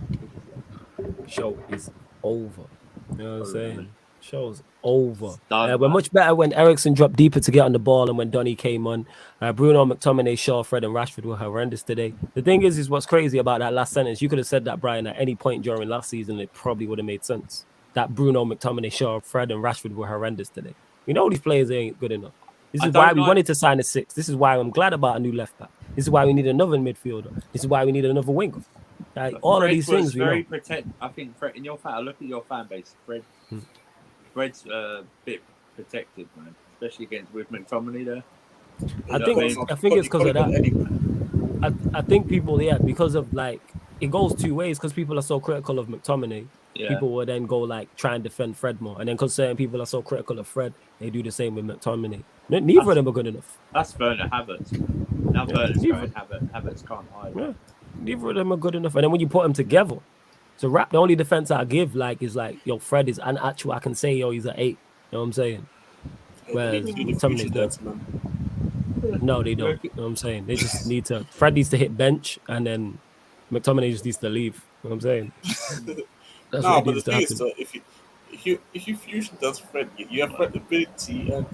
Show is over. You know what I'm saying? Show's over. Done, we're much better when Eriksen dropped deeper to get on the ball and when Donny came on. Bruno, McTominay, Shaw, Fred, and Rashford were horrendous today. The thing is what's crazy about that last sentence. You could have said that, Brian, at any point during last season. It probably would have made sense. That Bruno, McTominay, Shaw, Fred, and Rashford were horrendous today. We know these players ain't good enough. This is why we wanted to sign a 6. This is why I'm glad about a new left back. This is why we need another midfielder. This is why we need another winger. All of these things. Very I think Fred, in your fan, look at your fan base. Fred's a bit protected, man, especially with McTominay there. I think it's because of that. I think people, because of it goes two ways. Because people are so critical of McTominay. Yeah. People will then go try and defend Fred more, and then because certain people are so critical of Fred, they do the same with McTominay. Neither of them are good enough. That's Werner Havertz. Now Werner's going Havertz can't hide. Yeah. Neither of them are good enough, and then when you put them together, the only defense I give is Fred is an actual. I can say he's an 8. You know what I'm saying? Whereas McTominay's good. No, they don't. You know what I'm saying? They just need to. Fred needs to hit bench, and then McTominay just needs to leave. You know what I'm saying? That's no, but the thing is, if you fusion does Fred, you have Fred ability and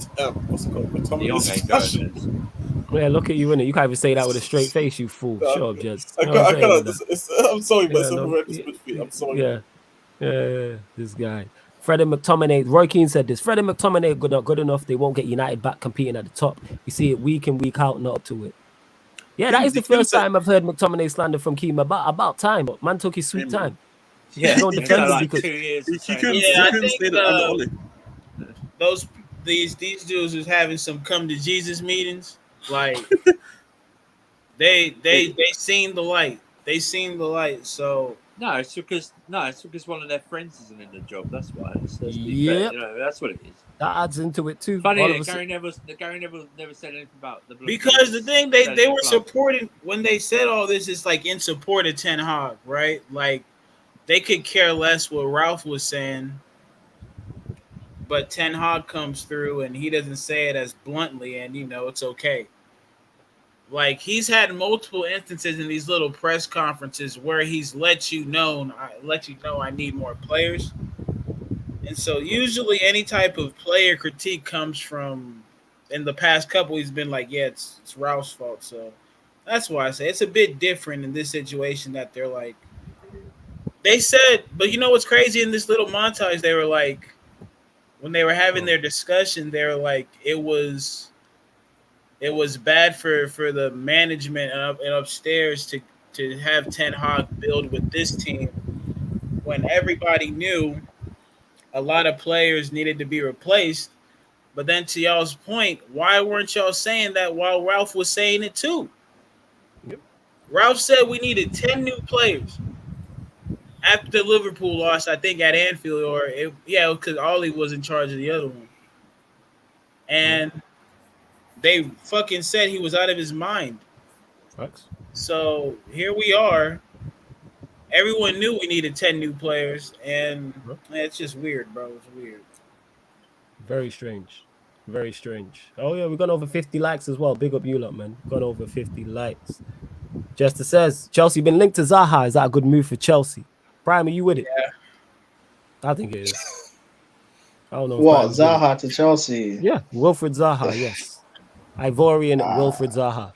what's it called? McTominay. Yeah, look at you in it. You can't even say that with a straight face, you fool. Shut up, Jez. I'm sorry, but it's horrendous midfield. I'm sorry. Yeah, this guy. Fred and McTominay. Roy Keane said this. Fred and McTominay are not good enough. They won't get United back competing at the top. You see it week in, week out, not up to it. Yeah, that is the first time I've heard McTominay slander from Keane. About time, but man took his sweet time. Yeah, don't defend like because 2 years. I think these dudes who's having some come to Jesus meetings, they seen the light. They seen the light. So No, it's because one of their friends isn't in the job. That's why. Yep. That's what it is. That adds into it too. Funny that Gary Neville never said anything about the because the thing they were supporting when they said all this is like in support of Ten Hag, right? Like they could care less what Ralph was saying, but Ten Hag comes through and he doesn't say it as bluntly, and it's okay. Like he's had multiple instances in these little press conferences where he's let you know I need more players. And so usually any type of player critique comes from, in the past couple, he's been like, yeah, it's Ralph's fault. So that's why I say it's a bit different in this situation that they're like, they said, but you know what's crazy in this little montage, they were like, when they were having their discussion, they were like, it was bad for the management and upstairs to have Ten Hag build with this team when everybody knew a lot of players needed to be replaced. But then to y'all's point, why weren't y'all saying that while Ralph was saying it too? Yep. Ralph said we needed 10 new players after Liverpool lost, I think, at Anfield, because Ollie was in charge of the other one. And they fucking said he was out of his mind. Facts. So here we are. Everyone knew we needed 10 new players, and it's just weird, bro. It's weird. Very strange. Very strange. Oh, yeah, we've gone over 50 likes as well. Big up you lot, man. Gone over 50 likes. Jester says, Chelsea been linked to Zaha. Is that a good move for Chelsea? Prime, are you with it? Yeah. I think it is. I don't know. What, Zaha to Chelsea? Yeah, Wilfred Zaha, yes. Ivorian Wilfred Zaha.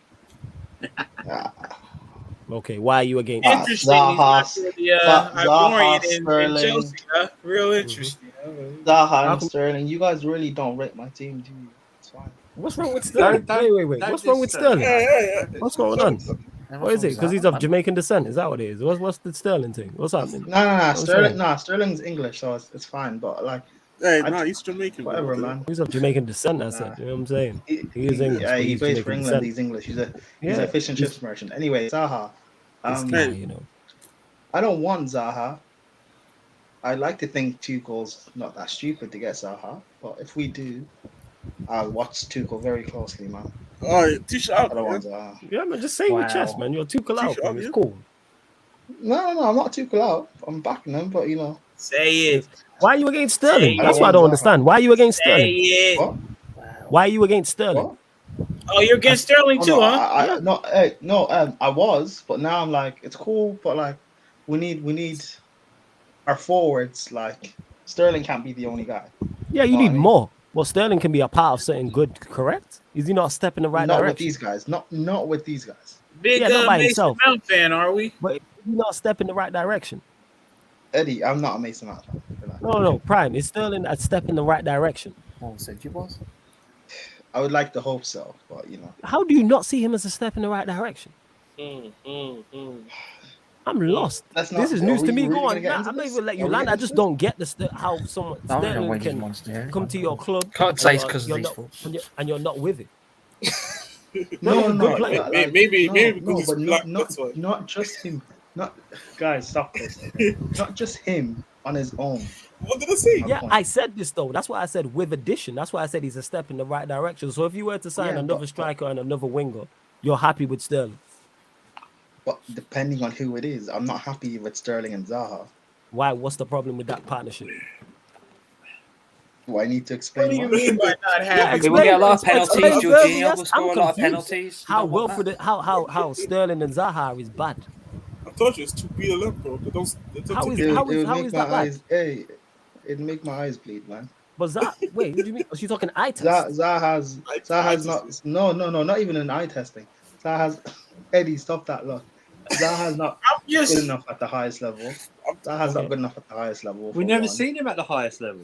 Okay, why are you against interesting? Zaha, Ivorian Sterling. in Chelsea, huh? Real interesting. Zaha and Sterling. You guys really don't rate my team, do you? It's fine. What's wrong with Sterling? Wait. What's wrong with Sterling? What's going on? What is it? Because he's of Jamaican descent? Is that what it is? What's the Sterling thing? What's happening? No. Sterling's English, so it's fine. But like, he's Jamaican. Whatever, man. He's of Jamaican descent. I said. You know what I'm saying? He is English. Yeah, he plays for England. Descent. He's English. He's a fish and chips merchant. Anyway, Zaha. I don't want Zaha. I like to think Tuchel's not that stupid to get Zaha, but if we do, I'll watch Tuchel very closely, man. All right, Tuchel out. I don't want Zaha. Yeah, man, just say your chest, man. You're Tuchel out, man. It's cool. No, I'm not Tuchel out. I'm backing him, but say it. Why are you against Sterling? That's what I don't understand. Why are you against Sterling? Say it. What? Why are you against Sterling? What? Oh, you're against Sterling too, huh? I was, but now I'm like, it's cool, but like, we need our forwards. Like, Sterling can't be the only guy. Yeah, you need more. Well, Sterling can be a part of something good, correct? Is he not a step in the right direction? Not with these guys. Not with these guys. Big not by Mason himself. Mount fan, are we? But he's not a step in the right direction. Eddie, I'm not a Mason Mount fan. No, Prime. Is Sterling a step in the right direction? Said you was. I would like to hope so, but How do you not see him as a step in the right direction? I'm lost. This is news to me. Go on. I'm not even let you land. I just don't get how someone Sterling can come to your club. Can't say it's because of these folks. And you're not with it. Maybe because but black. Not just him. Guys, stop this. Not just him on his own. What did I say? Yeah, I said this though. That's why I said with addition. That's why I said he's a step in the right direction. So if you were to sign another striker and another winger, you're happy with Sterling. But depending on who it is, I'm not happy with Sterling and Zaha. Why? What's the problem with that partnership? Well, I need to explain. What do you mean by not happy? We get a lot of penalties. Jorginho will score a lot of penalties. How Sterling and Zaha is bad. I told you it's to be a Liverpool. How is that bad? Hey, it'd make my eyes bleed, man. But Zaha, wait, what do you mean? She's talking eye test. Zaha's not. No, not even an eye testing. Zaha's Eddie, stop that look. Zaha's not good enough at the highest level. Zaha's not good enough at the highest level. We've never seen him at the highest level.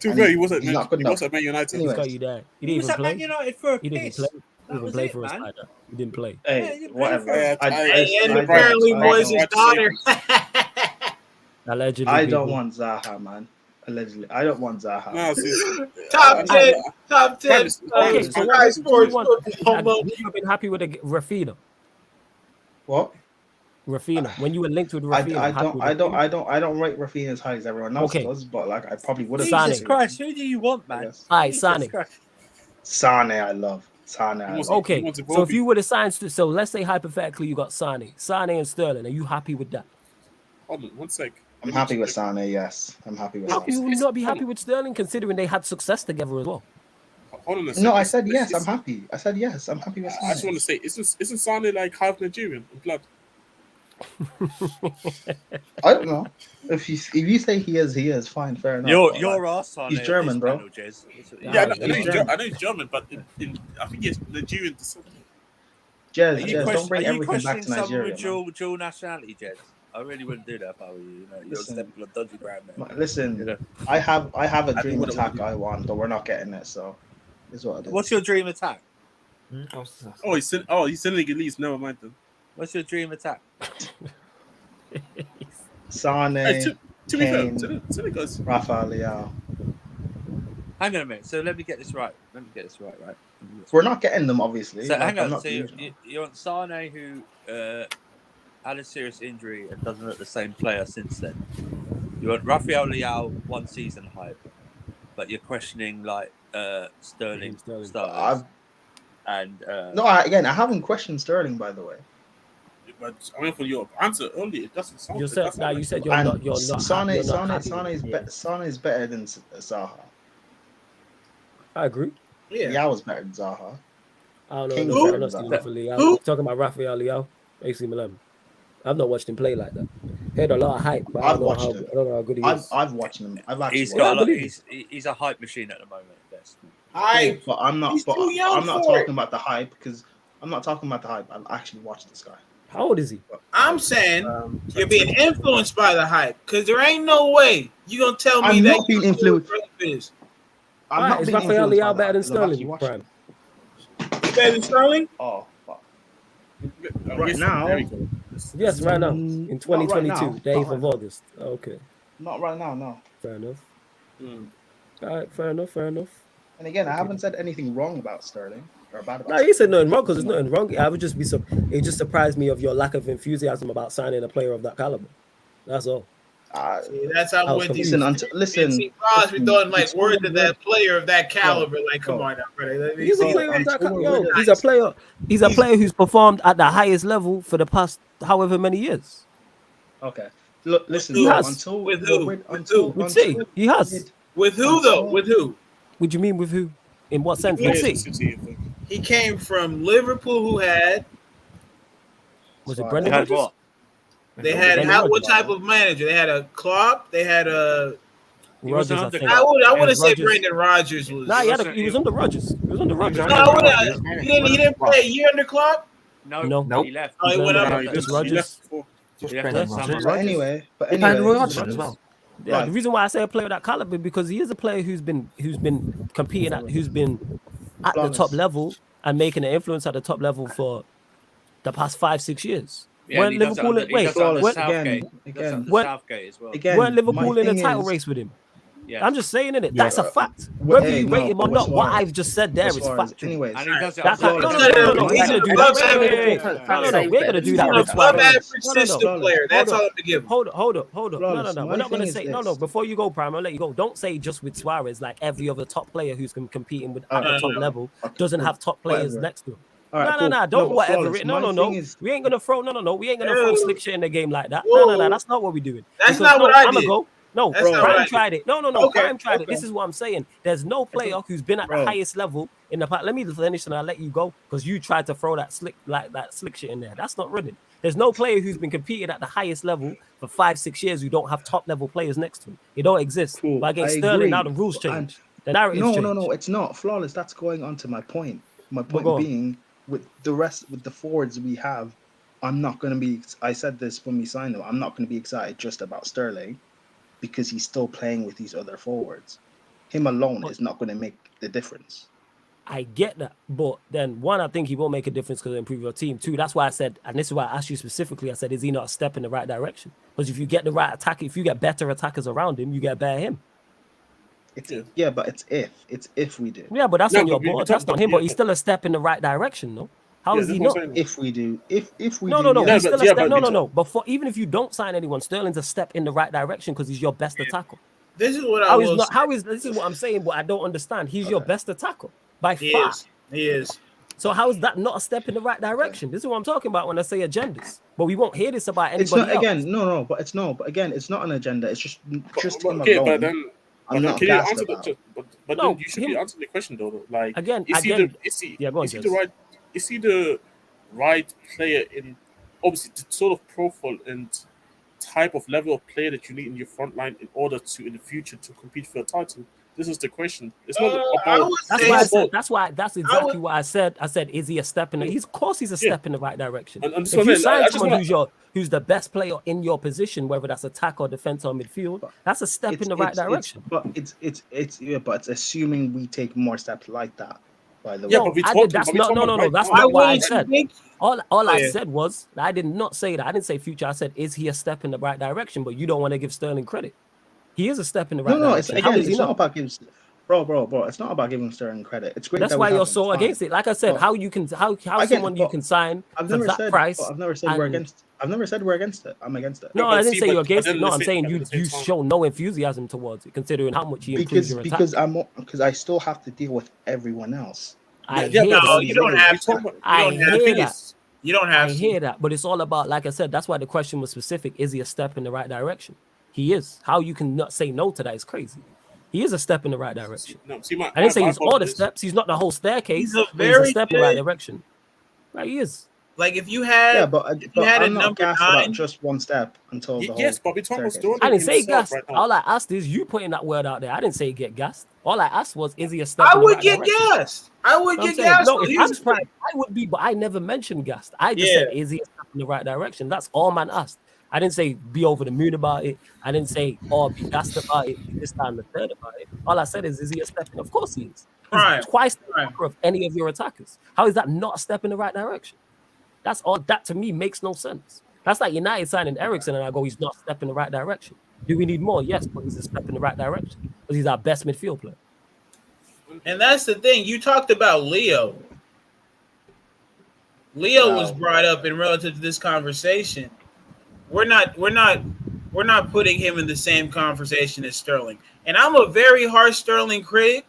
To be fair, he wasn't at Man United. He's got you there. He didn't was even at play. Man United for a He didn't piss. even play for us either. He didn't play. Hey, whatever. And apparently was his daughter. Allegedly. I don't want Zaha, man. Allegedly. I don't want Zaha. No, Top 10. Okay, so Sky Sports football. Have you been happy with the Rafinha? What? Rafinha, when you were linked with Rafinha, I don't rate Rafinha as high as everyone else does, but like I probably would have. Jesus Christ, who do you want, man? All right, Sane. Sane, I love. Sane. Okay, so if you would have signed, so let's say hypothetically you got Sane and Sterling. Are you happy with that? Hold on, 1 sec. I'm happy with Sane. Yes, I'm happy with. How Sane. can you not be happy with Sterling considering they had success together as well? Hold on a second. No, I said yes. I'm happy. I said yes. I'm happy with Sane. I just want to say, isn't Sane like half Nigerian in blood? I don't know. If you say he is fine, fair enough. You're our Sane. He's German, bro. Yeah, I know he's German, but I think he's Nigerian descent. Jez, don't bring everything back to Nigeria. With dual nationality, Jez. I really wouldn't do that if I were you. You're stepping on dodgy ground, man. Listen, I have a dream attack I want, but we're not getting it. So, is what it is. What's your dream attack? He's Senegalese. Never mind then. What's your dream attack? Sane, Kane, Rafael Leao. Hang on a minute. So let me get this right. Right? We're not getting them, obviously. So hang on. So you want Sane, who had a serious injury and doesn't look the same player since then. You want Rafael Leao 1 season hype, but you're questioning like Sterling starters. No, I haven't questioned Sterling, by the way. But I mean, for your answer earlier, it doesn't sound. You said you're not. Sane is better than Zaha. I agree. Yeah, I was better than Zaha. I don't know. I'm not speaking for Leao. Talking about Rafael Leao, AC Milan. I've not watched him play like that. He had a lot of hype, but I don't know how good he is. I've watched him. He's a hype machine at the moment. Hype, but I'm not. But I'm not talking about the hype because I'm not talking about the hype. I've actually watched this guy. How old is he? I'm saying you're being influenced by the hype because there ain't no way you gonna tell me that being influenced. Is Rafael Leao better than Sterling? Prime. Better than Sterling? Oh, fuck. Right now. Yes, right now in 2022, the 8th of August. Okay. Not right now, no. Fair enough. All right, fair enough. And again, I haven't said anything wrong about Sterling or bad about. No, you said nothing wrong because there's nothing wrong. I would just be it just surprised me of your lack of enthusiasm about signing a player of that caliber. That's all. That's how we went. Listen. We throwing like words to that player of that caliber. Like, come on now, brother. He's a player of that caliber. He's a player who's performed at the highest level for the past however many years. Okay. Look, listen. He has. With who? He has. With who though? With who? What do you mean with who? In what sense? He came from Liverpool. Who had? Was it Brendan Rodgers? They had what type of manager? They had a Klopp. They had a. Rodgers, I wouldn't say Brendan Rodgers was. Nah, he was under Rodgers. He was under Rodgers. No, he didn't play a year under Klopp. No. He left. Oh, he went up. Just Rodgers. But anyway, as well. Yeah, the reason why I say a player of that caliber because he is a player who's been competing at the top level and making an influence at the top level for the past 5-6 years. Yeah, weren't Liverpool weren't Liverpool in a title race with him? Yeah. I'm just saying it. That's a fact. Whether you rate him or not, what I've just said there is fact. Anyways, no, we're gonna do that. We're gonna do that with Suarez. That's all I'm gonna give. Hold up. No. We're not gonna say no. Before you go, Prime, I'll let you go. Don't say just with Suarez, like every other top player who's competing with at the top level doesn't have top players next to him. No. Don't whatever it. No. We ain't gonna throw. No. We ain't gonna throw slick shit in the game like that. No. That's not what we're doing. That's not what I did. No, Prime tried it. No. Prime tried it. This is what I'm saying. There's no player who's been at the highest level in the past. Let me finish and I'll let you go because you tried to throw that slick shit in there. That's not running. There's no player who's been competing at the highest level for 5-6 years who don't have top level players next to him. It don't exist. Cool. But against Sterling, now the rules change. The narrative change. No, it's not flawless. That's going on to my point. My point being, with the forwards we have, I'm not going to be. I said this when we signed him. I'm not going to be excited just about Sterling. Because he's still playing with these other forwards. Him alone is not going to make the difference. I get that. But then, one, I think he won't make a difference because it'll improve your team. Two, that's why I said, and this is why I asked you specifically, I said, is he not a step in the right direction? Because if you get the right attack, if you get better attackers around him, you get better him. But it's if we do. Yeah, but that's on your board. That's not him, but he's still a step in the right direction, though. How is he not? If we do, if we no, do, no, he's still a step. No. But even if you don't sign anyone, Sterling's a step in the right direction because he's your best attacker. This is what I will say. This is what I'm saying, but I don't understand. He's your best attacker by He far. He is. So how is that not a step in the right direction? This is what I'm talking about when I say agendas. But we won't hear this about anybody it's not, else. Again, no. But again, it's not an agenda. It's just him okay, alone. but then I'm not can you answer about. but then you should be answering the question though. Like again, is he the right player in obviously the sort of profile and type of level of player that you need in your front line in order to in the future to compete for a title? This is the question. It's not about. That's exactly what I said. I said, is he a step in? Of course, he's a step in the right direction. And if you sign someone who's the best player in your position, whether that's attack or defense or midfield, that's a step in the right direction. But it's assuming we take more steps like that. By the way, no. That's not what I said. All I said was I did not say that. I didn't say future. I said, is he a step in the right direction? But you don't want to give Sterling credit. He is a step in the right direction. It's not about giving, bro. It's not about giving Sterling credit. It's great. That's why you're so against it. Like I said, how you can someone you can sign for that price. I've never said we're against. I've never said we're against it. I'm against it. No, I didn't say you're against it. No, I'm saying you show no enthusiasm towards it, considering how much he improves your attack. Because I still have to deal with everyone else. You don't have to. I hear that. You don't have to. I hear that, but it's all about, like I said, that's why the question was specific. Is he a step in the right direction? He is. How you can not say no to that is crazy. He is a step in the right direction. No, I didn't say he's all the steps. He's not the whole staircase. He's a step in the right direction. Right, he is. Like if you had, you had a number 9, about just one step until the whole. Bobby Thomas doing. I didn't say gassed. Right, all I asked is you putting that word out there. I didn't say get gassed. All I asked was, is he a step? I would get gassed. I would get gassed. No, if I'm trying, I would be, but I never mentioned gassed. I just said, is he a step in the right direction? That's all man asked. I didn't say be over the moon about it. I didn't say be gassed about it, this time the third about it. All I said is he a step in? Of course he is. He's twice the number of any of your attackers. How is that not a step in the right direction? That's all. That to me makes no sense. That's like United signing Eriksen and I go, he's not a step in the right direction. Do we need more? Yes, but he's a step in the right direction because he's our best midfield player. And that's the thing. You talked about Leo. Leo was brought up in relative to this conversation. We're not putting him in the same conversation as Sterling. And I'm a very harsh Sterling critic,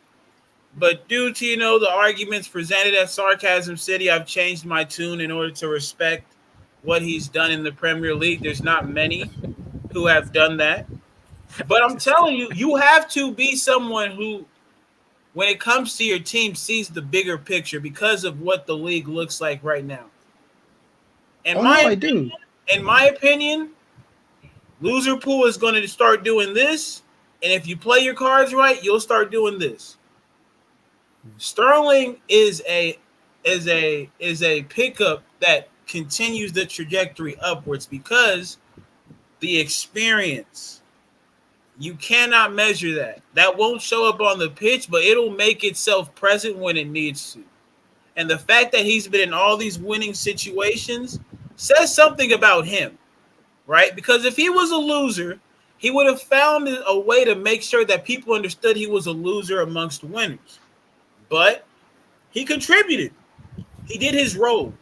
but due to the arguments presented at Sarcasm City, I've changed my tune in order to respect what he's done in the Premier League. There's not many who have done that. But I'm telling you, you have to be someone who, when it comes to your team, sees the bigger picture because of what the league looks like right now. In my opinion, Liverpool is going to start doing this, and if you play your cards right, you'll start doing this. Sterling is a pickup that continues the trajectory upwards because the experience. You cannot measure that. That won't show up on the pitch, but it'll make itself present when it needs to. And the fact that he's been in all these winning situations says something about him, right? Because if he was a loser, he would have found a way to make sure that people understood he was a loser amongst winners. But he contributed. He did his role.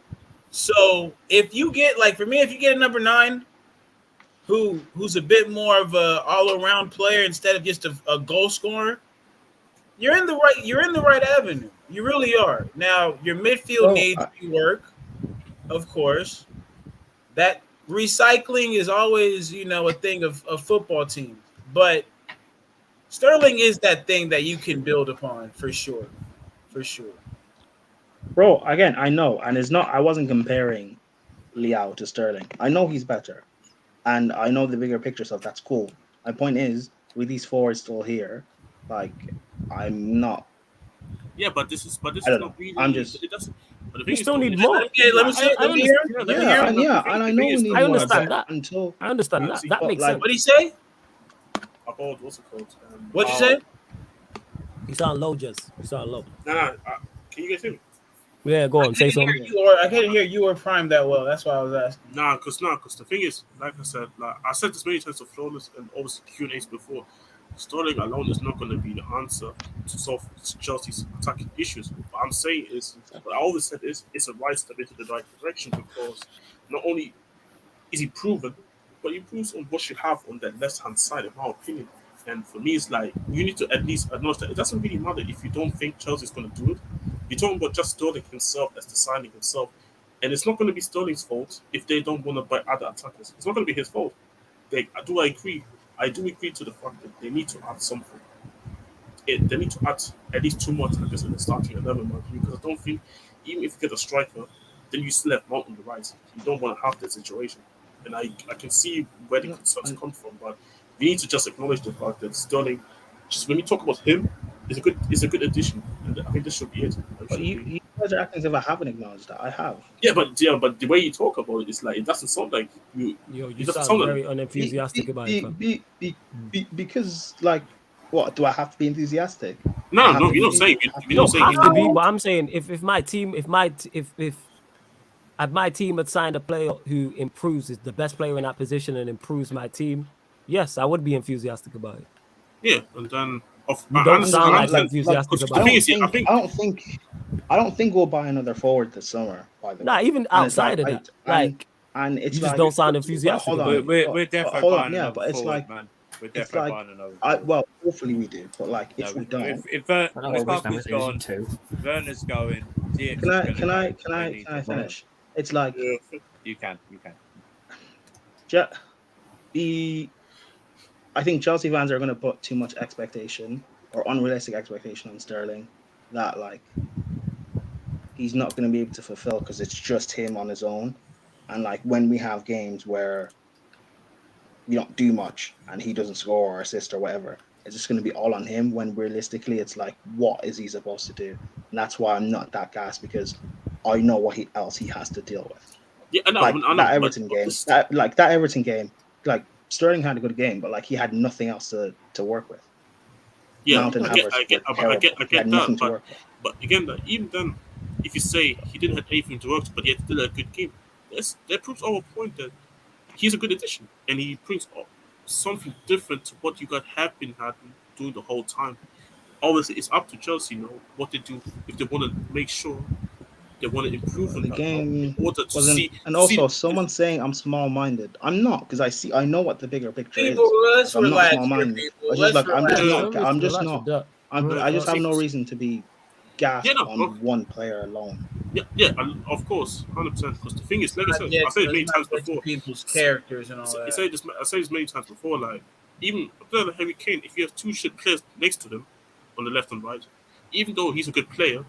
So if you get, like for me, if you get a number 9 who's a bit more of a all-around player instead of just a goal scorer, you're in the right avenue. You really are. Now your midfield needs work, of course. That recycling is always, a thing of football teams. But Sterling is that thing that you can build upon for sure. For sure. Bro, again, I know, and it's not, I wasn't comparing Leao to Sterling. I know he's better. And I know the bigger picture stuff. That's cool. My point is, with these forwards still here, like, I'm not. Yeah, but this is not really. I'm just. It doesn't. But the you still need more. Let me hear. And I know we need more. I understand that. I understand that. That makes sense. What did he say? What's it called? What'd you say? You sound low, Jess. You sound low. No. Can you guys hear me? Yeah, go on. Say something. I couldn't hear you or Prime that well. That's why I was asking. Because the thing is, like I said, I said this many times to Flawless and obviously Q&As before. Sterling alone is not going to be the answer to solve Chelsea's attacking issues. What I'm saying is, what I always said is, it's a right step into the right direction because not only is he proven, but he proves on what you have on that left-hand side, in my opinion. And for me, it's like, you need to at least acknowledge that it doesn't really matter if you don't think Chelsea's going to do it. You're talking about just Sterling himself as the signing himself. And it's not going to be Sterling's fault if they don't want to buy other attackers. It's not going to be his fault. I do agree to the fact that they need to add something. They need to add at least 2 more attackers in the starting 11, because I don't think, even if you get a striker, then you still have Mount on the right. You don't want to have that situation. And I can see where the concerns come from, but we need to just acknowledge the fact that Sterling, just when you talk about him, is a good addition. And I think this should be it. But you guys are acting as if I haven't acknowledged that. I have. Yeah, but the way you talk about it is like, it doesn't sound like you. You sound very unenthusiastic about it. Because, like, what, do I have to be enthusiastic? No, you don't say. You don't say. But I'm saying, if my team had signed a player who improves, is the best player in that position and improves my team, yes, I would be enthusiastic about it. Yeah, and then you don't sound like enthusiastic about it. I don't think we'll buy another forward this summer. By the way, nah, even outside of that, and it's you just don't sound enthusiastic. We're definitely buying another but it's forward, like, man. We're definitely buying another. Well, hopefully we do, but like if we don't, if Lukaku's gone, Werner's going. Can I finish? It's like you can. I think Chelsea fans are going to put too much expectation or unrealistic expectation on Sterling that like he's not going to be able to fulfill because it's just him on his own. And like when we have games where we don't do much and he doesn't score or assist or whatever, it's just going to be all on him when realistically it's like, what is he supposed to do? And that's why I'm not that gassed, because I know what else he has to deal with. Yeah, I know. That Everton game, like Sterling had a good game, but like he had nothing else to work with. Yeah, I get that. But again, even then, if you say he didn't have anything to work with, but he had still a good game, that proves our point that he's a good addition and he brings something different to what you guys have been doing the whole time. Obviously, it's up to Chelsea, what they do if they want to make sure they want to improve the game. In order to see, and also someone saying I'm small-minded. I'm not, because I know what the bigger picture is. I'm not small-minded. I just have no reason to be gassed on one player alone. Yeah, of course, 100%. Because the thing is, like I said it many times before. People's characters and all that. I say this many times before. Like even a player like Harry Kane, if you have two shit players next to them on the left and right, even though he's a good player,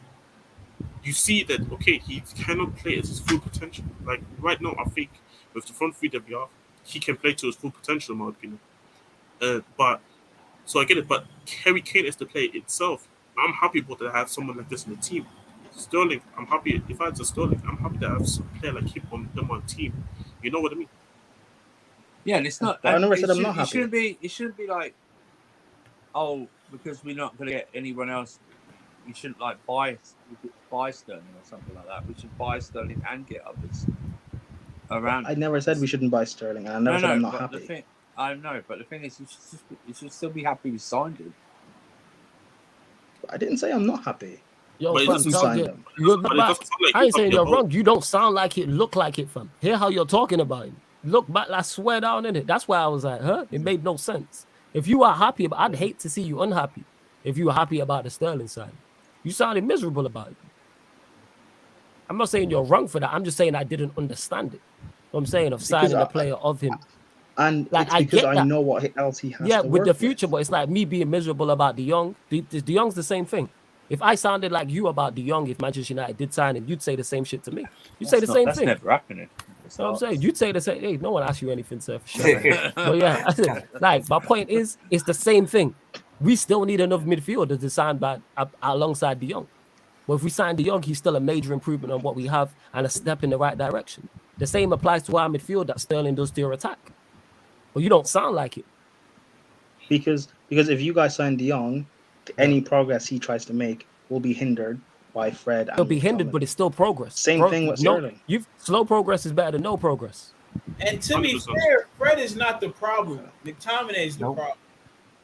you see that he cannot play at his full potential. Like right now, I think with the front three that we have, he can play to his full potential, in my opinion. But so I get it. But Harry Kane as the player itself, I'm happy about to have someone like this in the team. Sterling, I'm happy. If I had a Sterling, I'm happy to have a player like him on the team. You know what I mean? Yeah, and it's not. I never said I'm not happy. It shouldn't be like, because we're not going to get anyone else. We shouldn't like buy Sterling or something like that. We should buy Sterling and get others around. I never said we shouldn't buy Sterling, and I never said I'm not happy. I know, but the thing is, you should still be happy we signed him. I didn't say I'm not happy. Yo, fam, I ain't saying you're wrong. You don't sound like it, look like it, fam. Hear how you're talking about it. Look back, I swear down in it. That's why I was like, it made no sense. If you are happy, I'd hate to see you unhappy if you were happy about the Sterling side. You sounded miserable about it. I'm not saying you're wrong for that. I'm just saying I didn't understand it. What I'm saying of signing a player of him. And like, it's because I know what else he has to with the future, with. But it's like me being miserable about De Jong. De Jong's the same thing. If I sounded like you about De Jong, if Manchester United did sign him, you'd say the same shit to me. You'd say the same thing. That's never happening. That's what I'm saying. You'd say the same. Hey, no one asked you anything, sir. For sure. But yeah, like my point is, it's the same thing. We still need another midfielder to sign back alongside De Jong. But if we sign De Jong, he's still a major improvement on what we have and a step in the right direction. The same applies to our midfield that Sterling does to your attack. But you don't sound like it. Because if you guys sign De Jong, any progress he tries to make will be hindered by Fred. It'll be hindered, but it's still progress. Same thing with Sterling. Slow progress is better than no progress. And to be fair, Fred is not the problem. McTominay is the problem.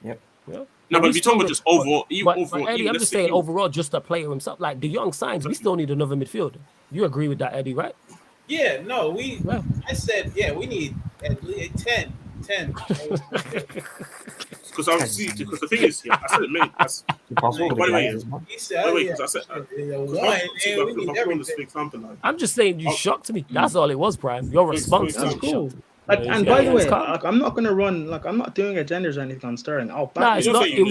Yep. Yeah. No, but if you're talking about just overall, but Eddie, I'm just saying overall, just a player himself. Like the young signs, we still need another midfielder. You agree with that, Eddie, right? Yeah, no, I said, we need at least 10. Because the thing is, I said it many. By the way, he said, because I said, I'm just saying you shocked me. That's all it was, Prime. Your response to That's it cool. shocked me. And by the way, I'm not gonna run. Like, I'm not doing agendas or anything on Sterling. It's not. It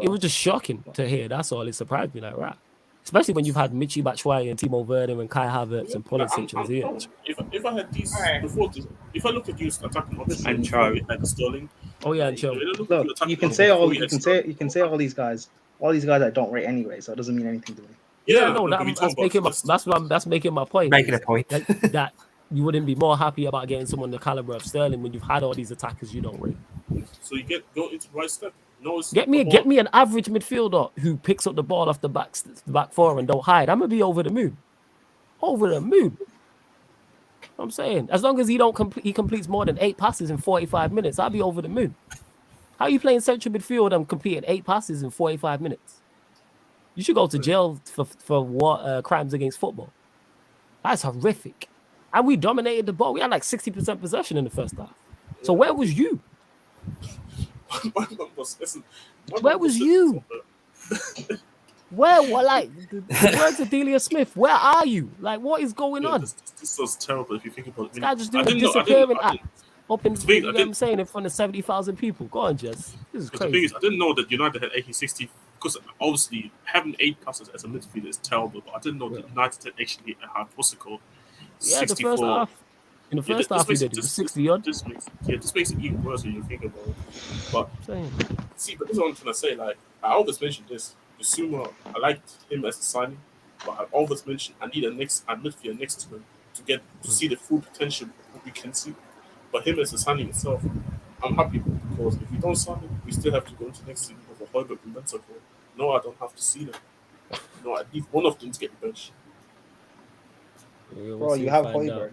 was just shocking to hear. That's all. It surprised me, like, right. Especially when you've had Michy Batshuayi and Timo Werner and Kai Havertz and Pulisic and Ziyech. If I had these before, if I look at you attacking options and Charlie and Sterling, and look, you can say all these guys. All these guys I don't rate anyway, so it doesn't mean anything to me. That's making my point. Making a point that you wouldn't be more happy about getting someone the caliber of Sterling when you've had all these attackers you don't rate. So you go into the right step. Get me an average midfielder who picks up the ball off the back four and don't hide. I'm gonna be over the moon. Over the moon. I'm saying, as long as he completes more than 8 passes in 45 minutes, I'll be over the moon. How are you playing central midfield and completing 8 passes in 45 minutes? You should go to jail for crimes against football. That's horrific. And we dominated the ball. We had like 60% possession in the first half. So where was you? Where was you? Where the words of Delia Smith? Where are you? Like, what is going on? This was terrible if you think about it. This guy just doing a disappearing act up in I'm saying in front of 70,000 people. Go on, Jess. This is crazy. The thing is, I didn't know that United had 80-60 because obviously having 8 passes as a midfielder is terrible. But I didn't know that United had actually had what's it called? 64. The first half. In the first half, he did it. 60 odd. This makes it even worse when you think about it. But see, but this is what I'm trying to say. Like, I always mentioned this. Bissouma, I liked him as a signing, but I always mentioned I need a midfielder next to him to see the full potential we can see. But him as a signing itself, I'm happy because if we don't sign him, we still have to go into next season with a Højbjerg and Bentancur. No, I don't have to see them. No, I need one of them to get the bench. Bro, you have Højbjerg.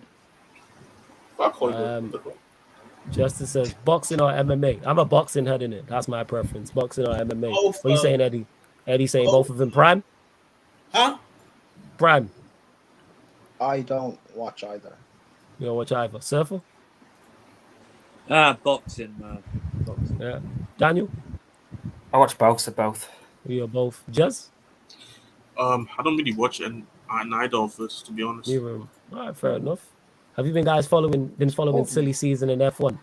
Justice says boxing or MMA. I'm a boxing head in it. That's my preference. Boxing or MMA. What are you saying, Eddie? Eddie saying both of them prime? Huh? Prime. I don't watch either. You don't watch either. Surfer? Boxing, man. Boxing. Yeah. Daniel? I watch both. You're both. Jez? I don't really watch neither of us, to be honest. All right, fair enough. Have you been following silly season in F1?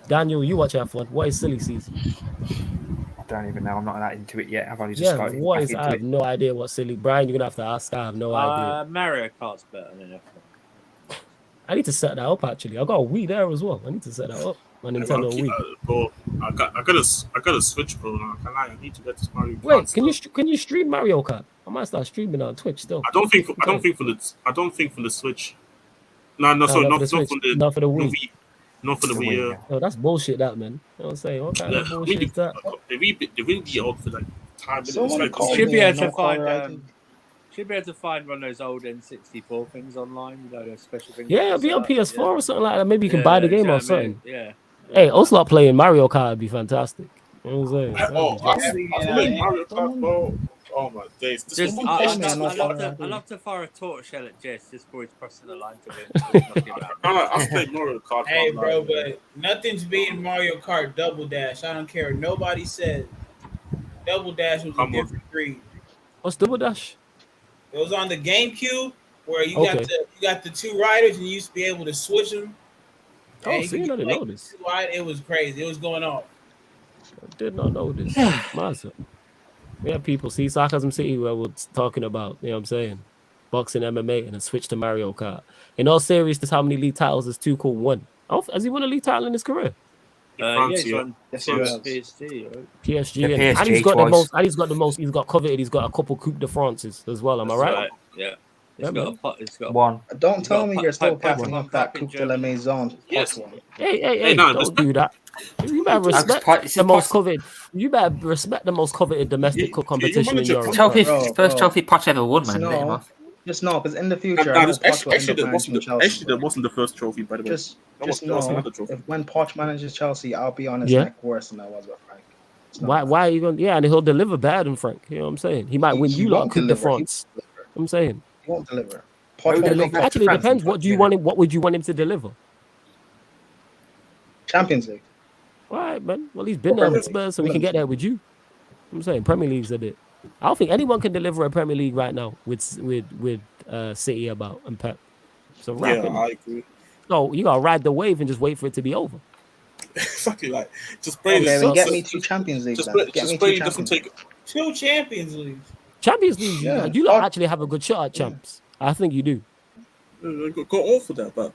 Daniel, you watch F1. What is silly season? I don't even know. I'm not that into it yet. I've only just started. I have no idea what silly. Brian, you're gonna have to ask. I have no idea. Mario Kart's better than F1. I need to set that up actually. I got a Wii there as well. I need to set that up. My Nintendo Wii. Bro, I got a Switch, bro. I need to get this Mario Kart. Wait, can you stream Mario Kart? I might start streaming on Twitch still. I don't think for the Switch. No, sorry, not for the Wii. Not for the Wii. Oh, that's bullshit, that man. You know what I'm saying? What kind of bullshit is that? They really be out for like time. Should be able to find one of those old N64 things online. You know, those special things. Yeah, it'll be on PS4 or something like that. Maybe you can buy the game or something. Yeah. Hey, Ocelot playing Mario Kart would be fantastic. You know what I'm saying? I played Mario Kart, bro. Oh my days! I love to fire a torch shell at Jess just before he's crossing the line to win. I played Mario Kart. Hey, bro, but nothing's beating Mario Kart Double Dash. I don't care. Nobody said Double Dash was a different breed. What's Double Dash? It was on the GameCube where you got the 2 riders and you used to be able to switch them. Oh, see, I didn't know this. It was crazy. It was going on. I did not know this. Massive. We have people, see Sarcasm City where we're talking about, you know what I'm saying, boxing, MMA, and then switch to Mario Kart. In all seriousness, how many league titles has Tuchel won? Has he won a league title in his career? He's won PSG, right? PSG, and he's got the most. And he's got the most. He's got coveted. He's got a couple Coupe de France's as well. Am I right? Yeah. He's got one. Don't tell me you're still passing up that Coupe de la Maison. Yes. Hey, don't do that. You better respect the most coveted. You better respect the most coveted domestic cup competition in Europe. First trophy Poch ever won, man. Just know, because in the future, actually, that wasn't the first trophy, by the way. Just know, when Poch manages Chelsea, I'll be on his neck worse than I was with Frank. Why are you going? Yeah, and he'll deliver better than Frank. You know what I'm saying? He might win you lot Coupe de France. I'm saying he won't deliver. Actually, it depends. What do you want him? What would you want him to deliver? Champions League. All right, man. Well, he's been there with Spurs, so we can get there with you. I'm saying Premier League's a bit. I don't think anyone can deliver a Premier League right now with City about and Pep. So I agree. No, you gotta ride the wave and just wait for it to be over. Exactly, like just pray. Okay, get me 2 Champions Leagues. Just pray doesn't take 2 Champions Leagues. Champions League, you lot actually have a good shot at champs. I think you do. Go all for that, but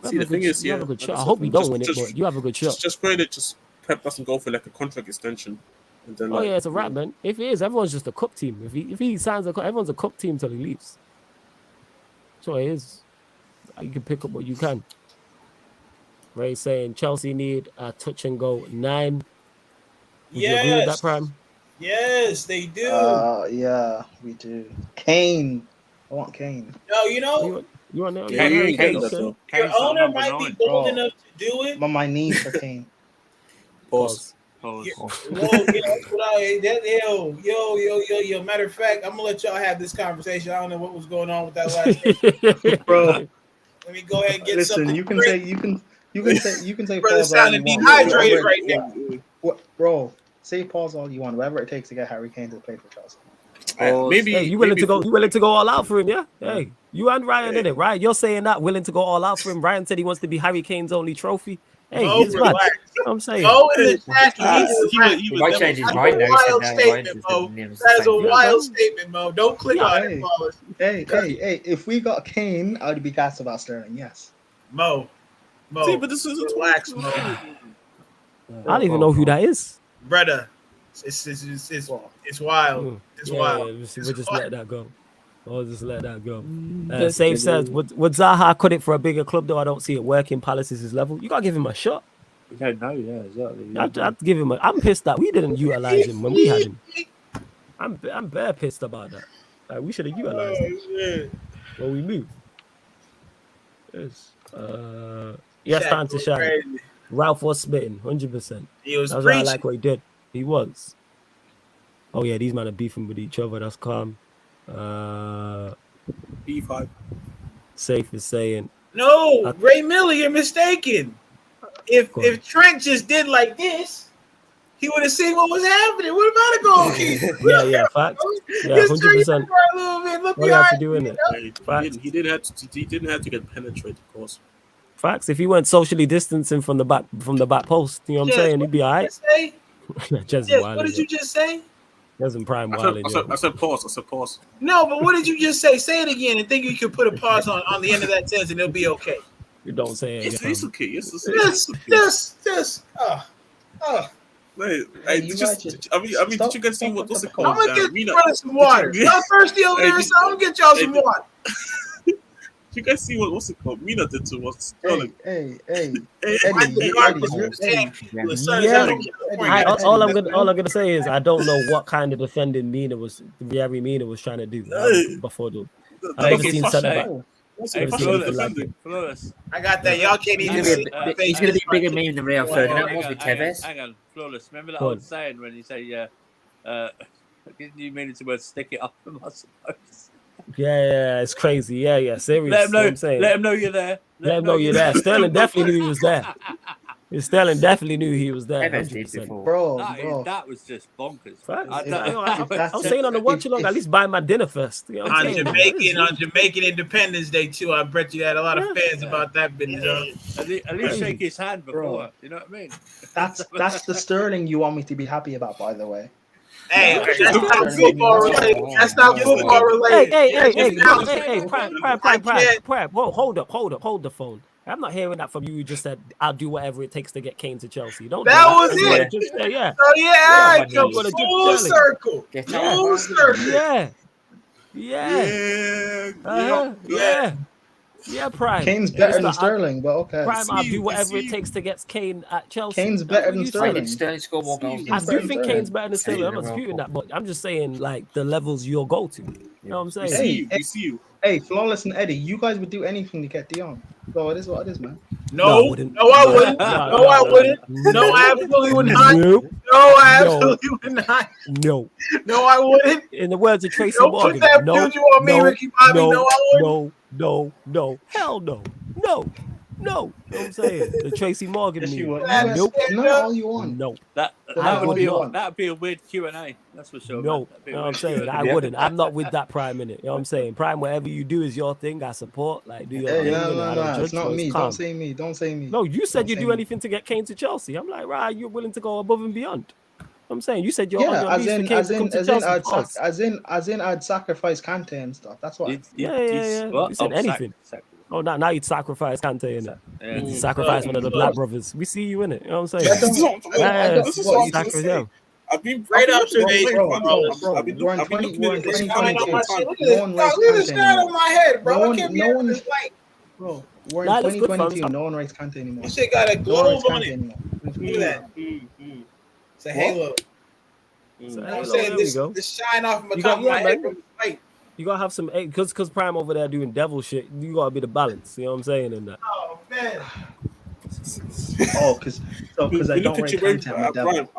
see the thing is, you have a good shot. I hope you don't win it, but you have a good shot. Just pray that Pep doesn't go for like a contract extension. And then, yeah, it's a wrap, man. If it is, everyone's just a cup team. If he signs everyone's a cup team till he leaves. So it is. You can pick up what you can. Ray saying Chelsea need a touch and go 9. Would you agree with that, Prime? Yes, they do. Yeah, we do. Kane. I want Kane. No, you know. You want Kane. Your owner might be bold enough to do it. I'm on my knees for Kane. Pause. Yo. Matter of fact, I'm gonna let y'all have this conversation. I don't know what was going on with that last game. Bro. Let me go ahead and get something. You can say brother pause all sounding you want. dehydrated right now. Bro, say pause all you want. Whatever it takes to get Harry Kane to play for Chelsea. Maybe you willing to go all out for him, yeah? Hey, you and Ryan did it, right? You're saying that willing to go all out for him. Ryan said he wants to be Harry Kane's only trophy. Hey, I'm saying. Oh, in the chat, he might change his mind now. That is a wild statement, Mo. Don't click on it, Mo. Hey, if we got Kane, I would be gassed about Sterling, yes. Mo. See, but this is relax, Mo. I don't even know who that is. Brother, it's wild. It's wild. We'll just let that go. I'll just let that go. Save says, would Zaha cut it for a bigger club, though? I don't see it working. Palace is his level. You got to give him a shot. Yeah, exactly. I'd give him I'm pissed that we didn't utilize him when we had him. I'm bare pissed about that. Like, we should have utilized him when we moved. Yes, time to shine. Crazy. Ralph was spitting, 100%. He was That's why I like what he did. He was. Oh, yeah, these men are beefing with each other. That's calm. B5. Safe is saying no. Ray Miller, you're mistaken. If Trent just did like this, he would have seen what was happening. What about a goalkeeper? yeah, facts. Yeah, 100%. What you have to do in it? He didn't have to get penetrated, of course. Facts. If he went socially distancing from the back post, you know what I'm saying? He'd be all right. What did you just say? Doesn't Prime I said pause. No, but what did you just say? Say it again and think you can put a pause on the end of that sentence and it'll be okay. You don't say it. It's okay. It's did you guys see what's it called? I'm gonna get you some water. Y'all thirsty over there, so I'm gonna get y'all some water. You guys see what's it called? Mina did to us. Hey. All I'm gonna say is I don't know what kind of defending Gary Mina was trying to do before the. I've never seen centre back. Flawless. I got that. Y'all can't even see. He's going to be bigger meme than Rio Ferdinand was with Tevez. Hang on, Flawless. Remember that old saying when you say, didn't you mean it to stick it up them, I suppose? Yeah, it's crazy. Yeah, serious. Let him know you're there. Let him know you're there. Sterling definitely knew he was there. Sterling definitely knew he was there. Bro, that was just bonkers. I'm saying on the watch along, at least buy my dinner first. You know on Jamaican Independence Day too. I bet you had a lot of fans about that business. At least shake his hand before. You know what I mean? That's the Sterling you want me to be happy about, by the way. Hey, that's not football related. That's not football related. Hey, Prime. Whoa, hold the phone. I'm not hearing that from you. You just said I'll do whatever it takes to get Kane to Chelsea. Don't. That was it. Yeah. So yeah, full circle. Full circle. Yeah, Prime. Kane's better than Sterling, but okay. Prime, I'll do whatever it takes to get Kane at Chelsea. Kane's better than Sterling. Sterling score more goals. I do think Kane's better than Sterling. I'm not disputing that, but I'm just saying like the levels you'll go to. You know what I'm saying? We see you. Hey, Flawless and Eddie, you guys would do anything to get Dion. So it is what it is, man. No, I wouldn't. No, I wouldn't. No, I absolutely would not. No, I absolutely would not. No, I wouldn't. In the words of Tracy Don't Morgan, put that juju on me, Ricky Bobby. No, I wouldn't. No. Hell no. No. You know what I'm saying? The Tracy Morgan Yes, meme. you would. Nope. Not all you want. No. That would be a weird Q&A. That's for sure. No. You know what I'm saying? I wouldn't. I'm not with that Prime in it. You know what I'm saying? Prime, whatever you do is your thing. I support. Like, do your thing. No. It's not me. Don't say me. No, you said you'd do anything to get Kane to Chelsea. I'm like, right, you're willing to go above and beyond. I'm saying you said you're on your knees for Kane to come to Chelsea. As in, I'd sacrifice Kante and stuff. That's what. Yeah. You said anything. Oh, now you'd sacrifice Kante in it. You'd sacrifice one of the Black brothers. We see you in it. You know what I'm saying? This is what I'm saying. I've been great observation. We're in 2022. No one writes Kante this guy on my head, bro. I can't be on this light. Bro, we're in 2022. No one writes Kante anymore. This shit got a globe on it. Look at that. It's a halo. I'm saying this shine off my top of my head from the light. You gotta have some, because Prime over there doing devil shit. You gotta be the balance. You know what I'm saying? In that. Oh man. Because I don't rate Kante. I'm a devil.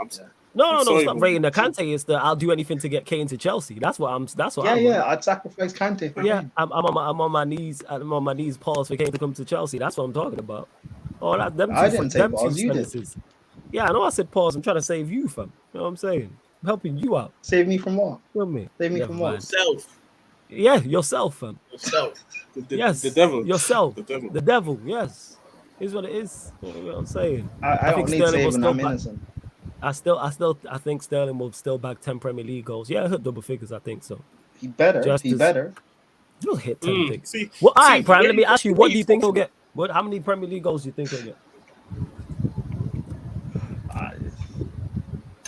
No. Stop rating the Kante. It's the I'll do anything to get Kane to Chelsea. That's what I'm. I'd sacrifice Kante. I'm on my knees. I'm on my knees. Pause for Kane to come to Chelsea. That's what I'm talking about. Oh, that them. I didn't say pause. You did. Yeah, I know. I said pause. I'm trying to save you, fam. You know what I'm saying? I'm helping you out. Save me from what? Feel me? Save me from what? Self. Yeah, yourself, fam. Yourself. Yes. The devil. Yourself. The devil. Yes. Is what it is. You know what I'm saying? I don't need saving. I'm innocent. I think Sterling will still back 10 Premier League goals. Yeah, hit double figures. I think so. He better. He'll hit 10 figures. All right, Prime. Let me ask you. What do you think he'll get? How many Premier League goals do you think he'll get?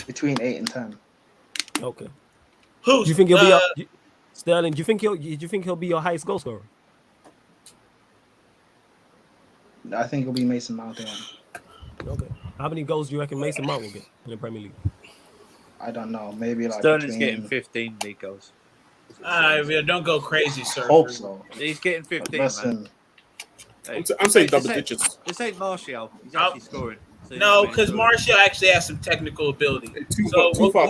Between 8 and 10. Okay. Do you think he'll be Sterling? Do you think he'll be your highest goal scorer? I think it'll be Mason Mount again. Okay. How many goals do you reckon Mason Mount will get in the Premier League? I don't know. Maybe like Sterling's getting 15 league goals. Don't go crazy, sir. Hope so. He's getting 15. Man. I'm saying double digits. This ain't Martial. He's actually scoring. So no, because Martial actually has some technical ability. Too far.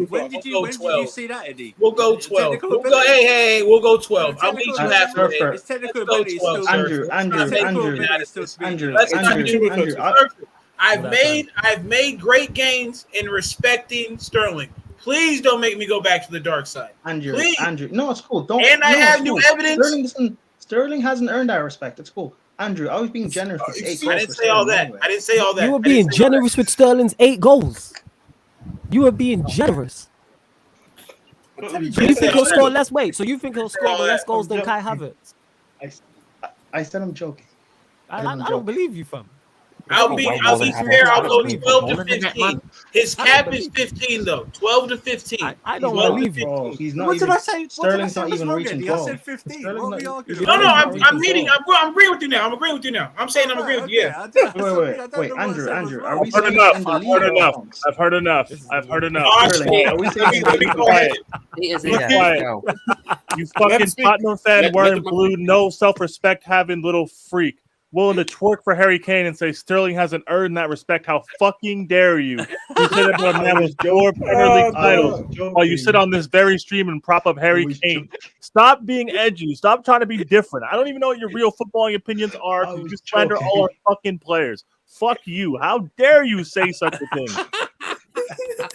When did you see that, Eddie? We'll go 12. We'll go 12. I'll meet you halfway. His technical ability is still Andrew. I've made great gains in respecting Sterling. Please don't make me go back to the dark side. Andrew. No, it's cool. I have new evidence. Sterling hasn't earned our respect. It's cool. Andrew, I was being generous with 8 goals. I didn't say all that. Anyway. I didn't say all that. You were being generous with Sterling's 8 goals. You were being generous. So you think he'll score less? Wait, so you think he'll score less goals than Kai Havertz? I said I'm joking. I don't believe you, fam. I'll be fair. I'll go 12 to 15. His cap is 15, though. 12 to 15. I don't believe you. Bro, he's not what even, did I say? Sterling's not even reaching 12. I said 15. What are we arguing? No, I'm agreeing with you now. I'm saying I'm agreeing with you. Yeah. Wait, Andrew. Are we I've heard enough. Are we saying be quiet? Be quiet. You fucking Tottenham fan wearing blue, no self-respect having little freak. Willing to twerk for Harry Kane and say Sterling hasn't earned that respect. How fucking dare you? You said about a man with 4 Premier League titles while you sit on this very stream and prop up Harry Kane. Stop being edgy. Stop trying to be different. I don't even know what your real footballing opinions are. You just slander all our fucking players. Fuck you. How dare you say such a thing?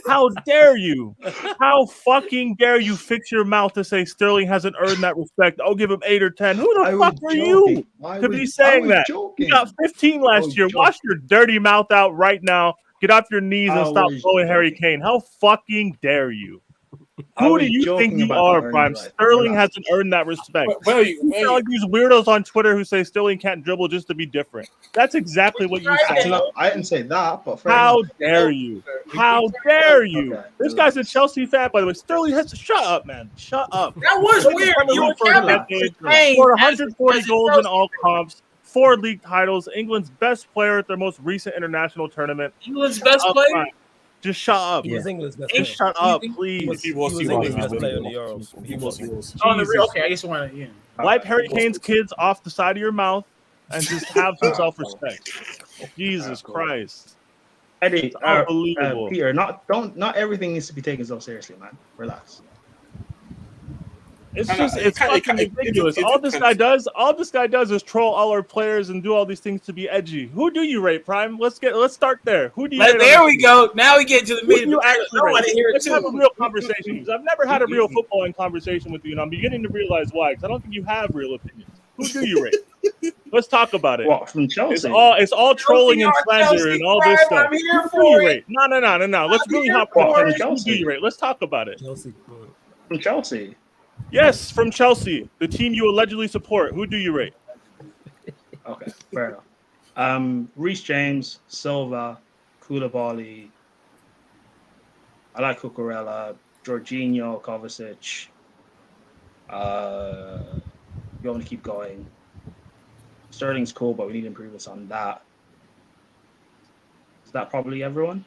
How dare you? How fucking dare you fix your mouth to say Sterling hasn't earned that respect? I'll give him 8 or 10. Who the fuck are you to be saying that? You got 15 last year. Wash your dirty mouth out right now. Get off your knees and stop blowing Harry Kane. How fucking dare you? Who do you think you are, Prime? Sterling hasn't earned that respect. You sound like these weirdos on Twitter who say Sterling can't dribble just to be different. That's exactly what you said. I didn't say that, but how dare you? How dare you? This guy's a Chelsea fan, by the way. Sterling has to shut up, man. Shut up. That was weird. You were scored 140 goals in all comps. 4 league titles. England's best player at their most recent international tournament. England's best player? Just shut up. He was England's best player. Shut up, please. He was England's best player in the Euros. He was. Okay, I just want to. Wipe Harry Kane's kids off the side of your mouth. and just have some self-respect. Jesus Christ. Eddie, unbelievable. Peter, not everything needs to be taken so seriously, man. Relax. It's fucking ridiculous. All this guy does is troll all our players and do all these things to be edgy. Who do you rate, Prime? Let's start there. Who do you rate? There we go. Now we get to the meat. Let's have a real conversation. Because I've never had a real footballing conversation with you, and I'm beginning to realize why. Because I don't think you have real opinions. Who do you rate? Let's talk about it. What, from Chelsea? It's all trolling and slander and all this stuff. I'm here Who for do you it. rate? No. Let's really hop on it. Who do you rate? Let's talk about it. From Chelsea. Yes, from Chelsea, the team you allegedly support. Who do you rate? Okay, fair enough. Reece James, Silva, Koulibaly. I like Cucurella, Jorginho, Kovacic. You want to keep going. Sterling's cool, but we need improvements on that. Is that probably everyone?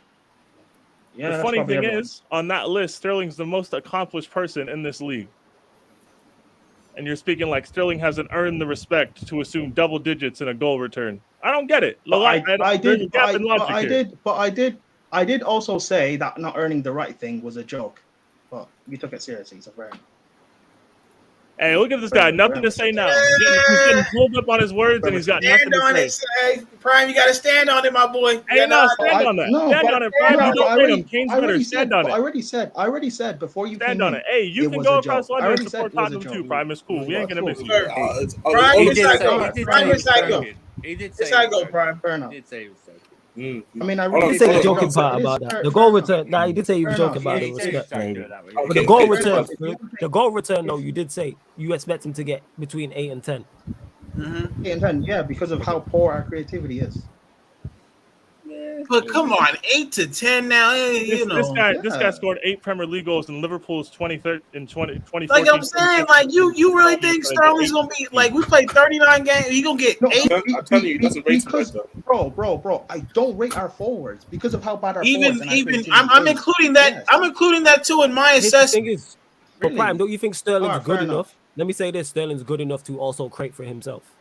Yeah. The funny thing is, on that list, Sterling's the most accomplished person in this league. And you're speaking like Sterling hasn't earned the respect to assume double digits in a goal return. I don't get it. I did also say that not earning the right thing was a joke, but you took it seriously, so fair enough. Hey, look at this guy. Nothing to say now. He's getting pulled up on his words, and he's got nothing to say. Hey, Prime, you got to stand on it, my boy. Hey, stand on that. Stand on it, Prime. You don't rate him. Kane's better. Stand on it. I already said before you stand on it. Hey, you can go across London and support Tottenham too, Prime. It's cool. We ain't gonna miss you. Prime is psycho. He did say psycho, Prime. Fair enough. He did say he was psycho. I mean, I did say the joking part about that. The goal return. Nah, he did say he was joking about it. But the goal return. No, you did say you expect him to get between 8 and 10. 8 and 10, yeah, because of how poor our creativity is. But come on, 8 to 10 now. This guy scored 8 Premier League goals in Liverpool's 2014. Like I'm saying, like you really think Sterling's gonna be like we played 39 games? You gonna get 8? I'm telling you, he doesn't rate bro. I don't rate our forwards because of how bad our forwards. I'm including that. Yes. I'm including that too in my assessment. But Prime, don't you think Sterling's good enough? Let me say this: Sterling's good enough to also create for himself.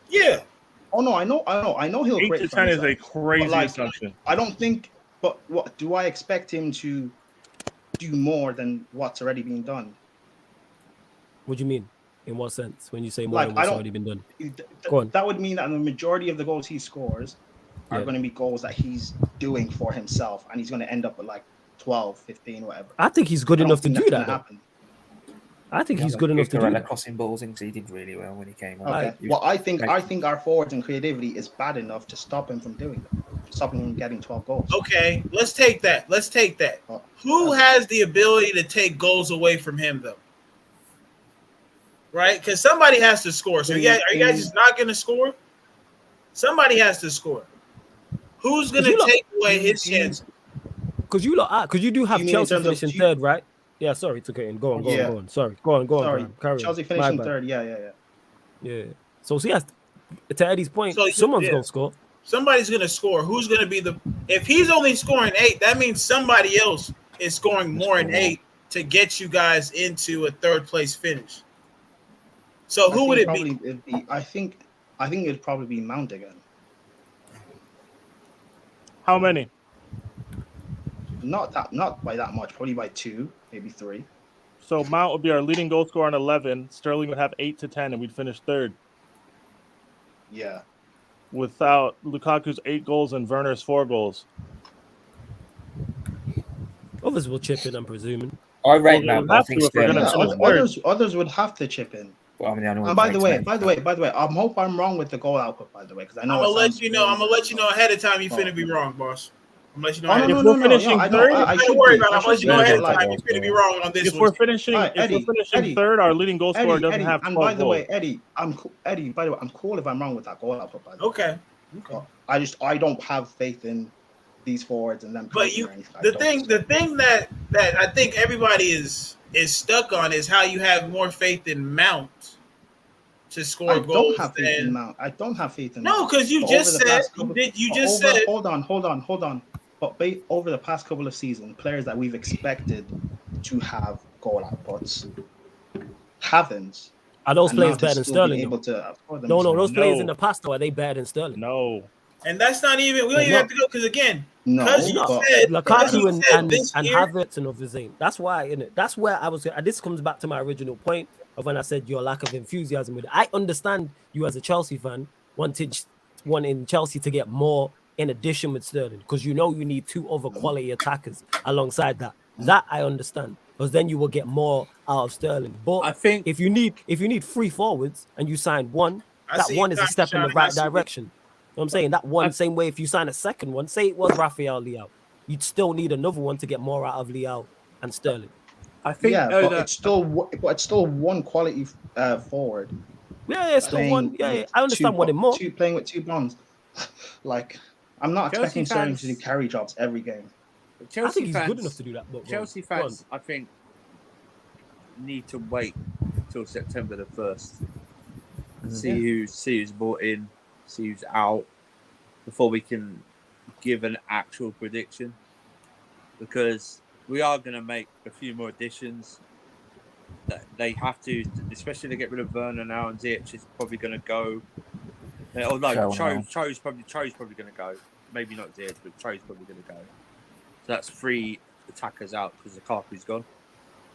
Yeah. Oh no, I know he'll 8 create to for 10 himself. is a crazy assumption. I don't think, but what do I expect him to do more than what's already been done? What do you mean? In what sense? When you say more than what's already been done? Go on. That would mean that the majority of the goals he scores are going to be goals that he's doing for himself, and he's going to end up with like 12, 15, whatever. I think he's good enough to do that. I think he's good enough to do that. Crossing balls, he did really well when he came on. Okay. Well, I think our forwards and creativity is bad enough to stop him from doing that. Stop him from getting 12 goals. Okay, let's take that. Who has the ability to take goals away from him, though? Right? Because somebody has to score. So, are you guys just not going to score? Somebody has to score. Who's going to take away his chance? Because you do have Chelsea finishing third, right? Yeah, sorry to get in. Go on. Sorry, go on. Carry Chelsea finishing third. Yeah. So yes, to Eddie's point, someone's gonna score. Somebody's gonna score. Who's gonna be if he's only scoring 8, that means somebody else is scoring more than 8 to get you guys into a third place finish. So who would it be? I think it'd probably be Mount again. How many? Not by that much. Probably by 2, maybe 3. So Mount would be our leading goal scorer on 11. Sterling would have 8 to 10, and we'd finish third. Yeah. Without Lukaku's 8 goals and Werner's 4 goals. Others will chip in, I'm presuming. I rate Mount. I think others would have to chip in. Well, and by the way, I hope I'm wrong with the goal output. By the way, because I know I'm gonna let you know ahead of time. You finna be wrong, boss. I'm gonna let you know. If we're finishing third, don't worry about it. I'm gonna let you know ahead of time. You're gonna be wrong on this. If we're finishing third, our leading goal scorer doesn't have 12 And by the way, goals. Eddie, by the way, I'm cool if I'm wrong with that goal output. By the way. Okay. I don't have faith in these forwards and them. But the thing that I think everybody is stuck on is how you have more faith in Mount to score goals. I don't have faith in Mount. No, because you just said Hold on. But over the past couple of seasons, players that we've expected to have goal outputs haven't. Are those and players now to better than still be Sterling? able to afford them. No, those players No. in the past, though, are they better than Sterling? No. And that's not even. We don't even have to go because again, No, because you but said Lukaku and this year. Havertz and others ain't. That's why, innit? That's where I was. And this comes back to my original point of when I said your lack of enthusiasm with it. I understand you as a Chelsea fan wanting Chelsea to get more in addition with Sterling because you know you need two other quality attackers alongside that. That I understand because then you will get more out of Sterling. But I think if you need three forwards and you sign one, that one is a step in the right direction. You know what I'm saying? That one, same way if you sign a second one, say it was Rafael Leao, you'd still need another one to get more out of Leao and Sterling. I think, but it's still one quality forward. Yeah, it's still one. Yeah, I understand what it more. Playing with two blondes. Like, I'm not expecting Sterling to do carry jobs every game. I think he's good enough to do that. But Chelsea fans, I think, need to wait till September the 1st and see who's bought in, see who's out, before we can give an actual prediction. Because we are going to make a few more additions. They have to, especially to get rid of Werner now, and Ziyech is probably going to go. Oh no, Cho's probably going to go. Maybe not Ziyech, but Cho's probably going to go. So that's 3 attackers out because Lukaku's gone.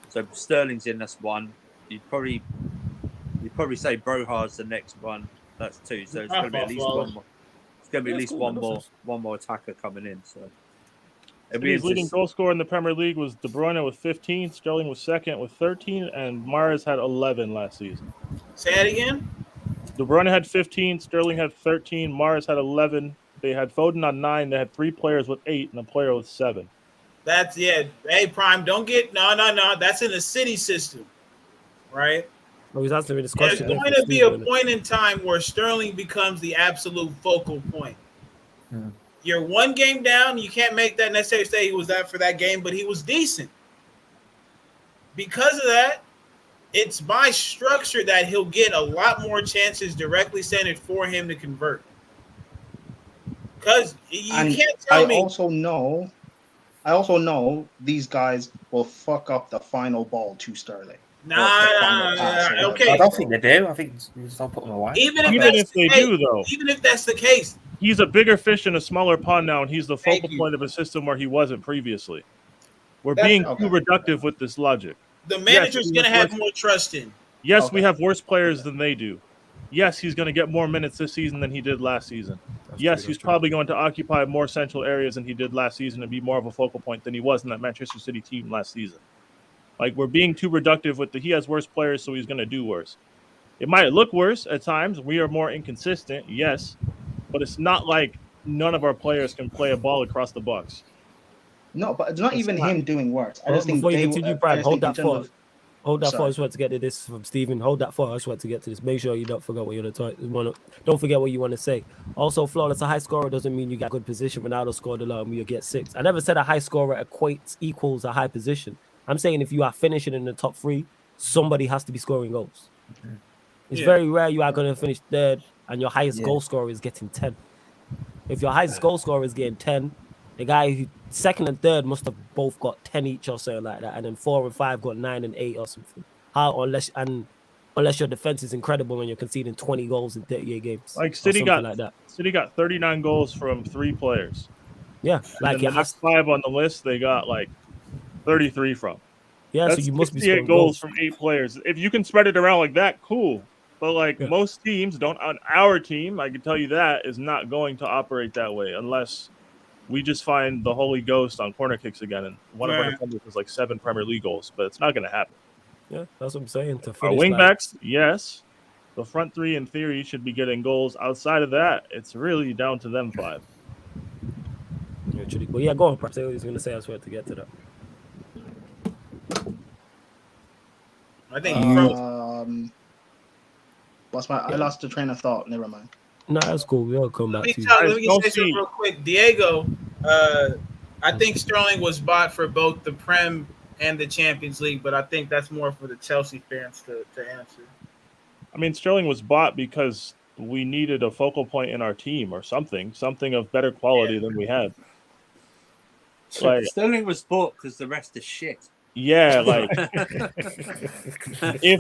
So Sterling's in. That's 1. You'd probably say Broha's the next one. That's 2. So it's going to be at least 1 more. It's going to be at least one more attacker coming in. So City's leading goal scorer in the Premier League was De Bruyne with 15. Sterling was second with 13, and Mahrez had 11 last season. Say that again. De Bruyne had 15. Sterling had 13. Mahrez had 11. They had Foden on 9. They had 3 players with 8 and a player with 7. That's Hey, Prime, don't get no. That's in the City system, right? Oh, he's asking me this question. There's going to be a point in time where Sterling becomes the absolute focal point. You're 1 game down. You can't make that necessarily say he was that for that game, but he was decent. Because of that, it's by structure that he'll get a lot more chances directly centered for him to convert. Because you can't tell me. I also know these guys will fuck up the final ball to Sterling. Okay. I don't think they do. I think they'll put them away. Even if they do, though. Even if that's the case. He's a bigger fish in a smaller pond now, and he's the focal point of a system where he wasn't previously. We're being too reductive with this logic. The manager's going to have more trust in. Yes, we have worse players than they do. Yes, he's going to get more minutes this season than he did last season. Yes, he's probably going to occupy more central areas than he did last season and be more of a focal point than he was in that Manchester City team last season. Like, we're being too reductive with he has worse players, so he's going to do worse. It might look worse at times. We are more inconsistent, yes, but it's not like none of our players can play a ball across the box. No, but it's not even him doing worse. I just think before you continue, Brad, hold that thought. Hold that Sorry. thought. I just want to get to this from Stephen. Hold that thought. I just want to get to this. Make sure you don't forget what don't forget what you want to say. Also, flawless. A high scorer doesn't mean you got good position. Ronaldo scored a lot and you get 6. I never said a high scorer equals a high position. I'm saying if you are finishing in the top 3, somebody has to be scoring goals. It's very rare you are going to finish 3rd and your highest goal scorer is getting 10. If your highest goal scorer is getting 10, the guy who 2nd and 3rd must have both got 10 each or something like that, and then 4 and 5 got 9 and 8 or something. Unless your defense is incredible and you're conceding 20 goals in 38 games. Like City got 39 goals from 3 players. Yeah, like the next 5 on the list they got like 33 from. Yeah, that's so you must be 68 scoring goals from 8 players. If you can spread it around like that, cool. But most teams don't. On our team, I can tell you that is not going to operate that way unless we just find the Holy Ghost on corner kicks again. And one of our defenders was like 7 Premier League goals, but it's not going to happen. Yeah, that's what I'm saying. Our wingbacks, yes. The front 3 in theory should be getting goals. Outside of that, it's really down to them 5. But yeah, go on, perhaps I was going to say I swear to get to that. I think I lost the train of thought. Never mind. No, that's cool. We'll come back to you. Let me say something real quick. Diego, I think Sterling was bought for both the Prem and the Champions League, but I think that's more for the Chelsea fans to answer. I mean, Sterling was bought because we needed a focal point in our team or something of better quality than we had. Sterling was bought because the rest is shit. Yeah, like if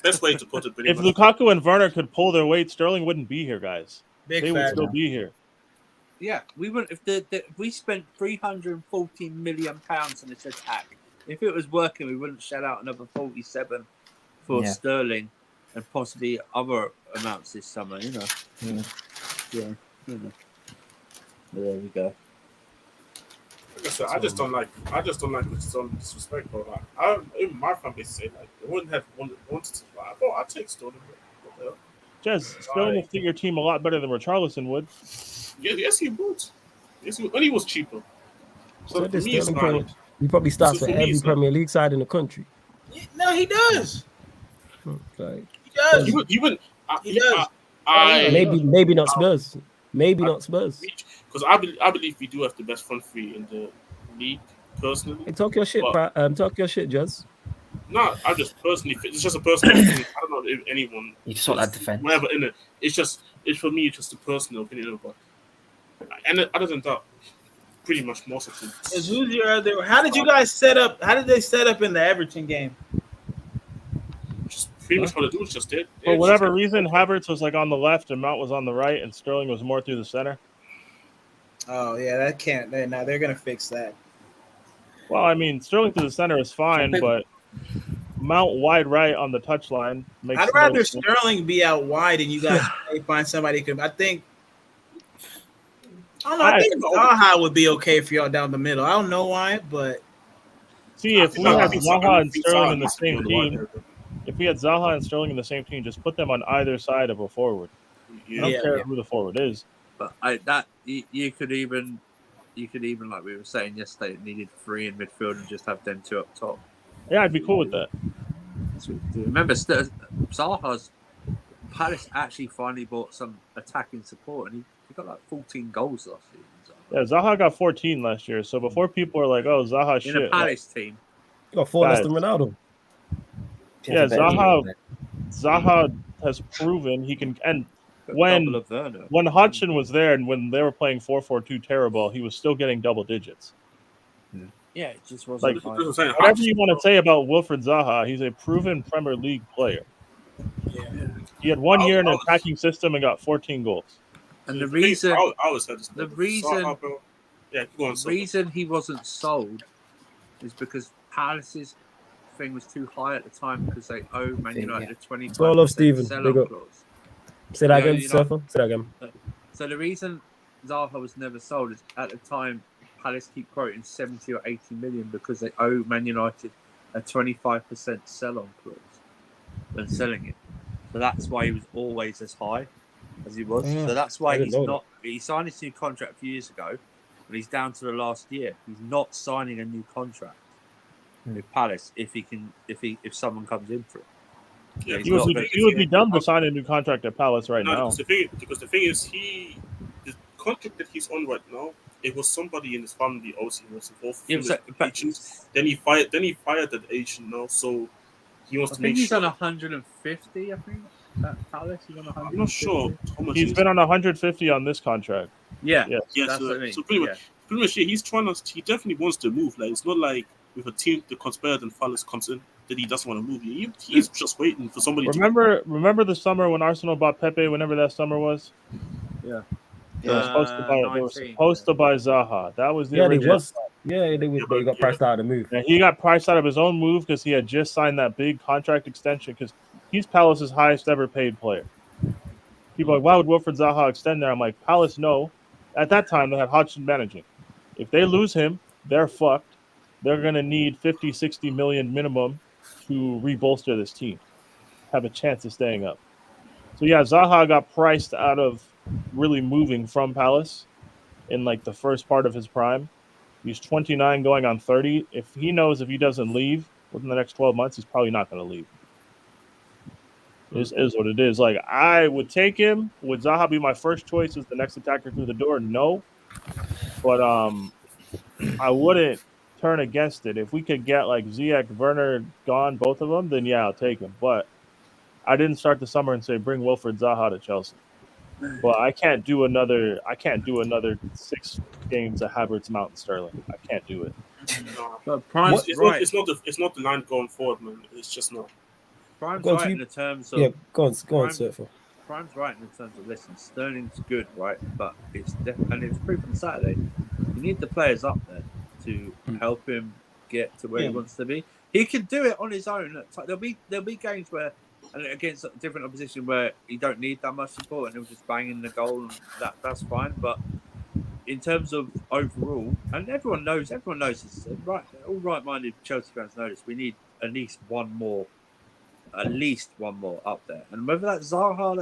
best way to put it. If Lukaku and Werner could pull their weight, Sterling wouldn't be here, guys. They would fact. still be here. Yeah, we wouldn't. If we spent £314 million on this attack, if it was working, we wouldn't shell out another 47 for Sterling and possibly other amounts this summer. You know. Yeah. There we go. I just don't like it's some disrespect, bro. Like, even my family say like they wouldn't have wanted to. Like, bro, I'd take Sterling. Jez, Sterling will fit your team a lot better than Richarlison would. Yes, he would. Yes, he would. And he was cheaper. So for me, he probably starts for every Premier League side in the country. No, he does. Like, he does. He would. He does. Maybe not Spurs. Maybe not Spurs. Because I believe we do have the best front three in the league, personally. Hey, talk your shit, talk your shit, Jez. No, I just personally. It's just a personal opinion. I don't know if anyone. You just want that defense. Whatever in it. It's for me. It's just a personal opinion. But and other than that, pretty much most of them. Who's your other? How did you guys set up? How did they set up in the Everton game? Just pretty much how the dudes just did. For whatever reason, Havertz was like on the left and Mount was on the right, and Sterling was more through the center. Oh yeah, that can't. Now they're gonna fix that. Well, I mean, Sterling through the center is fine, but Mount wide right on the touchline makes. I'd rather Sterling be out wide and you guys find somebody who can. I think. I don't know. I think Zaha would be okay for y'all down the middle. I don't know why, but see if we had Zaha and Sterling in the same team. If we had Zaha and Sterling in the same team, just put them on either side of a forward. I don't care who the forward is. But you could even like we were saying yesterday, needed 3 in midfield and just have them 2 up top. Yeah, I'd be cool with that. Remember, Zaha's Palace actually finally bought some attacking support, and he got like 14 goals last season. Yeah, Zaha got 14 last year. So before people are like, "Oh, Zaha shit," in a Palace team, you got 4 less than Ronaldo. Yeah, Zaha has proven he can. And when Hodgson was there and when they were playing 4-4-2 terrible, he was still getting double digits. Yeah, it just wasn't. Like, whatever you want to say about Wilfried Zaha, he's a proven Premier League player. Yeah. He had 1 year in an attacking system and got 14 goals. And the reason he wasn't sold is because Palace's thing was too high at the time because they owe Man United a 25% sell-on clause. Say that again, Surfer. Say that again. So the reason Zaha was never sold is at the time Palace keep quoting 70 or 80 million because they owe Man United a 25% sell-on clause when selling it. So that's why he was always as high as he was. So that's why he's not. He signed his new contract a few years ago, but he's down to the last year. He's not signing a new contract with Palace if someone comes in for it. Yeah, he would be dumb to sign a new contract at Palace right now. Because the thing is, the contract that he's on right now, it was somebody in his family also was involved with agents. Then he fired that agent now, so he wants to make sure. He's on 150, I think. At Palace, he's on 150. I'm not sure how much. He's been on 150 on this contract. Yeah. So pretty much, he's trying to. He definitely wants to move. Like, it's not like with a team that conspired and Palace comes in that he doesn't want to move. He's just waiting for somebody. Remember the summer when Arsenal bought Pepe? Whenever that summer was. Yeah. They were supposed to buy Zaha. That was the original. They got priced out of the move. Yeah, he got priced out of his own move because he had just signed that big contract extension because he's Palace's highest ever paid player. People are like, why would Wilfried Zaha extend there? I'm like, Palace, no. At that time, they had Hodgson managing. If they lose him, they're fucked. They're going to need 50, 60 million minimum to rebolster this team, have a chance of staying up. So, yeah, Zaha got priced out of really moving from Palace in like the first part of his prime. He's 29 going on 30. If he knows if he doesn't leave within the next 12 months, he's probably not going to leave. This is what it is. Like, I would take him. Would Zaha be my first choice as the next attacker through the door? No. But I wouldn't turn against it. If we could get like Ziyech, Werner gone, both of them, then yeah, I'll take him. But I didn't start the summer and say bring Wilfried Zaha to Chelsea. But I can't do another 6 games of Havertz, Mount, and Sterling. I can't do it. But Prime's right. It's not the line going forward, man. It's just not. Prime's right in the terms of go on, Surfer. Prime's right in the terms of listen. Sterling's good, right? But it's and it's proof on Saturday. You need the players up there to help him get to where he wants to be. He can do it on his own. There'll be games where, and against a different opposition, where he don't need that much support and he'll just bang in the goal, and that's fine. But in terms of overall, and everyone knows this, right? All right-minded Chelsea fans know this. We need at least one more up there, and whether that's Zaha,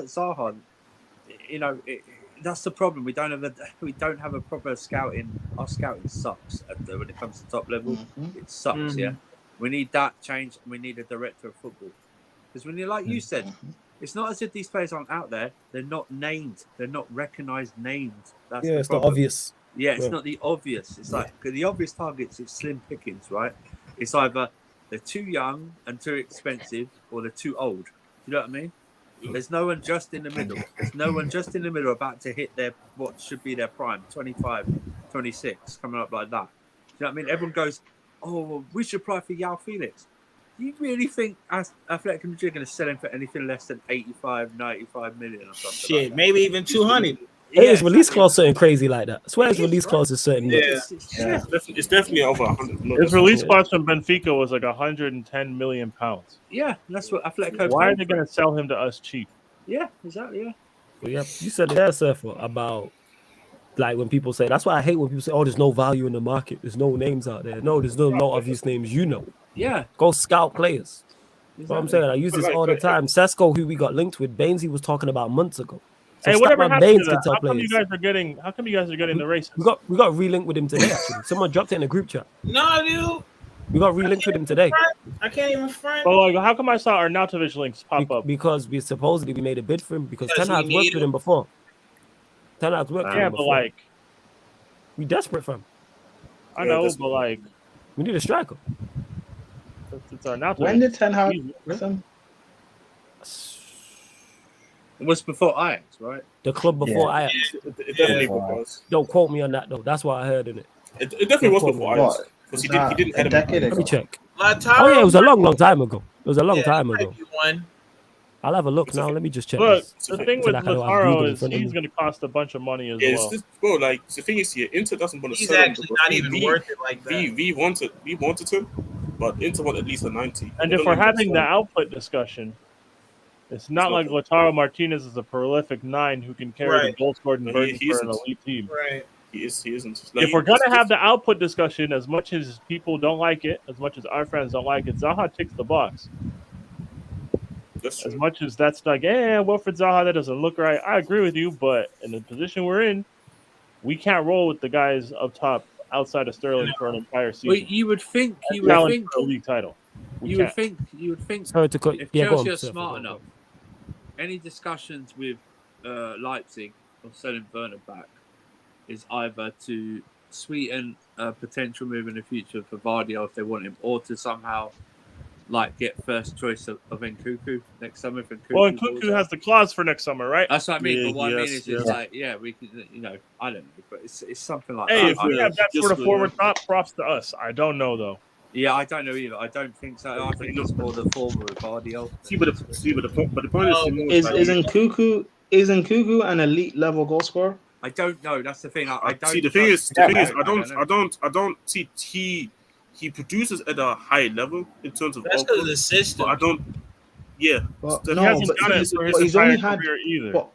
that's the problem. We don't have a proper scouting. Our scouting sucks when it comes to top level. It sucks. Yeah, we need that change. And we need a director of football, because when you said, it's not as if these players aren't out there. They're not named. They're not recognised names. That's the it's problem. not obvious. Yeah, it's not the obvious. It's like the obvious targets. It's slim pickings, right? It's either they're too young and too expensive, or they're too old. You know what I mean? There's no one just in the middle. There's no one just in the middle about to hit what should be their prime, 25, 26, coming up like that. You know what I mean? Everyone goes, oh, well, we should apply for João Felix. Do you really think Athletic Madrid are going to sell him for anything less than 85, 95 million or something? Shit, like that? maybe even 200. His release clause something crazy like that. I swear his release clause is certain. It's definitely over 100 million. His release clause from Benfica was like 110 million pounds. Yeah, that's what Atletico. Why are they going to sell him to us cheap? Yeah, exactly. Yeah. Well, yeah, you said it there, Surfer, about like when people say, that's why I hate when people say, oh, there's no value in the market. There's no names out there. No, there's no obvious names, Yeah. Go scout players. Exactly. What I'm saying, I use this all the time. Sesko, who we got linked with, Bainesy was talking about months ago. So hey, whatever happened Baines to that? How come you guys are getting the races? We got relinked with him today, actually. Someone dropped it in the group chat. No, dude. We got relinked with him today. I can't even front. Oh, like, how come I saw Arnautovic links pop up? Because we supposedly made a bid for him because Ten Hag's worked with him before. Ten Hag's worked with him before. But like, we desperate for him. I know, but like, we need a striker. It's Arnautovic. When did Ten Hag with him? It was before Ajax, right? The club before Ajax. It definitely was. Don't quote me on that though. That's what I heard in it. It definitely was before Ajax. Because he didn't head him. Let me check. Lautaro, oh yeah, it was a long time ago. It was a long time ago. One. I'll have a look now. Let me just check. Look, this. the thing with Lautaro is he's going to cost a bunch of money as well. Bro, like the thing is here, Inter doesn't want to he's sell him. He's actually not even worth it like that. We wanted him, but Inter want at least a 90. And if we're having the output discussion, it's not like Lautaro Martinez is a prolific 9 who can carry the goal scored and burden for an elite team. Right. He isn't. Like, if we're going to have the output discussion, as much as people don't like it, as much as our friends don't like it, Zaha ticks the box. As much as that's like, Wilfried Zaha, that doesn't look right. I agree with you, but in the position we're in, we can't roll with the guys up top outside of Sterling for an entire season. Well, you would think for a league title. You would think. Sorry to cut. If Chelsea are smart enough, any discussions with Leipzig of selling Werner back is either to sweeten a potential move in the future for Vardy if they want him, or to somehow get first choice of Nkunku next summer. Well, Nkunku has the clause for next summer, right? That's what I mean. But what I mean is, we could, I don't know, but it's something like that. Hey, if we have that sort of forward thought, props to us. I don't know though. Yeah, I don't know either. I don't think so. I think it's more the former of Vardy. But the point is Nkunku an elite level goal scorer? I don't know. That's the thing. I don't see. The thing is, I don't see he produces at a high level in terms of. That's because of the system. I don't. Yeah, but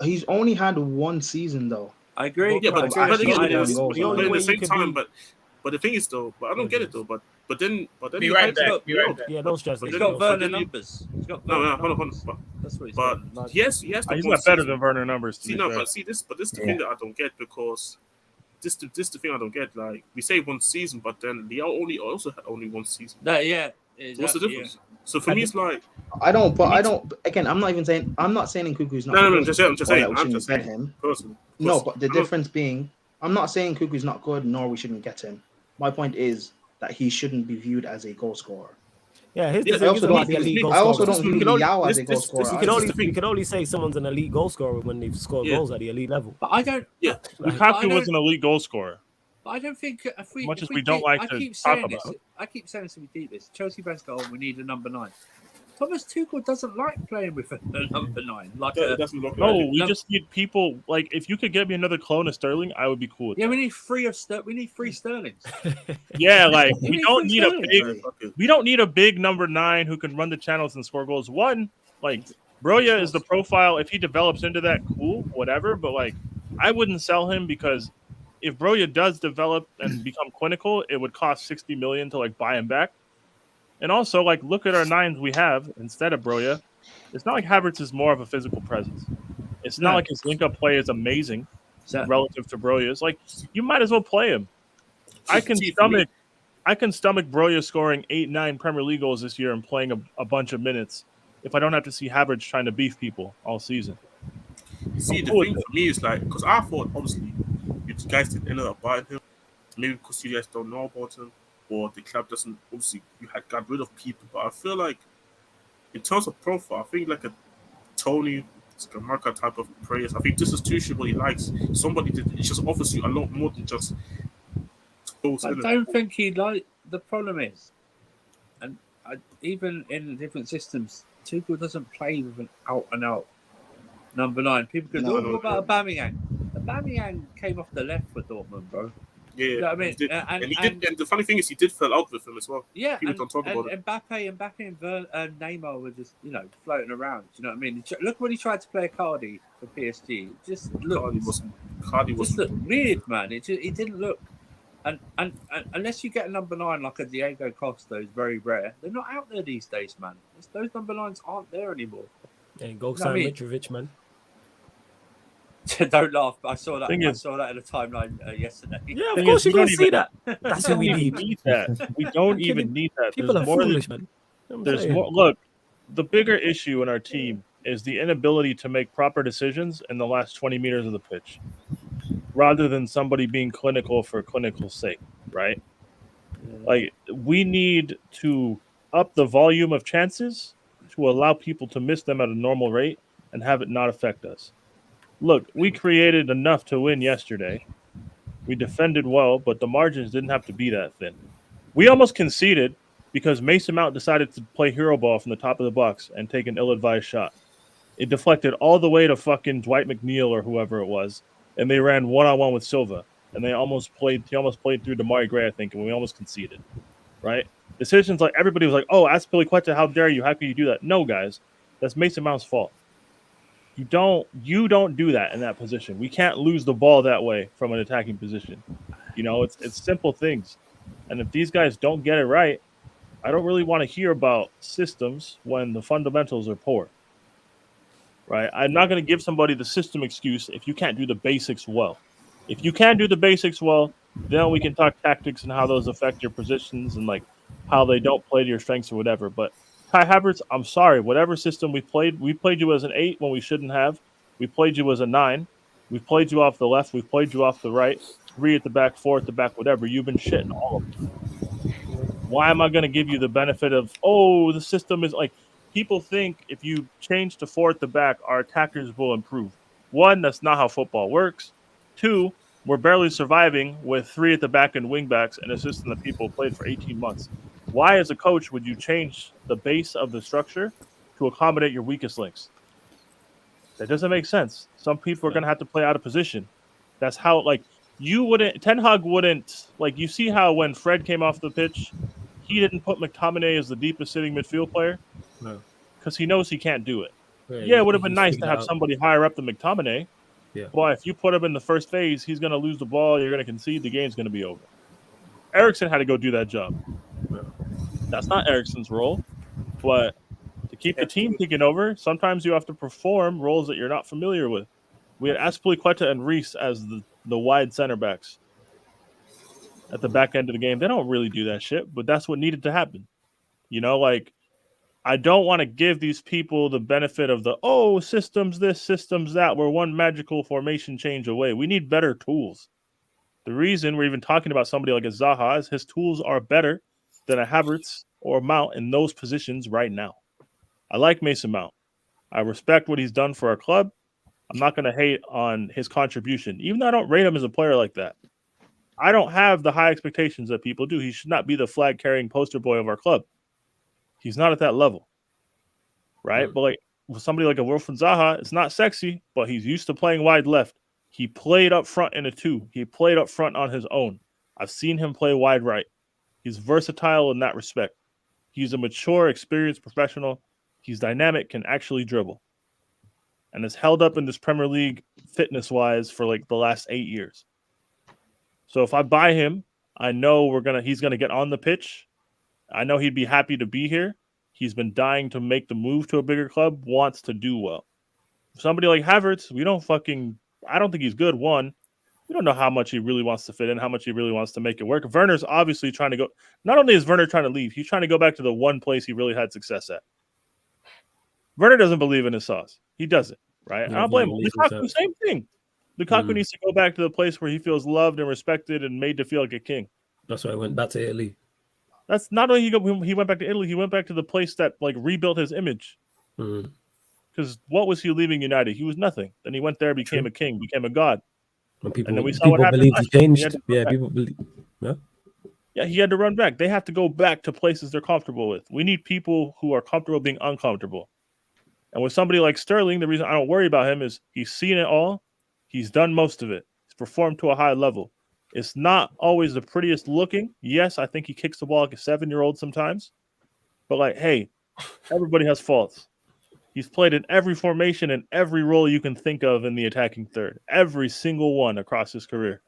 he's only had one season though. I agree. Yeah, but the same time, but the thing is though, I don't get it though. But then be right back. Yeah, don't stress. He's got Werner numbers. No, hold on. That's what he's but yes, he's not better than Werner numbers. This is the thing that I don't get, because this the thing I don't get. Like, we say one season, but then Leo also had only one season. Exactly, what's the difference? Yeah. So for me, it's like I don't. Again, I'm not saying Nkunku's not. No, I'm just saying him. Personally. No, but the difference being, I'm not saying Nkunku's not good, nor we shouldn't get him. My point is that he shouldn't be viewed as a goal scorer. Yeah, I also don't view Yao as a goal scorer. You can only say someone's an elite goal scorer when they've scored goals at the elite level. But I don't. Yeah, Lukaku was an elite goal scorer. But I don't think if we, Much if as we don't like I to keep talk saying this. about. I keep saying this. We do this. Chelsea fans go, "Oh, we need a number 9." Thomas Tuchel doesn't like playing with a number 9. Like no, we just need people. Like, if you could get me another clone of Sterling, I would be cool with yeah, that. we need 3 Sterlings. Yeah, like we don't need a big number 9 who can run the channels and score goals. One, like Broja is the profile. If he develops into that, cool, whatever. But like, I wouldn't sell him because if Broja does develop and become clinical, it would cost 60 million to like buy him back. And also, like, look at our 9s we have instead of Broja. It's not like Havertz is more of a physical presence. It's not like his link-up play is amazing relative to Broja's. Like, you might as well play him. I can stomach Broja scoring 8-9 Premier League goals this year and playing a bunch of minutes if I don't have to see Havertz trying to beef people all season. See, the thing for me is like, because I thought, obviously, you guys didn't end up buying him. Maybe because you guys don't know about him. Or the club doesn't, obviously, you had got rid of people. But I feel like, in terms of profile, I think like a Tony Skamaka type of players, I think this is Tuchel what he likes. Somebody that it just offers you a lot more than just goals. I don't think he like. The problem is, and even in different systems, Tuchel doesn't play with an out-and-out number 9. People go, what about Aubameyang? Aubameyang came off the left for Dortmund, bro. Yeah, you know what I mean? He did. And the funny thing is, he did fell out with him as well. Yeah, people don't talk about it. Mbappe and Neymar were just, floating around. Do you know what I mean? Look when he tried to play Cardi for PSG. Just looked. Cardi wasn't weird, man. It didn't look. And unless you get a number 9 like a Diego Costa, who's very rare, they're not out there these days, man. Those number 9s aren't there anymore. Yeah, go sign Mitrovic, man. Don't laugh. I saw that in the timeline yesterday. Yeah, of course you can see that. That's what we need. That we don't even need that. People are foolish, man. There's more. Look, the bigger issue in our team is the inability to make proper decisions in the last 20 meters of the pitch, rather than somebody being clinical for clinical's sake, right? Like, we need to up the volume of chances to allow people to miss them at a normal rate and have it not affect us. Look, we created enough to win yesterday. We defended well, but the margins didn't have to be that thin. We almost conceded because Mason Mount decided to play hero ball from the top of the box and take an ill-advised shot. It deflected all the way to fucking Dwight McNeil or whoever it was, and they ran one-on-one with Silva, and he almost played through Damari Gray, I think, and we almost conceded, right? Decisions like everybody was like, oh, ask Billy Quetta, how dare you? How can you do that? No, guys, that's Mason Mount's fault. You don't do that in that position. We can't lose the ball that way from an attacking position. It's simple things. And if these guys don't get it right, I don't really want to hear about systems when the fundamentals are poor. Right? I'm not going to give somebody the system excuse if you can't do the basics well. If you can do the basics well, then we can talk tactics and how those affect your positions and like how they don't play to your strengths or whatever. But Kai Havertz, I'm sorry. Whatever system we played you as an 8 when we shouldn't have. We played you as a 9. We played you off the left. We played you off the right. 3 at the back, 4 at the back, whatever. You've been shitting all of them. Why am I going to give you the benefit of, the system is like, people think if you change to 4 at the back, our attackers will improve. 1, that's not how football works. 2, we're barely surviving with 3 at the back and wing backs and a system that people played for 18 months. Why, as a coach, would you change the base of the structure to accommodate your weakest links? That doesn't make sense. Some people are going to have to play out of position. That's how, Ten Hag wouldn't, you see how when Fred came off the pitch, he didn't put McTominay as the deepest sitting midfield player? No. Because he knows he can't do it. Yeah, it would have been nice to have somebody higher up than McTominay. Yeah. But if you put him in the first phase, he's going to lose the ball, you're going to concede, the game's going to be over. Eriksen had to go do that job. That's not Eriksen's role. But to keep the team ticking over, sometimes you have to perform roles that you're not familiar with. We had Azpilicueta and Reece as the wide center backs at the back end of the game. They don't really do that shit, but that's what needed to happen. I don't want to give these people the benefit of systems this, systems that. We're one magical formation change away. We need better tools. The reason we're even talking about somebody like a Zaha is his tools are better than a Havertz or a Mount in those positions right now. I like Mason Mount. I respect what he's done for our club. I'm not going to hate on his contribution, even though I don't rate him as a player like that. I don't have the high expectations that people do. He should not be the flag-carrying poster boy of our club. He's not at that level, right? But like with somebody like a Wilfried Zaha, it's not sexy, but he's used to playing wide left. He played up front in a 2. He played up front on his own. I've seen him play wide right. He's versatile in that respect. He's a mature, experienced professional. He's dynamic, can actually dribble. And has held up in this Premier League fitness-wise for like the last 8 years. So if I buy him, I know he's gonna get on the pitch. I know he'd be happy to be here. He's been dying to make the move to a bigger club, wants to do well. Somebody like Havertz, I don't think he's good, one. We don't know how much he really wants to fit in, how much he really wants to make it work. Werner's obviously trying to go. Not only is Werner trying to leave, he's trying to go back to the one place he really had success at. Werner doesn't believe in his sauce. He doesn't, right? Yeah, I don't blame him. Lukaku, same thing. Lukaku needs to go back to the place where he feels loved and respected and made to feel like a king. That's why I went back to Italy. That's not only he went back to Italy, he went back to the place that like rebuilt his image. Because what was he leaving United? He was nothing. Then he went there, became a king, became a god. And then we saw what happened. Believe he changed. People believe. Yeah, he had to run back. They have to go back to places they're comfortable with. We need people who are comfortable being uncomfortable. And with somebody like Sterling, the reason I don't worry about him is he's seen it all. He's done most of it. He's performed to a high level. It's not always the prettiest looking. Yes, I think he kicks the ball like a 7-year-old sometimes. But like, hey, everybody has faults. He's played in every formation and every role you can think of in the attacking third. Every single one across his career.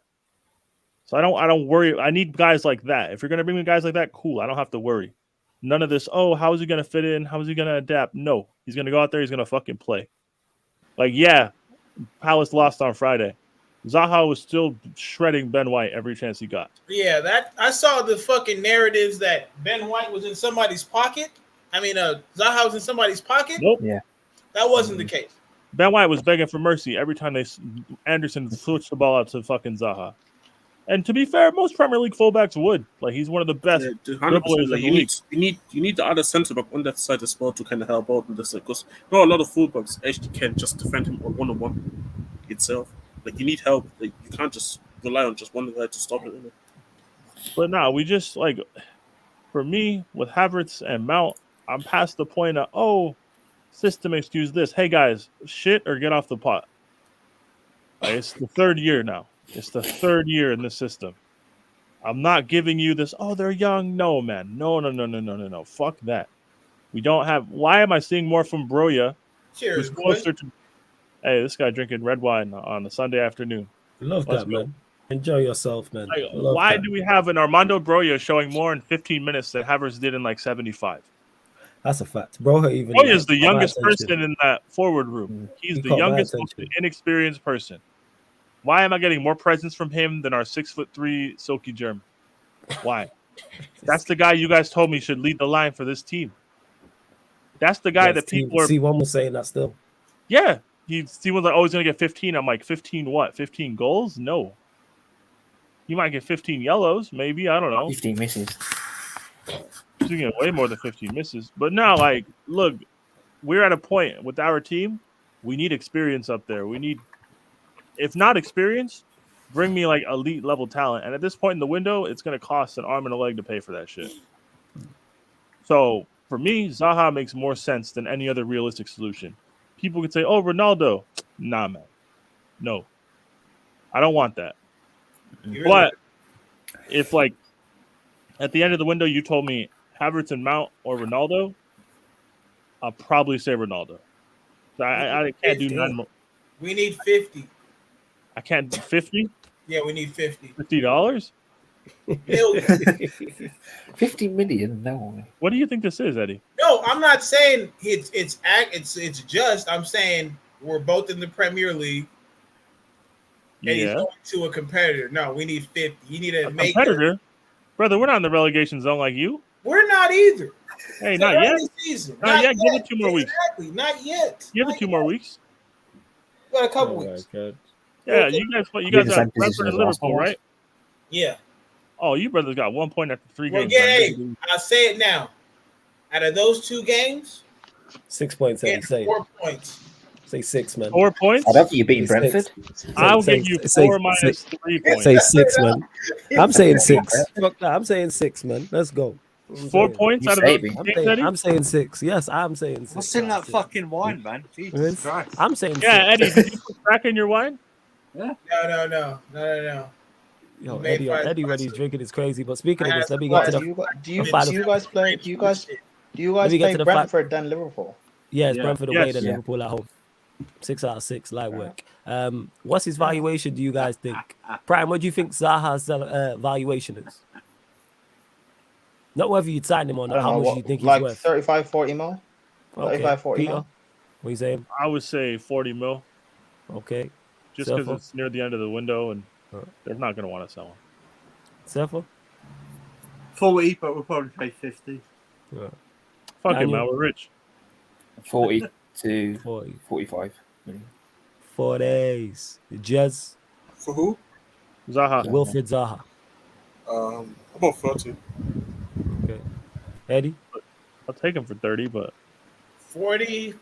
So I don't worry. I need guys like that. If you're going to bring me guys like that, cool. I don't have to worry. None of this, how is he going to fit in? How is he going to adapt? No. He's going to go out there. He's going to fucking play. Like, yeah, Palace lost on Friday. Zaha was still shredding Ben White every chance he got. Yeah, that I saw the fucking narratives that Ben White was in somebody's pocket. Zaha was in somebody's pocket. Nope. Yeah. That wasn't the case. Ben White was begging for mercy every time Anderson switched the ball out to fucking Zaha. And to be fair, most Premier League fullbacks would. Like, he's one of the best dribblers in the league. You need the other centre back on that side as well to kind of help out in this, because a lot of fullbacks actually can't just defend him on one-on-one itself. Like, you need help. Like, you can't just rely on just one guy to stop it. But no, we just, like, for me, with Havertz and Mount, I'm past the point of, system excuse this. Hey, guys, shit or get off the pot. Like, it's the 3rd year now. It's the 3rd year in the system. I'm not giving you this, they're young. No, man. No. Fuck that. We don't have... Why am I seeing more from Broya? Cheers, closer to... Hey, this guy drinking red wine on a Sunday afternoon. Love that, man. Enjoy yourself, man. Like, why do we have an Armando Broya showing more in 15 minutes than Havertz did in like 75? That's a fact. Broya is the youngest person in that forward room. He's the youngest, most inexperienced person. Why am I getting more presents from him than our 6'3" silky German? Why? That's the guy you guys told me should lead the line for this team. That's the guy that people are... C1 was saying that still. Yeah. He was like, he's going to get 15. I'm like, 15 what? 15 goals? No. He might get 15 yellows, maybe. I don't know. 15 misses. He's going to get way more than 15 misses. But now, like, look, we're at a point with our team. We need experience up there. We need, if not experience, bring me like elite level talent. And at this point in the window, it's going to cost an arm and a leg to pay for that shit. So for me, Zaha makes more sense than any other realistic solution. People could say, Ronaldo. Nah, man. No. I don't want that. But if, like, at the end of the window, you told me Havertz and Mount or Ronaldo, I'll probably say Ronaldo. I can't do none more. We need 50. I can't do 50? Yeah, we need 50. $50? Million. 50 million? No. What do you think this is, Eddie? No, I'm not saying it's just. I'm saying we're both in the Premier League. And he's going to a competitor. No, we need 50. You need a competitor? Brother, we're not in the relegation zone like you. We're not either. Hey, it's not yet. Season. Not yet. Give it 2 more weeks. Exactly. Not yet. Give it 2 more weeks. We got a couple weeks. Yeah, you guys got Brentford and Liverpool, right? Yeah. Oh, you brothers got 1 point after 3 games. I'll say it now. Out of those 2 games, 6 points. 4 points. Say 6, man. 4 points? I don't think you're beating Brentford. I'll give you 4 minus 3 points. Say 6, man. I'm saying 6. Fuck that. I'm saying 6, man. Let's go. 4 points out of those games, I'm saying 6. Yes, I'm saying 6. What's in that fucking wine, man? Jesus Christ. I'm saying 6. Eddie, did you put crack in your wine? Yeah. No. Yo, Eddie Reddy's drinking is crazy. But speaking of this, let me get to the. Do you guys play Brentford then Liverpool? Yeah, it's Brentford away than Liverpool at home. 6 out of 6, light work. What's his valuation, do you guys think? Prime, what do you think Zaha's valuation is? Not whether you'd sign him or not, how much do you think he's worth? 35, 40 mil? Okay. 35, 40 Peter, mil? what are you saying? I would say 40 mil. Okay. Just because it's near the end of the window and they're not going to want to sell him. Cepho? 40, but we'll probably pay 50. Yeah. Fuck it, man. We're rich. 40 to 45 million. 4 days. Jez? For who? Zaha. Wilfred Zaha. About 30. Okay. Eddie? I'll take him for 30, but 40,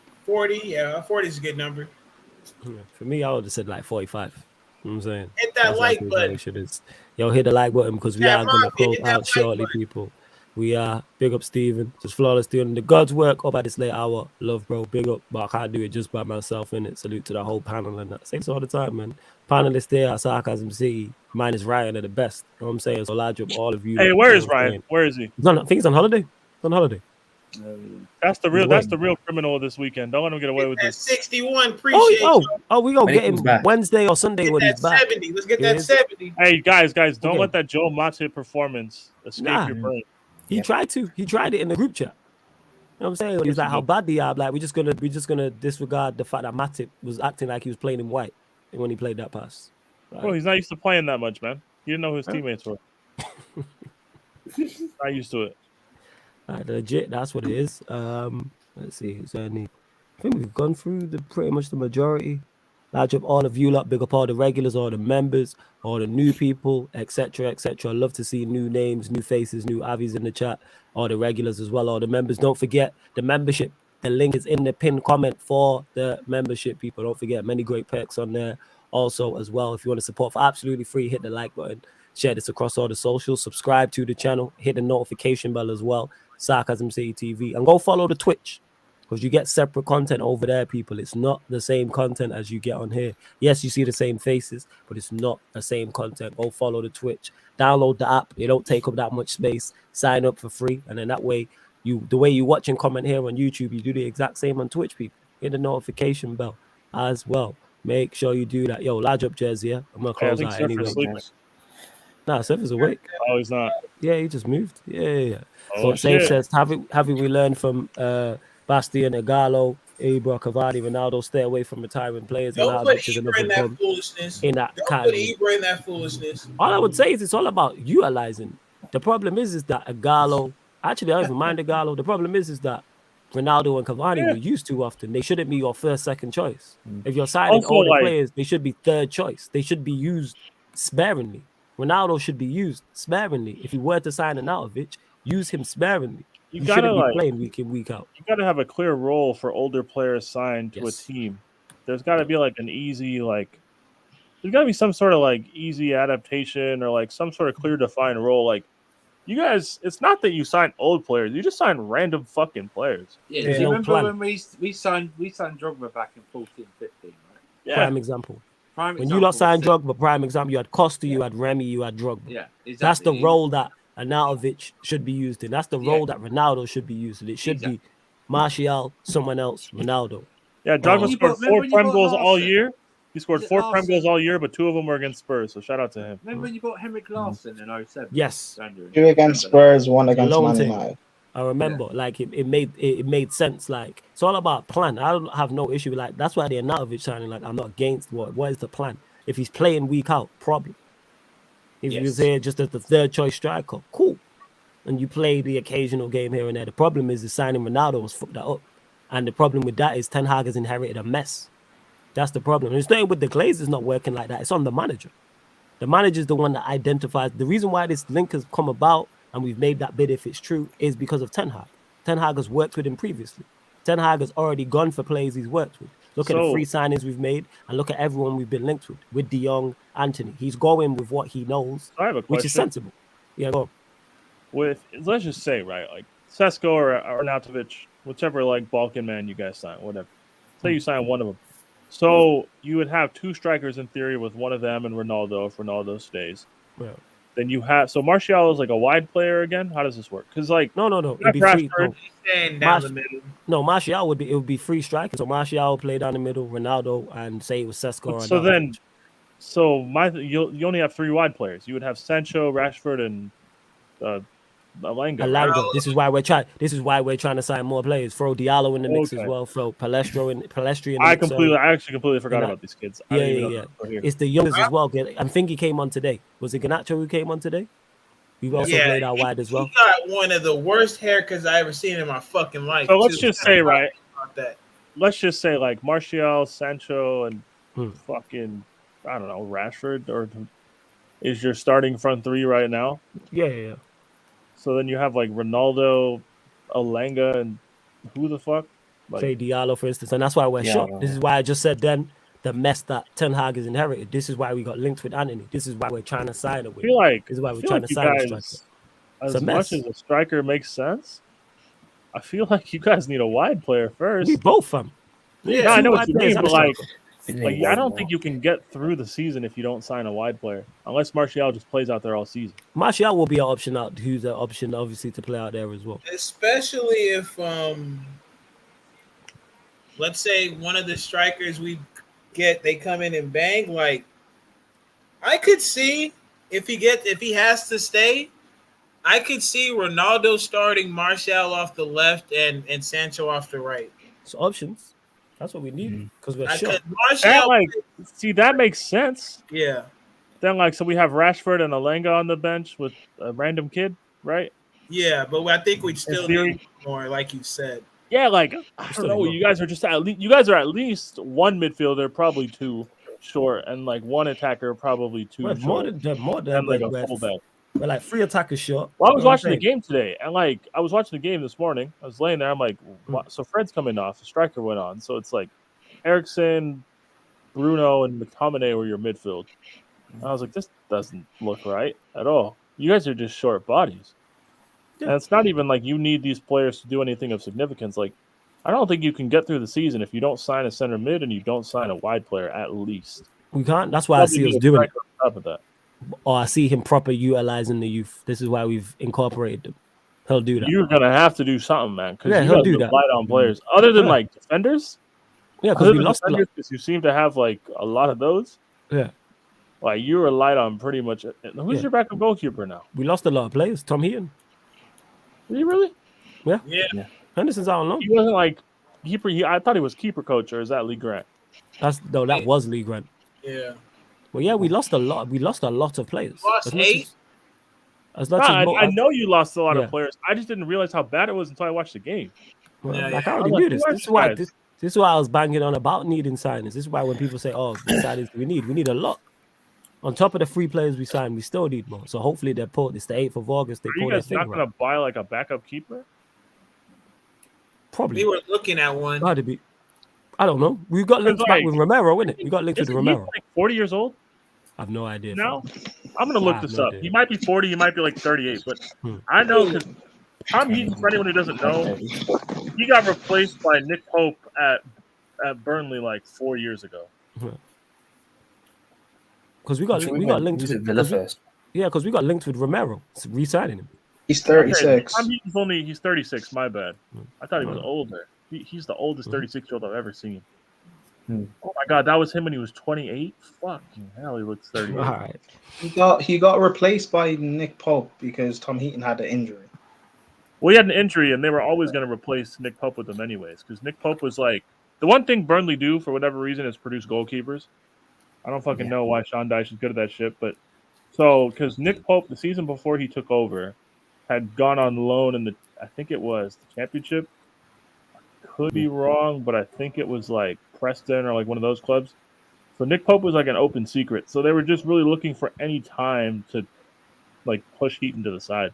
yeah, 40 is a good number. Yeah. For me, I would have said like 45. You know what I'm saying? Hit that like button. Yo, hit the like button because we are going to close out shortly, people. We are. Big up, Steven. Just flawless doing the God's work up at this late hour. Love, bro. Big up. But I can't do it just by myself, innit? Salute to the whole panel and that. I say this all the time, man. Panelists there at Sarcasm City. Mine is Ryan are the best. You know what I'm saying? So large up all of you. Hey, where is Ryan? Where is he? I think he's on holiday. He's on holiday. That's the real criminal this weekend. Don't let him get away with this. 61. Appreciate we gonna get him Wednesday or Sunday when he's back. 70. Let's get that 70. Hey, guys, don't let that Joe Matip performance escape your brain. He tried it in the group chat. You know what I'm saying? He's like, how bad they are. Like, we're just gonna disregard the fact that Matip was acting like he was playing in white when he played that pass. Right? Well, he's not used to playing that much, man. He didn't know who his teammates were. Not used to it. Legit, that's what it is. Let's see. Is there any? I think we've gone through pretty much the majority. Large up all of you lot, big up all the regulars, all the members, all the new people, etc., etc. I love to see new names, new faces, new avies in the chat, all the regulars as well, all the members. Don't forget the membership. The link is in the pinned comment for the membership, people. Don't forget, many great perks on there also as well. If you want to support for absolutely free, hit the like button. Share this across all the socials. Subscribe to the channel. Hit the notification bell as well. Sarcasm City TV. And go follow the Twitch. Because you get separate content over there, people. It's not the same content as you get on here. Yes, you see the same faces, but it's not the same content. Go follow the Twitch. Download the app. It don't take up that much space. Sign up for free. And then that way, the way you watch and comment here on YouTube, you do the exact same on Twitch, people. Hit the notification bell as well. Make sure you do that. Yo, large up Jersey, yeah? I'm going to close out anyway. Nah, Seth is awake. Oh, he's not. Yeah, he just moved. Yeah. Oh, but Save says, having we learned from Bastian, Igalo, Ibra, Cavani, Ronaldo, stay away from retiring players. Don't put Ibra in that foolishness. Don't put Ibra in that foolishness. All I would say is it's all about utilizing. The problem is that Igalo, actually, I don't even mind Igalo. The problem is that Ronaldo and Cavani were used too often. They shouldn't be your first, second choice. If you're signing older players, they should be third choice. They should be used sparingly. Ronaldo should be used sparingly. If you were to sign Arnautovic, use him sparingly. You shouldn't be playing week in, week out. You got to have a clear role for older players signed to a team. There's got to be like an easy, there's got to be some sort of easy adaptation or some sort of clear defined role. Like, you guys, it's not that you sign old players. You just sign random fucking players. Yeah, do you remember when we signed Drogba back in 14, 15, right? Yeah. Prime example. When you lot signed Drogba, prime example, you had Costa, you had Remy, you had Drogba. Yeah, exactly. That's the role that Arnautovic should be used in. That's the role that Ronaldo should be used in. It should be Martial, someone else, Ronaldo. Yeah, Drogba scored 4 prime goals all year. He scored 4 prime goals all year, but 2 of them were against Spurs, so shout out to him. Remember when you got Henrik Larsson in 07? Yes. 2 against Spurs, 1 against Man United. I remember, it made sense. It's all about plan. I don't have no issue with that's why the Arnautovic signing. I'm not against what is the plan. If he's playing week out, problem. If he was here just as the third choice striker, cool. And you play the occasional game here and there. The problem is the signing Ronaldo was fucked that up. And the problem with that is Ten Hag has inherited a mess. That's the problem. And it's not with the Glazers not working like that. It's on the manager. The manager is the one that identifies. The reason why this link has come about and we've made that bid if it's true is because of Ten Hag. Ten Hag has worked with him previously. Ten Hag has already gone for players he's worked with. Look at the 3 signings we've made, and look at everyone we've been linked with De Jong, Anthony. He's going with what he knows, I have a which is sensible. Yeah, go on. Let's just say, right, like Sesko or Arnautovic, whichever like Balkan man you guys sign, whatever. Say you sign one of them. So you would have 2 strikers in theory with one of them and Ronaldo if Ronaldo stays. Yeah. Then you have Martial is like a wide player again. How does this work? Because like no, it'd be free. Staying down the middle. No, Martial would be free striker. So Martial would play down the middle, Ronaldo, and say it was Sesko. You only have 3 wide players. You would have Sancho, Rashford, and Alanga. This is why we're trying to sign more players. Throw Diallo in the mix as well. Throw Palestri in the mix. I actually completely forgot about these kids. Yeah. It's the youngest as well. I think he came on today. Was it Garnacho who came on today? We've also played out wide as well. He got one of the worst haircuts I ever seen in my fucking life. So let's just say, right? Let's just say like Martial, Sancho, and fucking I don't know, Rashford or is your starting front 3 right now? Yeah. So then you have like Ronaldo, Alanga, and who the fuck? Like, say Diallo, for instance. And that's why we're shocked. This is why I just said then the mess that Ten Hag has inherited. This is why we got linked with Anthony. This is why we're trying to sign it with. This is why we're trying to sign a striker. As much as a striker makes sense, I feel like you guys need a wide player first. We both, fam. Yeah, I know what you mean, but like I don't think you can get through the season if you don't sign a wide player, unless Martial just plays out there all season. Martial will be an option out. Who's an option, obviously, to play out there as well. Especially if, let's say one of the strikers we get, they come in and bang. Like, I could see if he has to stay, I could see Ronaldo starting Martial off the left and Sancho off the right. So options. That's what we need because we're sure. That makes sense. Yeah. Then so we have Rashford and Alanga on the bench with a random kid, right? Yeah, but I think we'd still need more, like you said. Yeah, I don't know. You guys are just you guys are at least 1 midfielder, probably 2 short, and like 1 attacker, probably 2 short. More than like a fullback. We're like 3 attackers short. Well, I was watching the game today, and I was watching the game this morning. I was laying there. I'm like, wow. So Fred's coming off. The striker went on. So it's like Eriksen, Bruno, and McTominay were your midfield. And I was like, this doesn't look right at all. You guys are just short bodies. Yeah. And it's not even like you need these players to do anything of significance. Like, I don't think you can get through the season if you don't sign a center mid and you don't sign a wide player at least. We can't. That's why I see us doing it. On top of that. Or I see him proper utilizing the youth. This is why we've incorporated them. He'll do that. You're gonna have to do something, man. Because he'll do that. Light on players, other than like defenders. Yeah, because we lost defenders. Because you seem to have like a lot of those. Yeah, like you were light on pretty much. Who's your backup goalkeeper now? We lost a lot of players. Tom Heaton. Did he really? Yeah. Henderson's out on loan. He wasn't like keeper. I thought he was keeper coach, or is that Lee Grant? That was Lee Grant. Yeah. Well, yeah, we lost a lot. We lost a lot of players. Lost 8. I know you lost a lot of players. I just didn't realize how bad it was until I watched the game. Well, I already knew this. This is why I was banging on about needing signings. This is why when people say, "Oh, the signings we need a lot." On top of the 3 players we signed, we still need more. So hopefully they pull. It's the 8th of August. They pull their finger. Are you guys not going to buy like a backup keeper? Probably. We were looking at one. How did be? I don't know. We got linked back with Romero, innit? We got linked with Romero. Like 40 years old. I have no idea. No, I'm gonna look this up. He might be 40. He might be like 38. But I know because Tom Heaton, for anyone who doesn't know, he got replaced by Nick Pope at Burnley like 4 years ago. Because we got linked with Villa first. Yeah, because we got linked with Romero, re-signing him. He's 36. Tom Heaton's he's 36. My bad. I thought he was older. He's the oldest 36-year-old I've ever seen. Oh my god, that was him when he was 28. Fucking hell, he looks 38. All right. He got replaced by Nick Pope because Tom Heaton had an injury. Well, he had an injury, and they were always going to replace Nick Pope with him anyways. Because Nick Pope was like the one thing Burnley do for whatever reason is produce goalkeepers. I don't fucking know why Sean Dyche is good at that shit, but because Nick Pope the season before he took over had gone on loan in I think it was the Championship. Could be wrong, but I think it was like Preston or like one of those clubs. So Nick Pope was like an open secret. So they were just really looking for any time to like push Heaton to the side.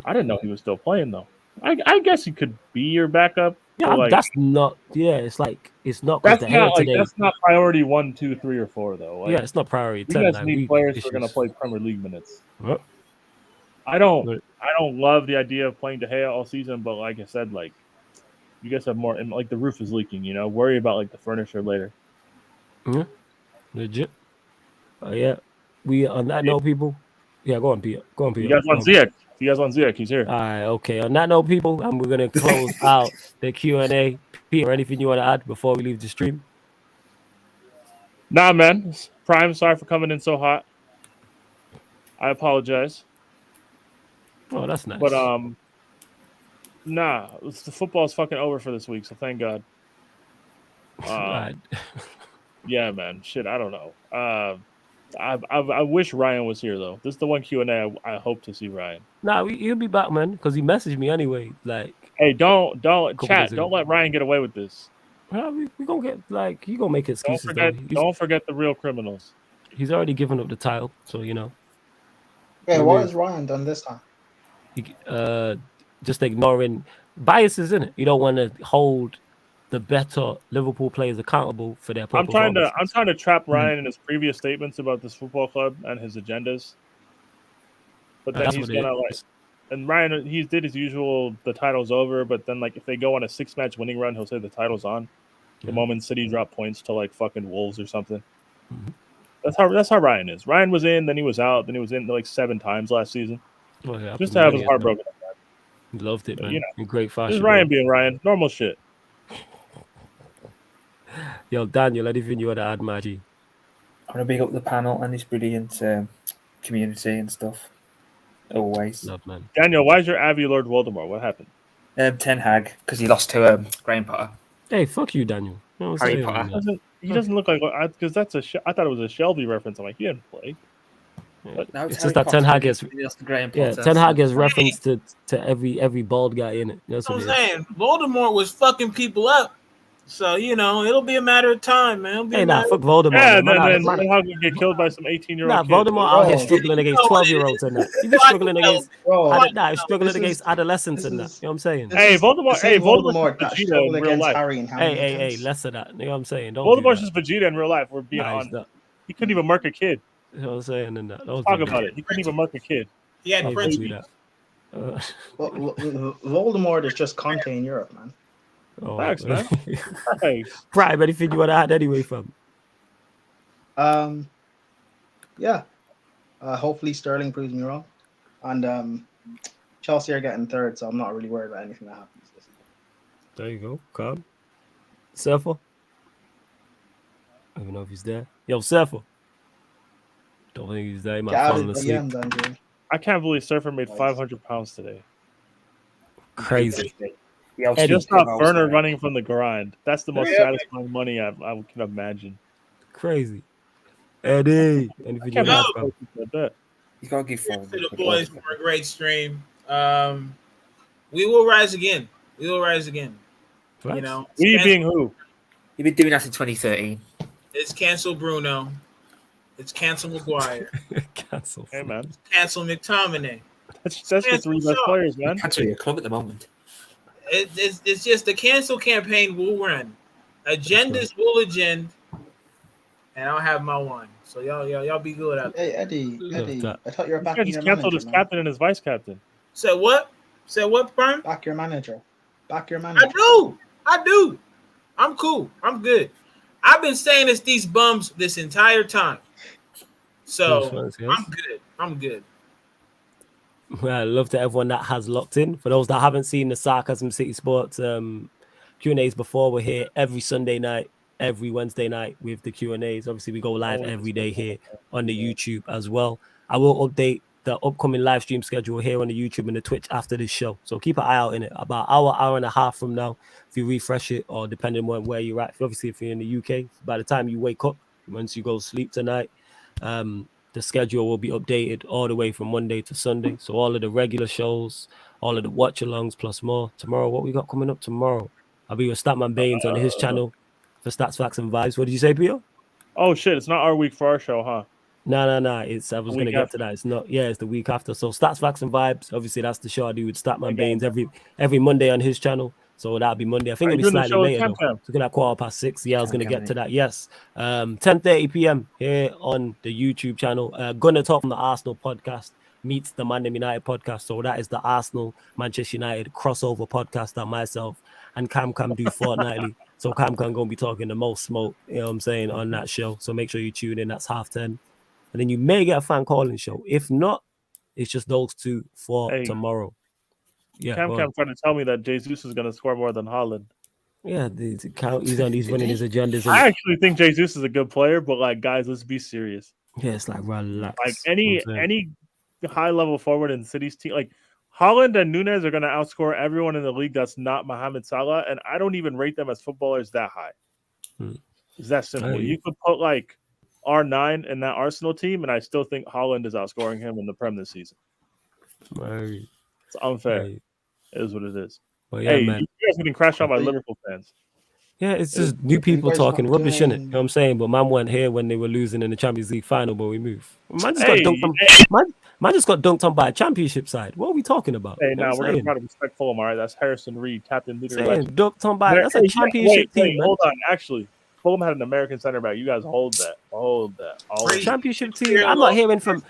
I didn't know he was still playing though. I guess he could be your backup Yeah, like, that's not. Yeah, it's like it's not because that's the hair not like today. that's not priority 1, 2, 3, or 4 though. Like, Yeah, it's not priority we 10. just Like, need we players who issues. are gonna play Premier League minutes. Yep. I don't love the idea of playing De Gea all season, but like I said, like you guys have more, and like the roof is leaking. You know, worry about like the furniture later. Yeah, legit. Yeah, we on that note, people. Yeah, go on, Peter. Go on, Peter. You guys want Ziyech? You guys want Ziyech? He's here. All right, okay. On that note, people, and we're gonna close out the Q&A. Peter, anything you want to add before we leave the stream? Nah, man. Prime, sorry for coming in so hot. I apologize. Oh, that's nice. But nah, the football's fucking over for this week, so thank God. Right. Yeah, man. Shit, I don't know. I wish Ryan was here though. This is the one Q&A I hope to see Ryan. Nah, he'll be back, man, because he messaged me anyway. Like, hey, don't chat. Don't let Ryan get away with this. Well, we gonna get like he gonna make excuses. Don't forget the real criminals. He's already given up the title, so you know. Yeah, what has Ryan done this time? He, just ignoring biases, in it. You don't want to hold the better Liverpool players accountable for their. I'm trying to trap Ryan in his previous statements about this football club and his agendas. But then he's gonna like, and Ryan he did his usual. The title's over, but then like if they go on a 6-match winning run, he'll say the title's on. The moment City drop points to like fucking Wolves or something. Mm-hmm. That's how Ryan is. Ryan was in, then he was out, then he was in like 7 times last season. Well, yeah, just to have his heart broken. He loved it, man. You know, in great fashion. This is Ryan being Ryan. Normal shit. Yo, Daniel, anything you want to add, Maggie? I want to big up the panel and this brilliant community and stuff. Always. Love, man. Daniel, why is your Abbey Lord Voldemort? What happened? Ten Hag, because he lost to Graham Potter. Hey, fuck you, Daniel. You know Harry Potter. He doesn't look like because that's I thought it was a Shelby reference. I'm like, he didn't play. But no, it's just that Ten Hag is Ten Hag is reference to every bald guy in it. That's what I'm saying. Voldemort was fucking people up. So, you know, it'll be a matter of time, man. Hey, nah, fuck Voldemort. Yeah, then Hag would get killed by some 18-year-old Nah, Voldemort out here struggling against 12-years and that. He's just struggling against he's struggling against adolescents and that. You know what I'm saying? Hey, Voldemort that's Vegeta in real life. Hey, less of that. You know what I'm saying? Voldemort's just Vegeta in real life. We're being honest. He couldn't even mark a kid. You know what I'm saying? And that. Talk about it. He couldn't even mark a kid. He had French. Voldemort is just Conte in Europe, man. Oh, thanks, man. Prime, anything you want to add anyway, fam? Yeah. Hopefully Sterling proves me wrong. And Chelsea are getting third, so I'm not really worried about anything that happens this season. There you go. Calm. Surfer. I don't know if he's there. Yo, Surfer. Don't think he's there. He might have fallen asleep. I can't believe Surfer made £500 today. Crazy. I just saw Werner running from the grind. That's the most satisfying money I can imagine. Crazy. Eddie. You gotta give to the boys for a great stream. We will rise again. We will rise again. What? You know, we being who? You've been doing that in 2013. It's cancel Bruno. It's cancel Maguire. Cancel. Hey man. It's cancel McTominay. That's the 3 best players, man. That's your club at the moment. It's just the cancel campaign will run. Agendas will agenda, and I'll have my one. So y'all be good out there. Hey Eddie, I thought you were backing your canceled manager. His captain and his vice captain. Said what? Brian? Back your manager. I do. I'm cool. I'm good. I've been saying it's these bums this entire time. So I'm good. Well, I love to everyone that has locked in. For those that haven't seen the Sarcasm City Sports Q&As before, we're here every Sunday night, every Wednesday night with the Q&As. Obviously, we go live every day here on the YouTube as well. I will update the upcoming live stream schedule here on the YouTube and the Twitch after this show. So keep an eye out in it. About hour and a half from now, if you refresh it, or depending on where you're at, obviously if you're in the UK, by the time you wake up, once you go to sleep tonight, the schedule will be updated all the way from Monday to Sunday. So all of the regular shows, all of the watch-alongs plus more. Tomorrow, what we got coming up tomorrow? I'll be with Statman Baines on his channel for Stats, Facts, and Vibes. What did you say, Pio? Oh, shit. It's not our week for our show, huh? No. I was going to get to that. It's not. Yeah, it's the week after. So Stats, Facts, and Vibes. Obviously, that's the show I do with Statman Baines every Monday on his channel. So that'll be Monday. I think Are it'll you be doing the slightly show later at though. Cam? It's looking at 6:15. Yeah, I was gonna get to innit? that. Yes. 10:30 p.m. here on the YouTube channel. Gonna talk from the Arsenal podcast meets the Man United podcast. So that is the Arsenal Manchester United crossover podcast that myself and Cam do fortnightly. So Cam gonna be talking the most smoke, you know what I'm saying, on that show. So make sure you tune in. That's 10:30. And then you may get a fan calling show. If not, it's just those two for tomorrow. Yeah, Cam trying to tell me that Jesus is going to score more than Haaland. Yeah, he's running his agendas. I actually think Jesus is a good player, but like, guys, let's be serious. Yeah, it's like relax. Like any high level forward in City's team, like Haaland and Nunez are going to outscore everyone in the league that's not Mohamed Salah, and I don't even rate them as footballers that high. It's that simple. You could put like R9 in that Arsenal team, and I still think Haaland is outscoring him in the Prem this season. Right. It's unfair. Right. It is what it is. Well, yeah, hey, man. you guys getting crashed on by Liverpool fans. Yeah, it's just new people talking rubbish, innit? You know what I'm saying? But man weren't here when they were losing in the Champions League final, but we move. Man just got dunked on. Man just got dunked on by a championship side. What are we talking about? Hey, now we're going to try to respect Fulham, all right? That's Harrison Reed, captain, leader. Dunked on by that's a championship team, man. Hold on, actually. Fulham had an American center back. You guys hold that. Championship team. I'm not hearing from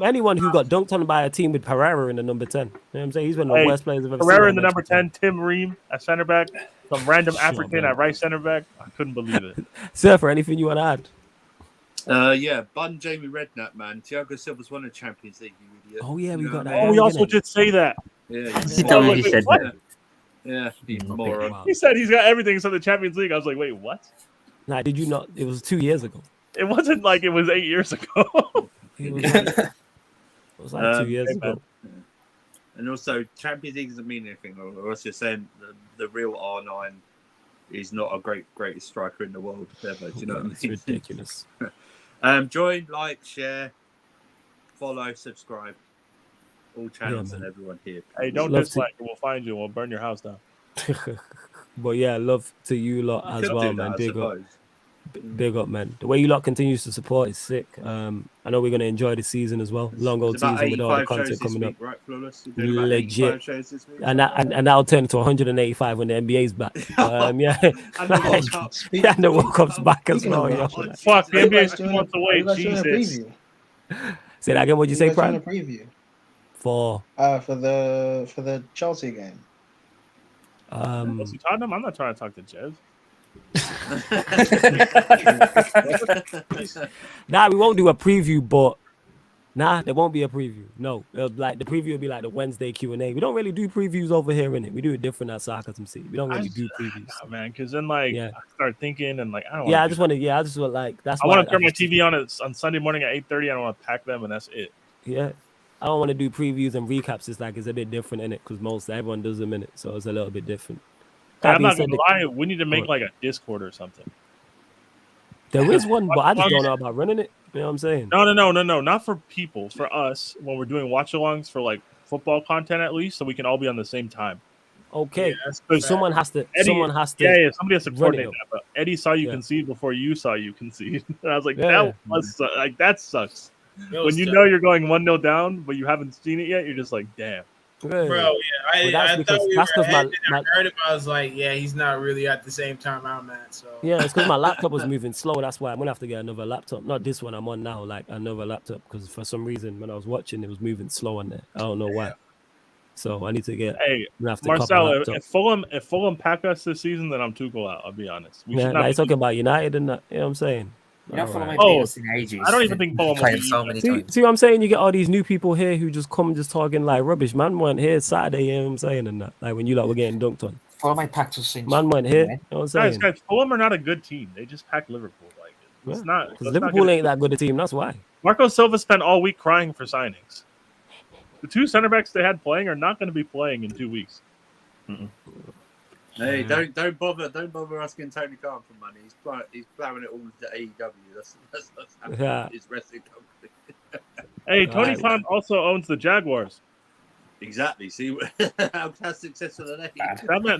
anyone who got dunked on by a team with Pereira in the number 10. You know what I'm saying? He's one of the worst players I've ever seen. Pereira in the number 10, Tim Ream at center back, some random African at right center back. I couldn't believe it. Surfer, anything you want to add? Yeah, Bun Jamie Redknapp, man. Thiago Silva's won a Champions League, you idiot. Oh yeah, we got that. Oh, we also did say that. Yeah, he said that. Yeah, moron. He said he's got everything except the Champions League. I was like, wait, what? Nah, did you not? It was 2 years ago. It wasn't like it was 8 years ago. It was like 2 years ago. And also, Champions League doesn't mean anything. Or else you're saying the real R9 is not a greatest striker in the world ever. Do you know what I mean? It's ridiculous. Join, like, share, follow, subscribe. All channels and everyone here. Hey, don't dislike. We'll find you and we'll burn your house down. But yeah, love to you lot as well, man. Big up, man. The way you lot continues to support is sick. I know we're gonna enjoy the season as well. Long old season with all the content coming up. Right, Flawless? Legit. And that'll turn to 185 when the NBA's back. Yeah. And the World Cup's back as well. Yeah. Fuck, the NBA's 2 months away. Jesus. Say that again. What'd you say, Prime? Preview for the Chelsea game. Tottenham? I'm not trying to talk to Jeff. Nah, we won't do a preview, but there won't be a preview. No, like the preview will be like the Wednesday Q&A. We don't really do previews over here, innit? We do it different at Sarcasm City. We don't really do previews, man. Because then, I start thinking and like I don't. Yeah, I just want like that's. I want to turn my TV on Sunday morning at 8:30. I don't want to pack them, and that's it. Yeah. I don't want to do previews and recaps. It's a bit different in it because everyone does them in it, so it's a little bit different. I'm not gonna lie. We need to make like a Discord or something. There is one, but I just don't know about running it. You know what I'm saying? No. Not for people. For us, when we're doing watch-alongs for like football content, at least, so we can all be on the same time. Okay. So someone has to. Yeah, somebody has to coordinate that. But Eddie saw you concede before you saw you concede, and I was like, that sucks. When you know you're going 1-0 down, but you haven't seen it yet, you're just like, damn. Bro, yeah, I thought we were ahead, I heard him. I was like, yeah, he's not really at the same time I'm at. So yeah, it's because my laptop was moving slow. That's why I'm gonna have to get another laptop. Not this one I'm on now, like another laptop, because for some reason when I was watching, it was moving slow on there. I don't know why. So I need to get. Hey, Marcelo, if Fulham pack us this season, then I'm Tuchel out. I'll be honest. He's talking about United and that. You know what I'm saying? I don't even think Fulham playing so many times. See what I'm saying? You get all these new people here who just come just talking like rubbish. Man weren't here Saturday, you know what I'm saying? And that, like when you lot were getting dunked on. Fulham ain't packed us since. Man weren't here. You know what I'm saying? Guys, Fulham are not a good team. They just packed Liverpool. Like it's not because Liverpool ain't that good a team. That's why. Marco Silva spent all week crying for signings. The two center backs they had playing are not going to be playing in 2 weeks. Hey, don't bother asking Tony Khan for money. He's plowing it all to AEW. That's his wrestling company. Hey, Tony Khan also owns the Jaguars. Exactly. See how successful are they?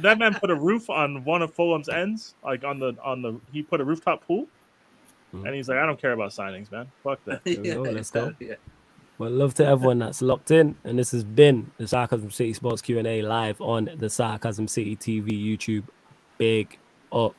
That man put a roof on one of Fulham's ends, like on the he put a rooftop pool, and he's like, I don't care about signings, man. Fuck that. Let's go. Yeah. Well, love to everyone that's locked in, and this has been the Sarcasm City Sports Q&A live on the Sarcasm City TV YouTube. Big up.